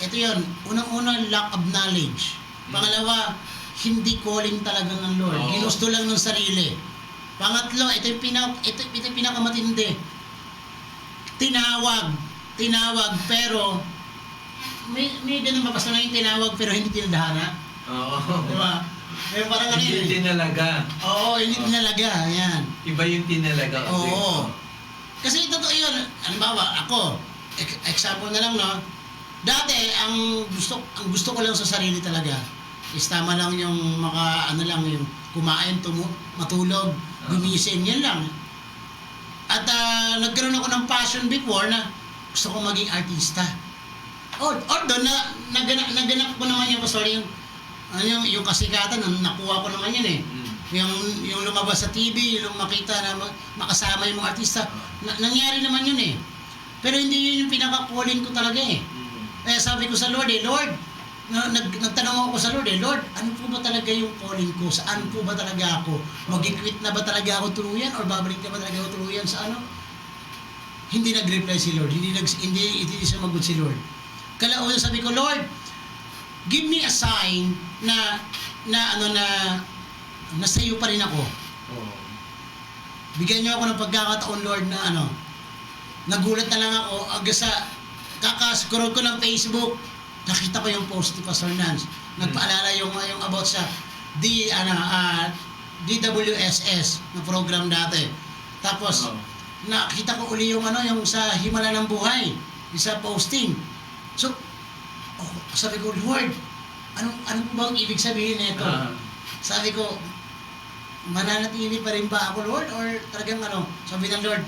ito yun, unang-una, lack of knowledge. Pangalawa, hindi calling talaga ng Lord. Oo. Ginusto lang ng sarili. Pangatlo, ito yung pinakamatindi. Tinawag, pero may ganun ba pastor na yung tinawag pero hindi tinadhana? Oo. Diba? May parang ano yun. Hindi tinalaga. Oo, hindi tinalaga. Yan. Iba yung tinalaga kasi. Oo. Kasi totoo yun. Halimbawa, ako, example na lang, no? Dati, ang gusto ko lang sa sarili talaga is tama lang yung yung kumain, matulog, gumising, yan lang. At nagkaroon ako ng passion before na gusto ko maging artista. Or doon, naganap ko naman yung pastor, yung kasikatan, nakuha ko naman yun eh. Mm. Yung lumabas sa TV, yung makita na makasama yung mga artista, nangyari naman yun eh. Pero hindi yun yung pinaka-calling ko talaga eh. Mm. Kaya sabi ko sa Lord Lord, nagtanong ako sa Lord Lord, ano po ba talaga yung calling ko? Saan po ba talaga ako? Mag-quit na ba talaga ako tuluyan? Or babalik na ba talaga ako tuluyan sa ano? Hindi nag-reply si Lord. Hindi sumagot si Lord. Kalauna sabi ko, Lord, give me a sign na sa iyo pa rin ako. Oo. Bigyan niyo ako ng pagkakataon, Lord, na nagulat na lang ako agad sa kakascroll ko ng Facebook, nakita ko yung post ni Pastor Nance. Nagpaalala yung about sa DWSS na program dati. Tapos nakita ko uli yung yung sa Himala ng Buhay, isa posting. So, sabi ko, Lord, anong po bang ibig sabihin nito? Sabi ko, mananatili pa rin ba ako, Lord? Or talagang sabi ng Lord,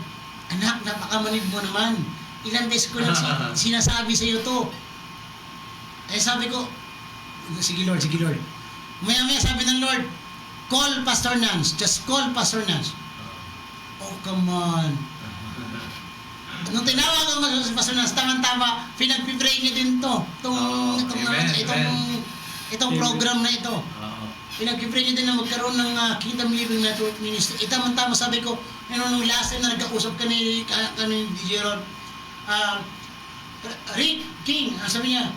anak, napakamanid mo naman. Ilang beses ko lang sinasabi sa iyo to. Eh sabi ko, sige Lord. Maya sabi ng Lord, call Pastor Nance. Just call Pastor Nance. Oh, come on. Nung tinawag ko sa Pastor Nance, tama-tama, pinag-pray niya din to. Itong program na ito. Oo. Pinag-pray niya din na magkaroon ng Kingdom Living Network Ministry. Tama-tama sabi ko, nung last time na nagkausap ka ni DJ Ron, Rick King, sabi niya,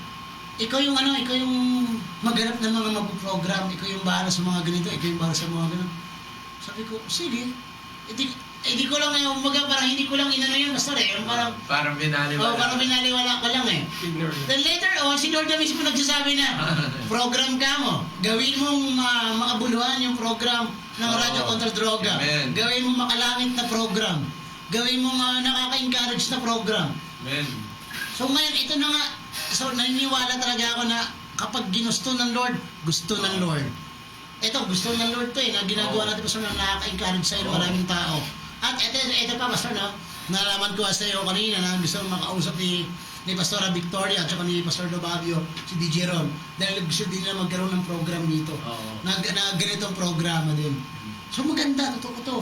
ikaw yung maghanap ng mga mag-program, ikaw yung bahala sa mga ganito, ikaw yung bahala sa mga ganito. Sabi ko, sige. Hindi ko lang, umaga, parang hindi ko lang inano yun, Pastor eh. Parang, Parang binaliwala. parang binaliwala ko lang eh. Then later on, si Lord na mismo nagsasabi na, program ka mo. Gawin mong makabuluhan yung program ng Radyo Kontra Droga. Amen. Gawin mong makalangit na program. Gawin mong nakaka-encourage na program. Amen. So ngayon, ito na nga. So naniniwala talaga ako na kapag ginusto ng Lord, gusto ng Lord. Ito, gusto ng Lord to eh, na ginagawa natin Pastor na nakaka-encourage sa'yo maraming tao. At ito pa Pastor, no? Nalaman ko sa iyo kanina na gusto makausap ni Pastora Victoria at saka ni Pastor Dobavio, si DJ Ron. Dahil gusto din nila magkaroon ng program dito. Na ganitong programa din. So maganda, totoo to.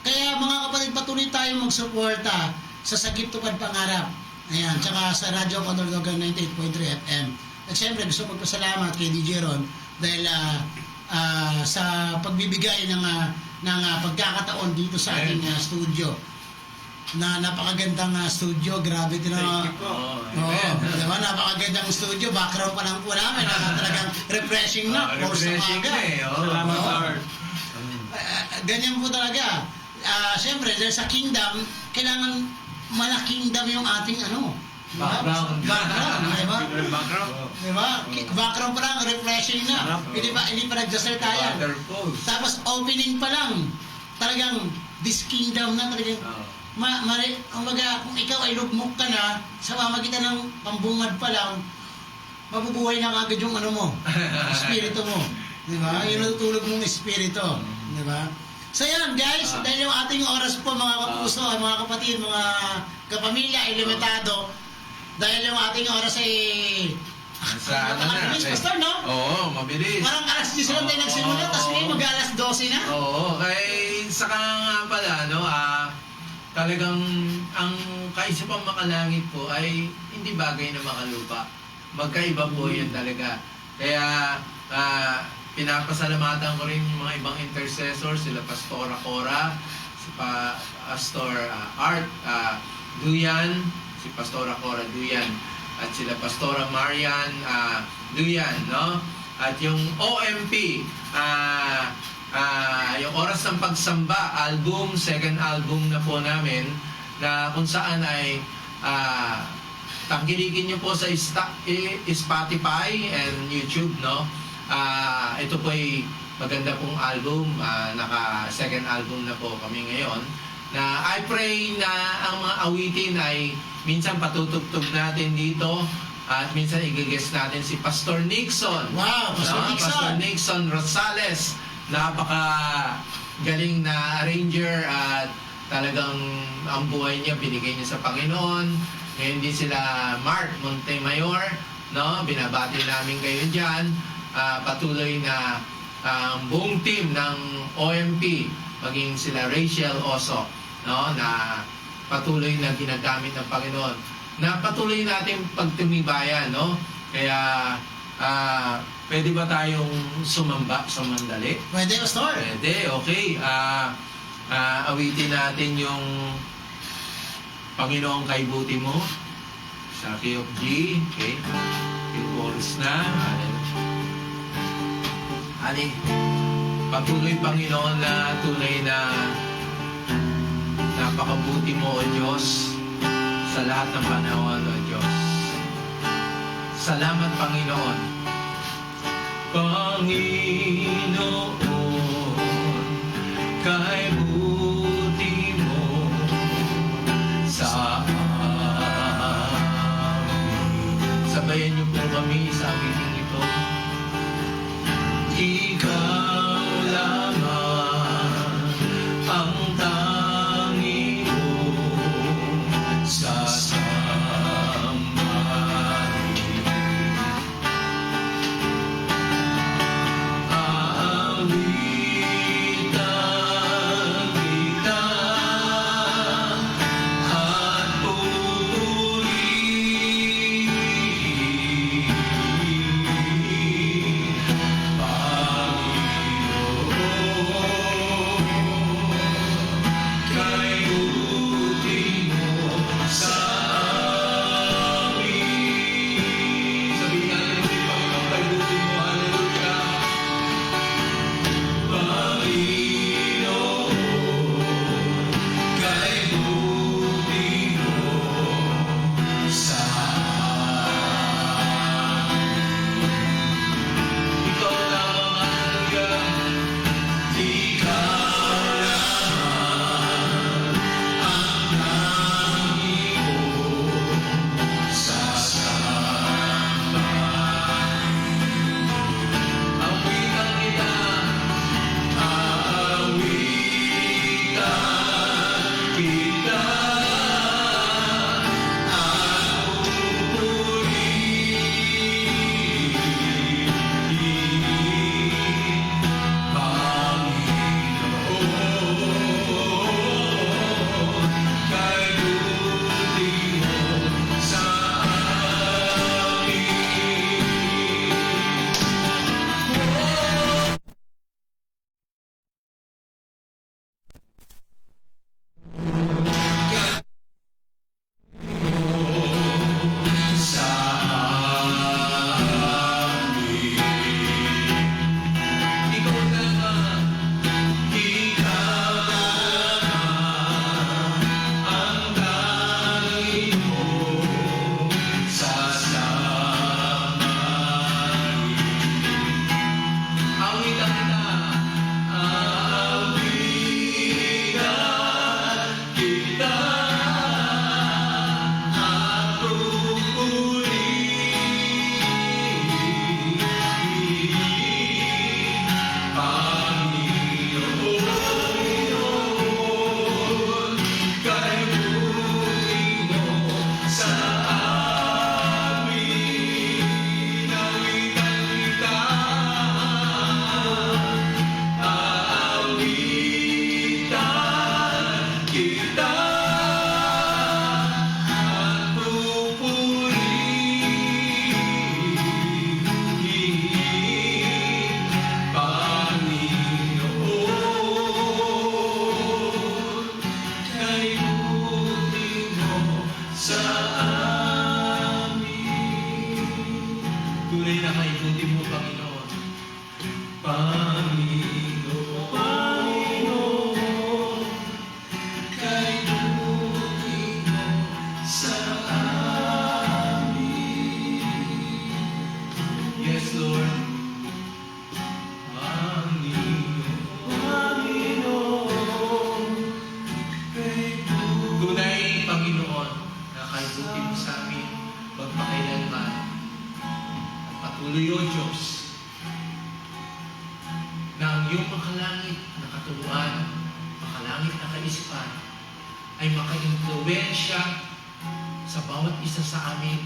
Kaya mga kapatid, patuloy tayong magsuporta sa Sagip Tupad Pangarap. Ayan, tsaka sa Radyo Kontra Droga 98.3 FM. At syempre, gusto magpasalamat kay DJ Ron dahil sa pagbibigay ng pagkakataon dito sa ating studio. Na napakagandang studio, grabe din na. Thank you po. Oo, diba? Napakagandang studio, background pa lang po namin, talagang refreshing na. Refreshing na eh. Salamat, Lord. Ganyan po talaga. Siyempre, dahil sa kingdom, kailangan malakingdom yung ating Background. Diba? Background. Diba? Background pa lang, refreshing na. Hindi pa nag-start tayo. Waterfalls. Tapos opening pa lang, talagang this kingdom na talagang kumbaga, kung ikaw ay lugmok ka na, sa pamagitan ng pambungad pa lang, mabubuhay na agad yung espiritu mo. Diba? Yung natutulog mong espiritu. Diba? So yan guys, dahil yung ating oras po mga kapuso, mga kapatid, mga kapamilya, ay limitado. Dahil yung ating oras ay mabilis, Pastor, no? Oo, mabilis. Parang alas 10 lang tayo nagsimula, tapos ngayon mag-alas 12 na. Oo, kaya saka nga pala, talagang ang kaisipang makalangit po ay hindi bagay na makalupa. Magkaiba po yun talaga. Kaya pinapasalamatan ko rin yung mga ibang intercessors, sila Pastora Cora, si Pastor Art Duyan, si Pastora Cora Duyan, at sila Pastora Marian Duyan, no? At yung OMP, yung Oras ng Pagsamba album, second album na po namin, na kung saan ay tangkilikin nyo po sa Spotify and YouTube, no? Ito po ay maganda pong album, naka second album na po kami ngayon, na I pray na ang mga awitin ay minsan patutugtog natin dito at minsan i-guest natin si Pastor Nixon. Wow, Pastor Nixon! Pastor Nixon Rosales, napaka galing na arranger at talagang ang buhay niya binigay niya sa Panginoon. Ngayon din sila Mark Montemayor, no? Binabati namin kayo dyan. Patuloy na ang buong team ng OMP, maging sila Rachel Oso, no? Na patuloy na ginagamit ng Panginoon, na patuloy natin pagtumibayan, no? Kaya pwede ba tayong sumamba sa mandali? Pwede, Pastor. Pwede, okay. Awitin natin yung Panginoong kaibuti mo sa key of G. Okay. Yung chorus na. Ali, patuloy Panginoon na tunay na napakabuti mo, O Diyos, sa lahat ng panahon, O Diyos. Salamat, Panginoon. Panginoon, kay buti mo sa amin. Sabayan niyo po kami sa awiting ito. Ikaw lamang ang tanging sasambahin. Aawitan kita at purihin. Patuloy na kaibuti mo, Panginoon. Panginoon, kaibuti mo sa amin. Yes, Lord. Panginoon, tunay, Panginoon, na kaibuti mo sa amin pagpakailanman. At patuloy, O Diyos, na ang iyong makalangit na katuruan, makalangit na kaisipan, ay maka-impluwensya sa bawat isa sa amin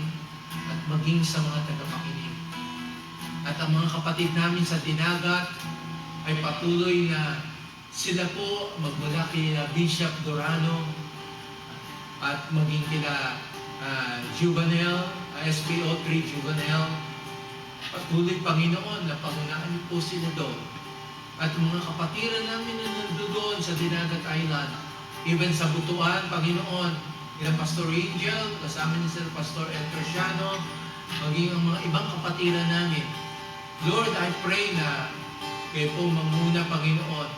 at maging sa mga tagapakinig. At ang mga kapatid namin sa Dinagat ay patuloy na sila po magmula kina Bishop Dorano at maging kina Juvenile, SPO3 Juvenile. Patuloy, Panginoon, na pangunaan niyo po sila doon. At mga kapatiran namin na nandoon sa Dinagat Island, even sa Butuan, Panginoon, kina Pastor Angel, kasama ni Sir Pastor El Terciano, maging ang mga ibang kapatiran namin. Lord, I pray na kayo po manguna, Panginoon,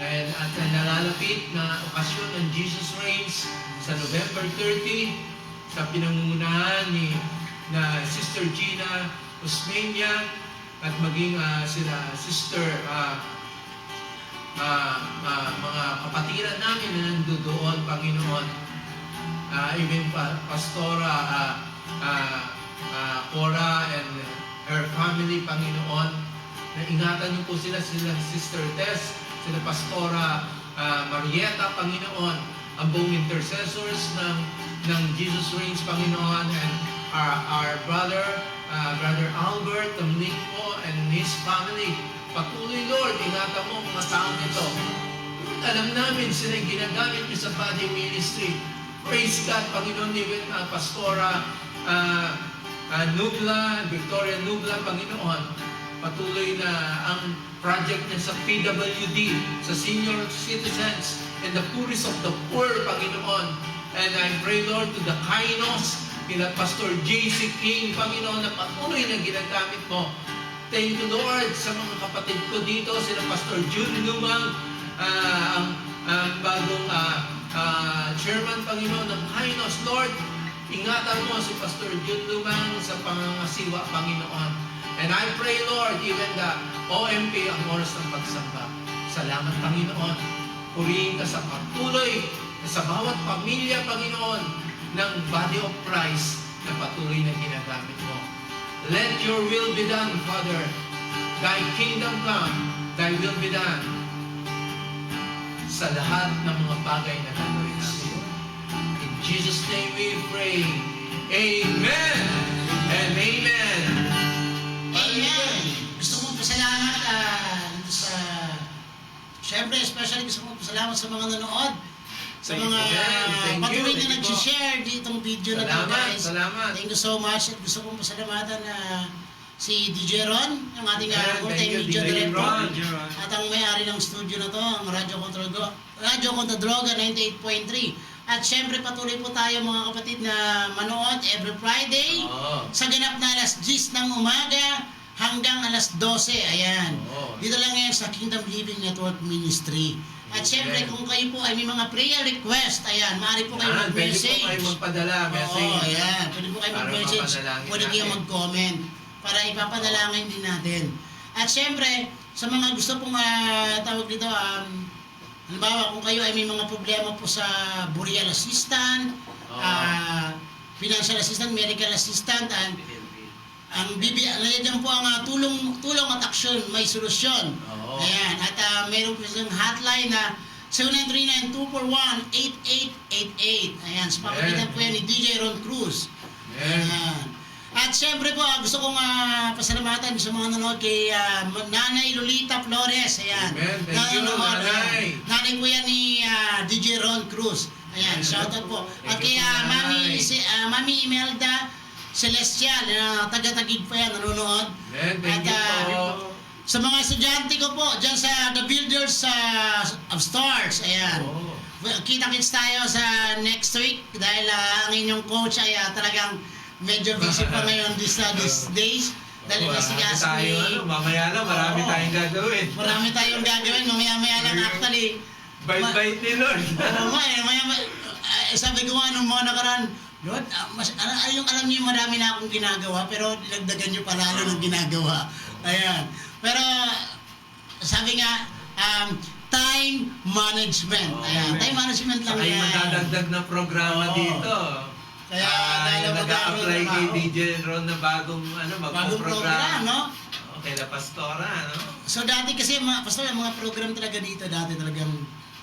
at nalalapit na okasyon ng Jesus Reigns sa November 30 sa pinangungunahan ni na Sister Gina Osmeña at maging sila Sister mga kapatiran namin na nandoon, Panginoon, even Pastora Cora and her family, Panginoon, na ingatan niyo po sila Sister Tess, sila Pastora Marieta, Panginoon, ang buong intercessors ng Jesus Reigns, Panginoon, and our brother Albert Tamlik po and his family. Patuloy, Lord, ingatan mo ang mga taong ito. Alam namin sila ginagamit niyo sa body ministry. Praise God, Panginoon, even Pastora Nubla, Victoria Nubla, Panginoon, patuloy na ang project niya sa PWD, sa senior citizens and the poorest of the poor, Panginoon. And I pray, Lord, to the Kainos, kina Pastor J.C. King, Panginoon, na patuloy na ginagamit mo. Thank you, Lord, sa mga kapatid ko dito, sila Pastor June Lumang, ang bagong chairman, Panginoon, ng Kainos. Lord, ingatan mo si Pastor June Lumang sa pangangasiwa, Panginoon. And I pray, Lord, even the OMP, ang oras ng pagsamba. Salamat, Panginoon. Purihin ka sa patuloy sa bawat pamilya, Panginoon, ng body of Christ na patuloy na ginagamit mo. Let your will be done, Father. Thy kingdom come, thy will be done sa lahat ng mga bagay na gagawin namin. In Jesus' name we pray. Amen and amen. Amen. Gusto kong pasalamat sa... Siyempre, especially gusto kong pasalamat sa mga nanood. Sa mga patuloy na nag-share ditong video na ito, guys. Salamat. Thank you so much. At gusto kong pasalamatan na si DJ Ron, ang ating multimedia director. At ang may-ari ng studio na to, ang Radio Contra Droga 98.3. At syempre patuloy po tayo mga kapatid na manood every Friday sa ganap na alas 10 ng umaga hanggang alas 12. Ayan. Dito lang ngayon sa Kingdom Living Network Ministry. At syempre kung kayo po ay may mga prayer request, ayan, maaari po kayo mag-message. Pwede po kayo magpadala message. Oo, ayan. Pwede po kayo mag-message. Pwede kayo mag-comment para ipapanalangin din natin. At syempre, sa mga gusto pong tawag dito, halimbawa kung kayo ay may mga problema po sa burial assistant, financial assistant, medical assistant, ang nandiyan po ang tulong at aksyon, may solusyon. Ayan, at meron po silang hotline na 0939-241-8888. Ayan, sa papagitan po yan ni DJ Ron Cruz. Ayan. At syempre po, gusto kong pasalamatan sa mga nanonood kay Nanay Lolita Flores. Ayan. Thank you, Nanay. Nanay po yan ni DJ Ron Cruz. Ayan, shoutout po. At kay Mami Imelda Celestial, na taga-Tagig pa yan, nanonood. Thank you po. Sa mga estudyante ko po, dyan sa The Builders of Stars, ayan. Kita-kits tayo sa next week dahil ang inyong coach ay talagang medyo busy pa ngayon these days. Dahil nga si Marami Yasmin, tayo, mamaya lang, marami Oo. tayong gagawin. marami tayong gagawin, mamaya-maya lang actually. Bait-bait ni Lord. Oo nga eh, sabi ko nga nung mga nakaraan, Lord, yung alam niyo marami na akong ginagawa, pero dinagdagan niyo pa lalo ng ginagawa. Ayan. Pero, sabi nga, time management. Ayan, time management lang Saka yung yan. madadagdag na programa Oo. dito. Kaya, yung nag-a-apply magkakaroon kay na DJ Ron na bagong bagong program, no? Okay, La Pastora, no? So dati kasi, pastor, yung mga program talaga dito, dati talagang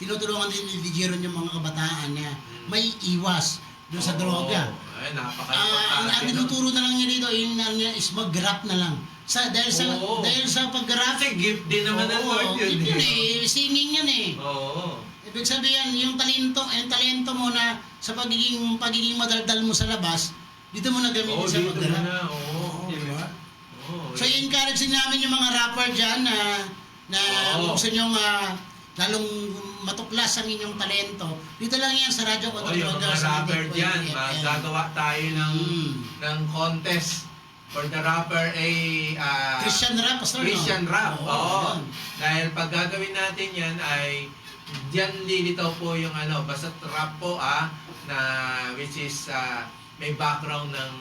tinutulungan din ni DJ Ron yung mga kabataan na may iwas doon sa droga. Ay, Ang napaka-importante. tinuturo na lang niya dito, yung ano niya is mag-rap na lang. Dahil sa pag-rap, Kasi gift din naman ng Lord yun. yun eh, singing yan eh. Oo. Ibig sabihin, yung talento mo na sa pagiging madaldal mo sa labas, dito mo na gamitin Oo, sa dito pag-rap. na. Oo. Diba? Oo. So, i-encourage din namin yung mga rapper dyan na Oo. gusto nyong lalong matuklas ang inyong talento. Dito lang yan sa Radyo Oh, yung mga rapper dyan, magagawa tayo ng contest for the rapper Christian rap, pastor. Christian no? rap. Oo. yun. Dahil pag gagawin natin yan ay diyan lilitaw po yung basta rap po na which is may background ng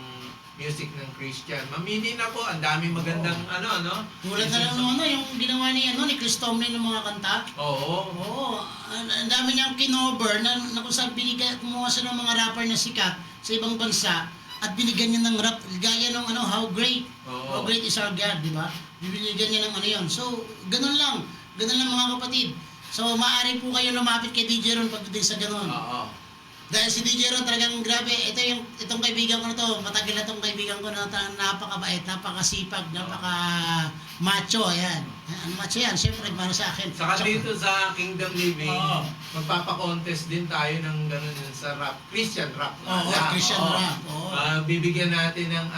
music ng Christian. Mamili na po, ang daming magandang Tulad na lang yung ginawa ni Chris Tomlin ng mga kanta. Oo. Oo, ang dami niyang kinover na kung saan kumuha siya ng mga rapper na sikat sa ibang bansa at binigyan niya ng rap gaya ng How Great. Oo. How Great is Our God, di ba? Binigyan niya ng yun. So, ganun lang mga kapatid. So, maaari po kayo lumapit kay DJ Ron pagdating sa ganun. Oo. Dahil si DJ Ron talagang grabe, itong kaibigan ko na to, matagal na itong kaibigan ko na napakabait, napakasipag, napaka-macho, ayan. Ano macho yan? Siyempre, nagmano sa akin. Saka dito sa Kingdom Living, Oo. magpapa-contest din tayo ng ganun din sa rap, Christian rap. Oo, Christian rap. Oo. Bibigyan natin ng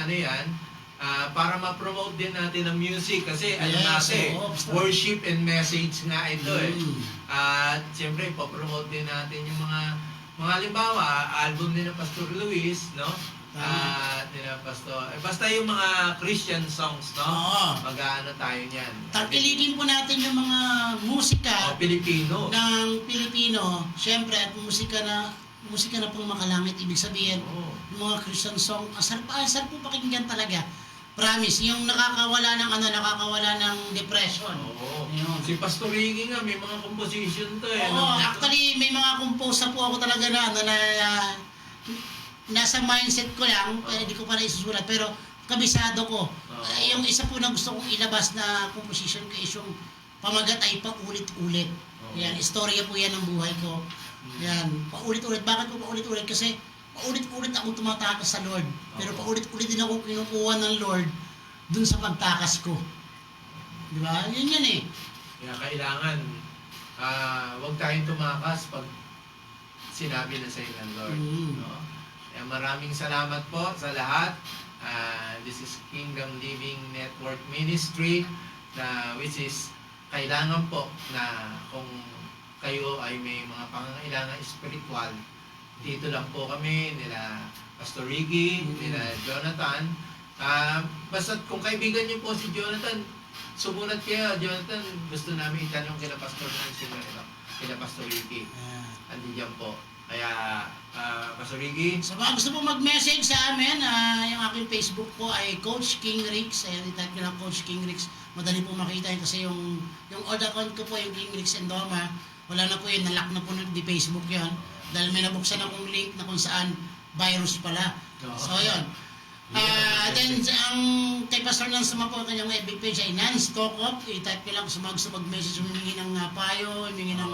para ma-promote din natin ang music kasi Yes, natin, oo, basta. worship and message nga ito Mm. At siyempre, ipopromote din natin yung mga halimbawa, album ni na Pastor Luis, no? Tama. Ni na Pastor, basta yung mga Christian songs, no? Oo. Mag-ano tayo niyan. Tangkilikin po natin yung mga musika Pilipino. ng Pilipino, siyempre, at musika na pang makalangit. Ibig sabihin, Oo. yung mga Christian song, asar po pakinggan talaga. Promise, yung nakakawala ng depression. Oo. Yun. Si Pastor Ricky nga, may mga composition to Oo, actually, may mga compose na po ako talaga na nasa mindset ko lang, hindi ko pa naisusulat, pero kabisado ko. Oo. Yung isa po na gusto kong ilabas na composition ko is yung pamagat ay paulit-ulit. Oo. Yan, istorya po yan ng buhay ko. Yan, paulit-ulit. Bakit po paulit-ulit? Kasi paulit-ulit akong tumatakas sa Lord. Pero Oo. paulit-ulit din ako kinukuha ng Lord dun sa pagtakas ko. Di ba? Yun yan eh. Kaya kailangan, huwag tayong tumakas pag sinabi na sa ng Lord. Mm. No? Kaya maraming salamat po sa lahat. This is Kingdom Living Network Ministry which is kailangan po na kung kayo ay may mga pangangailangan spiritual, dito lang po kami, nila Pastor Ricky, nila Jonathan. Basta kung kaibigan niyo po si Jonathan, sumunod kayo. Jonathan, gusto namin itanong kila Pastor Nancy, kila Pastor Ricky. Andiyan po. Kaya, Pastor Ricky, Sa mga gusto po mag-message sa amin, yung aking Facebook po ay Coach King Rix. Ayan, i-type nyo lang Coach King Rix. Madali po makita yun kasi yung old account ko po, yung King Rix Endoma, wala na po yun, nalock na po di Facebook yun. Dahil may nabuksan akong link na kung saan virus pala. Oo. So, yun. Then, ang kay Pastor Nance naman po, ang kanyang FB page ay Nance Talk Up. I-type nyo lang kung gusto mag-message, humingi ng payo, humingi ng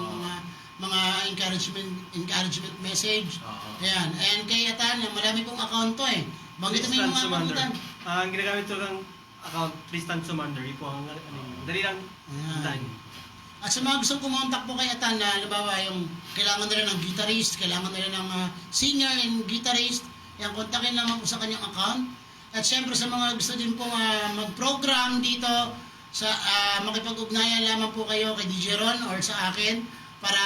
mga encouragement message. Oo. Ayan. And kay Atan, marami pong account to eh. Banggitin mo yung mga pangutan. Ang ginagamit ko ng account, Tristan Sumander. Po ang dali lang. Ayan. At sa mga gustong kumontak po kay Atan na halimbawa yung kailangan nila ng guitarist, kailangan nila ng singer and guitarist, yan, kontakin lamang po sa kanyang account. At syempre sa mga gusto din po mag-program dito, sa makipag-ugnayan lamang po kayo kay DJ Ron or sa akin para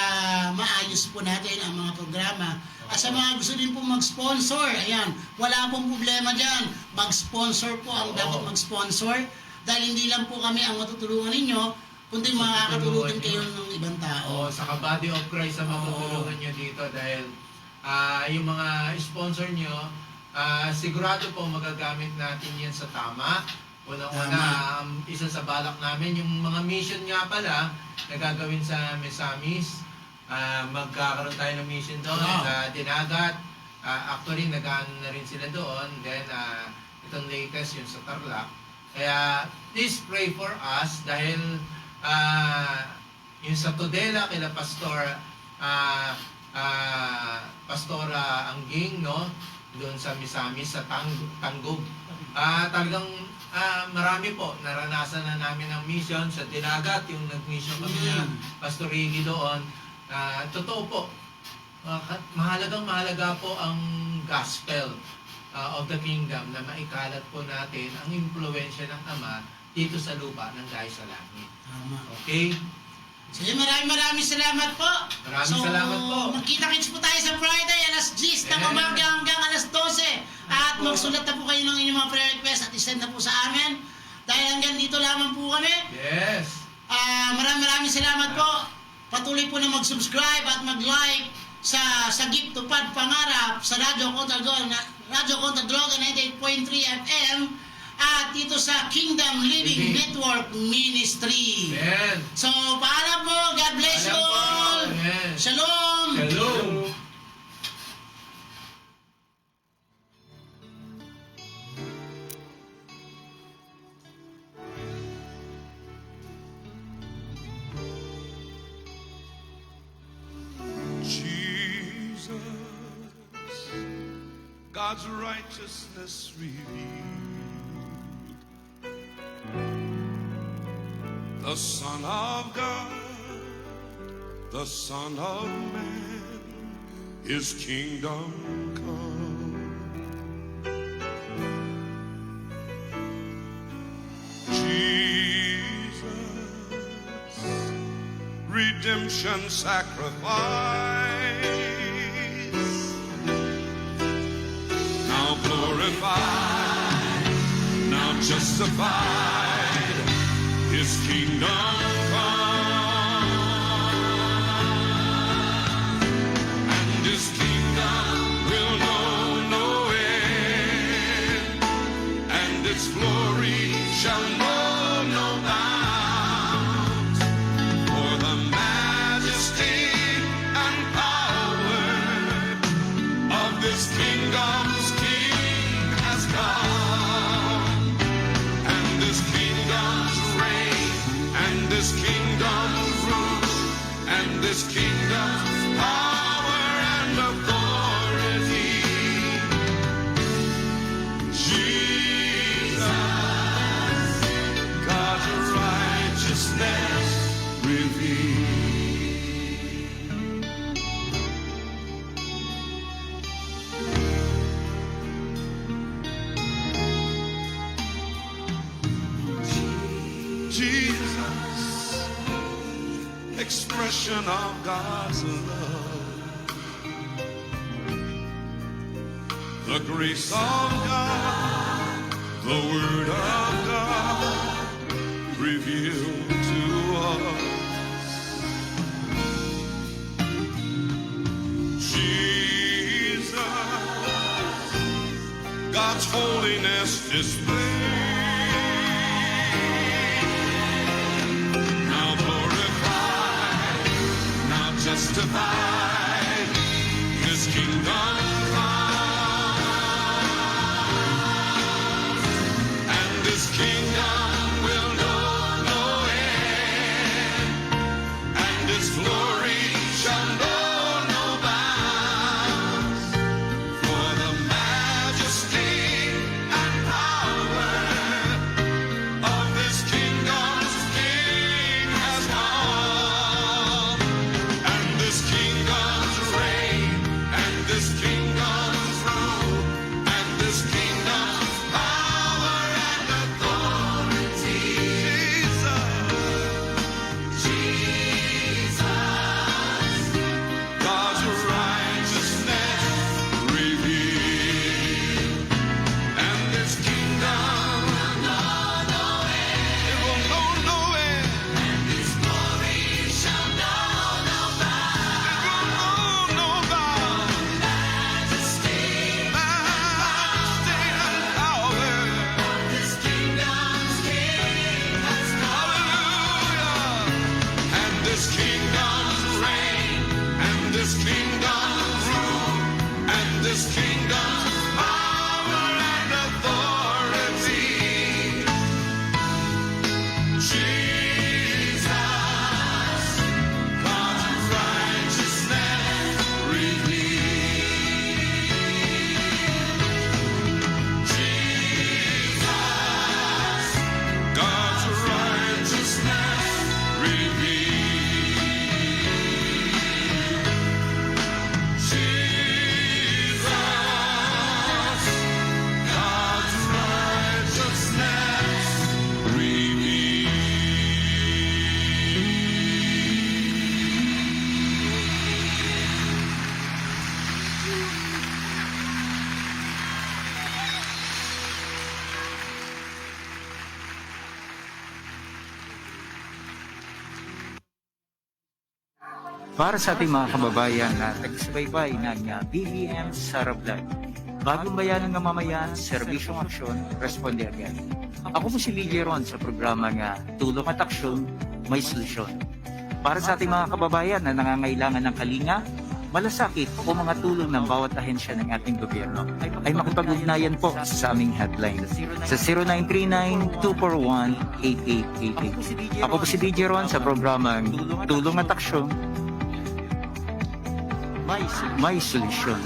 maayos po natin ang mga programa. At sa mga gusto din po mag-sponsor, ayan, wala pong problema dyan. mag-sponsor po ang Oo. dapat mag-sponsor. Dahil hindi lang po kami ang matutulungan ninyo, kundi makakatulungan din kayo ng ibang tao. Saka body of Christ ang matutulungan nyo dito dahil yung mga sponsor nyo, sigurado po magagamit natin yan sa tama. Una-una, isa sa balak namin, yung mga mission nga pala na gagawin sa Misamis, magkakaroon tayo ng mission doon sa Dinagat. Actually, nagaan na rin sila doon. Then, itong latest yung sa Tarlac. Kaya, please pray for us dahil yung sa Tudela kila Pastora Angging, no? Doon sa Misamis, sa Tanggub. Talagang marami po, naranasan na namin ang mission sa Dinagat, yung nag-mission kami na Pastor Iggy doon. Totoo po, mahalaga po ang gospel of the kingdom na maikalat po natin ang impluensya ng Ama dito sa lupa ng dahil sa langit. Tama. Okay? Sige, maraming salamat po. Maraming salamat po. Magkita-kits po tayo sa Friday, alas 10 ng umaga hanggang alas 12. At magsulat na po kayo ng inyong mga prayer request at isend na po sa amin. Dahil hanggang dito lamang po kami. Yes. Maraming salamat po. Patuloy po na mag-subscribe at mag-like sa Sagip Tupad Pangarap sa Radyo Contra Droga 98.3 FM at dito sa Kingdom Living Network Ministry. Amen. So, paalam po. God bless you all. Amen. Shalom. Shalom. God's righteousness revealed. The Son of God, the Son of Man, His kingdom come. Jesus, redemption sacrifice. Now glorified, now justified, His kingdom come, and His kingdom will know no end, and its glory shall know no bounds, for the majesty and power of this kingdom's King has come, and this kingdom's reign, and this kingdom's rule, and this kingdom's power and authority. Jesus, God's righteousness revealed. Jesus, expression of God's love, the grace of God, the Word of God revealed to us. Jesus, God's holiness displayed. Justified, His kingdom come, and His kingdom will know no end, and His glory shall know no bounds, for the majesty and power Para sa ating mga kababayan na taga-subaybay ng BBM Sara Vlog, bagong bayan ng mamamayan, serbisyong aksyon, responde agad. Ako po si Lydia Ron sa programa nga Tulong at Aksyon, May Solusyon. Para sa ating mga kababayan na nangangailangan ng kalinga, malasakit o mga tulong ng bawat ahensya ng ating gobyerno, ay makipag-ugnayan po sa aming hotline sa 0939-241-8888. Ako po si DJ Ron sa programang Tulong at Aksyon, May Solusyon.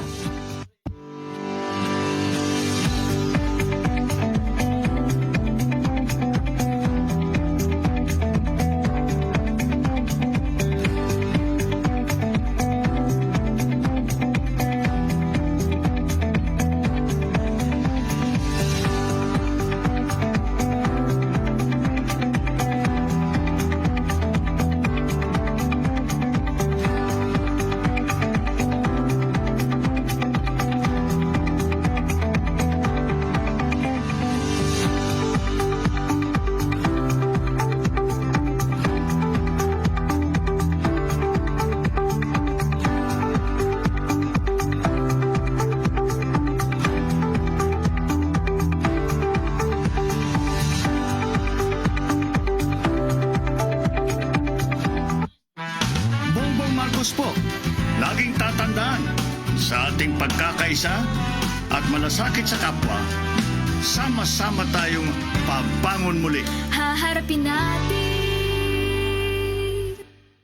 Bongbong Marcos po, laging tatandaan sa ating pagkakaisa at malasakit sa kapwa, sama-sama tayong pabangon muli. Haharapin natin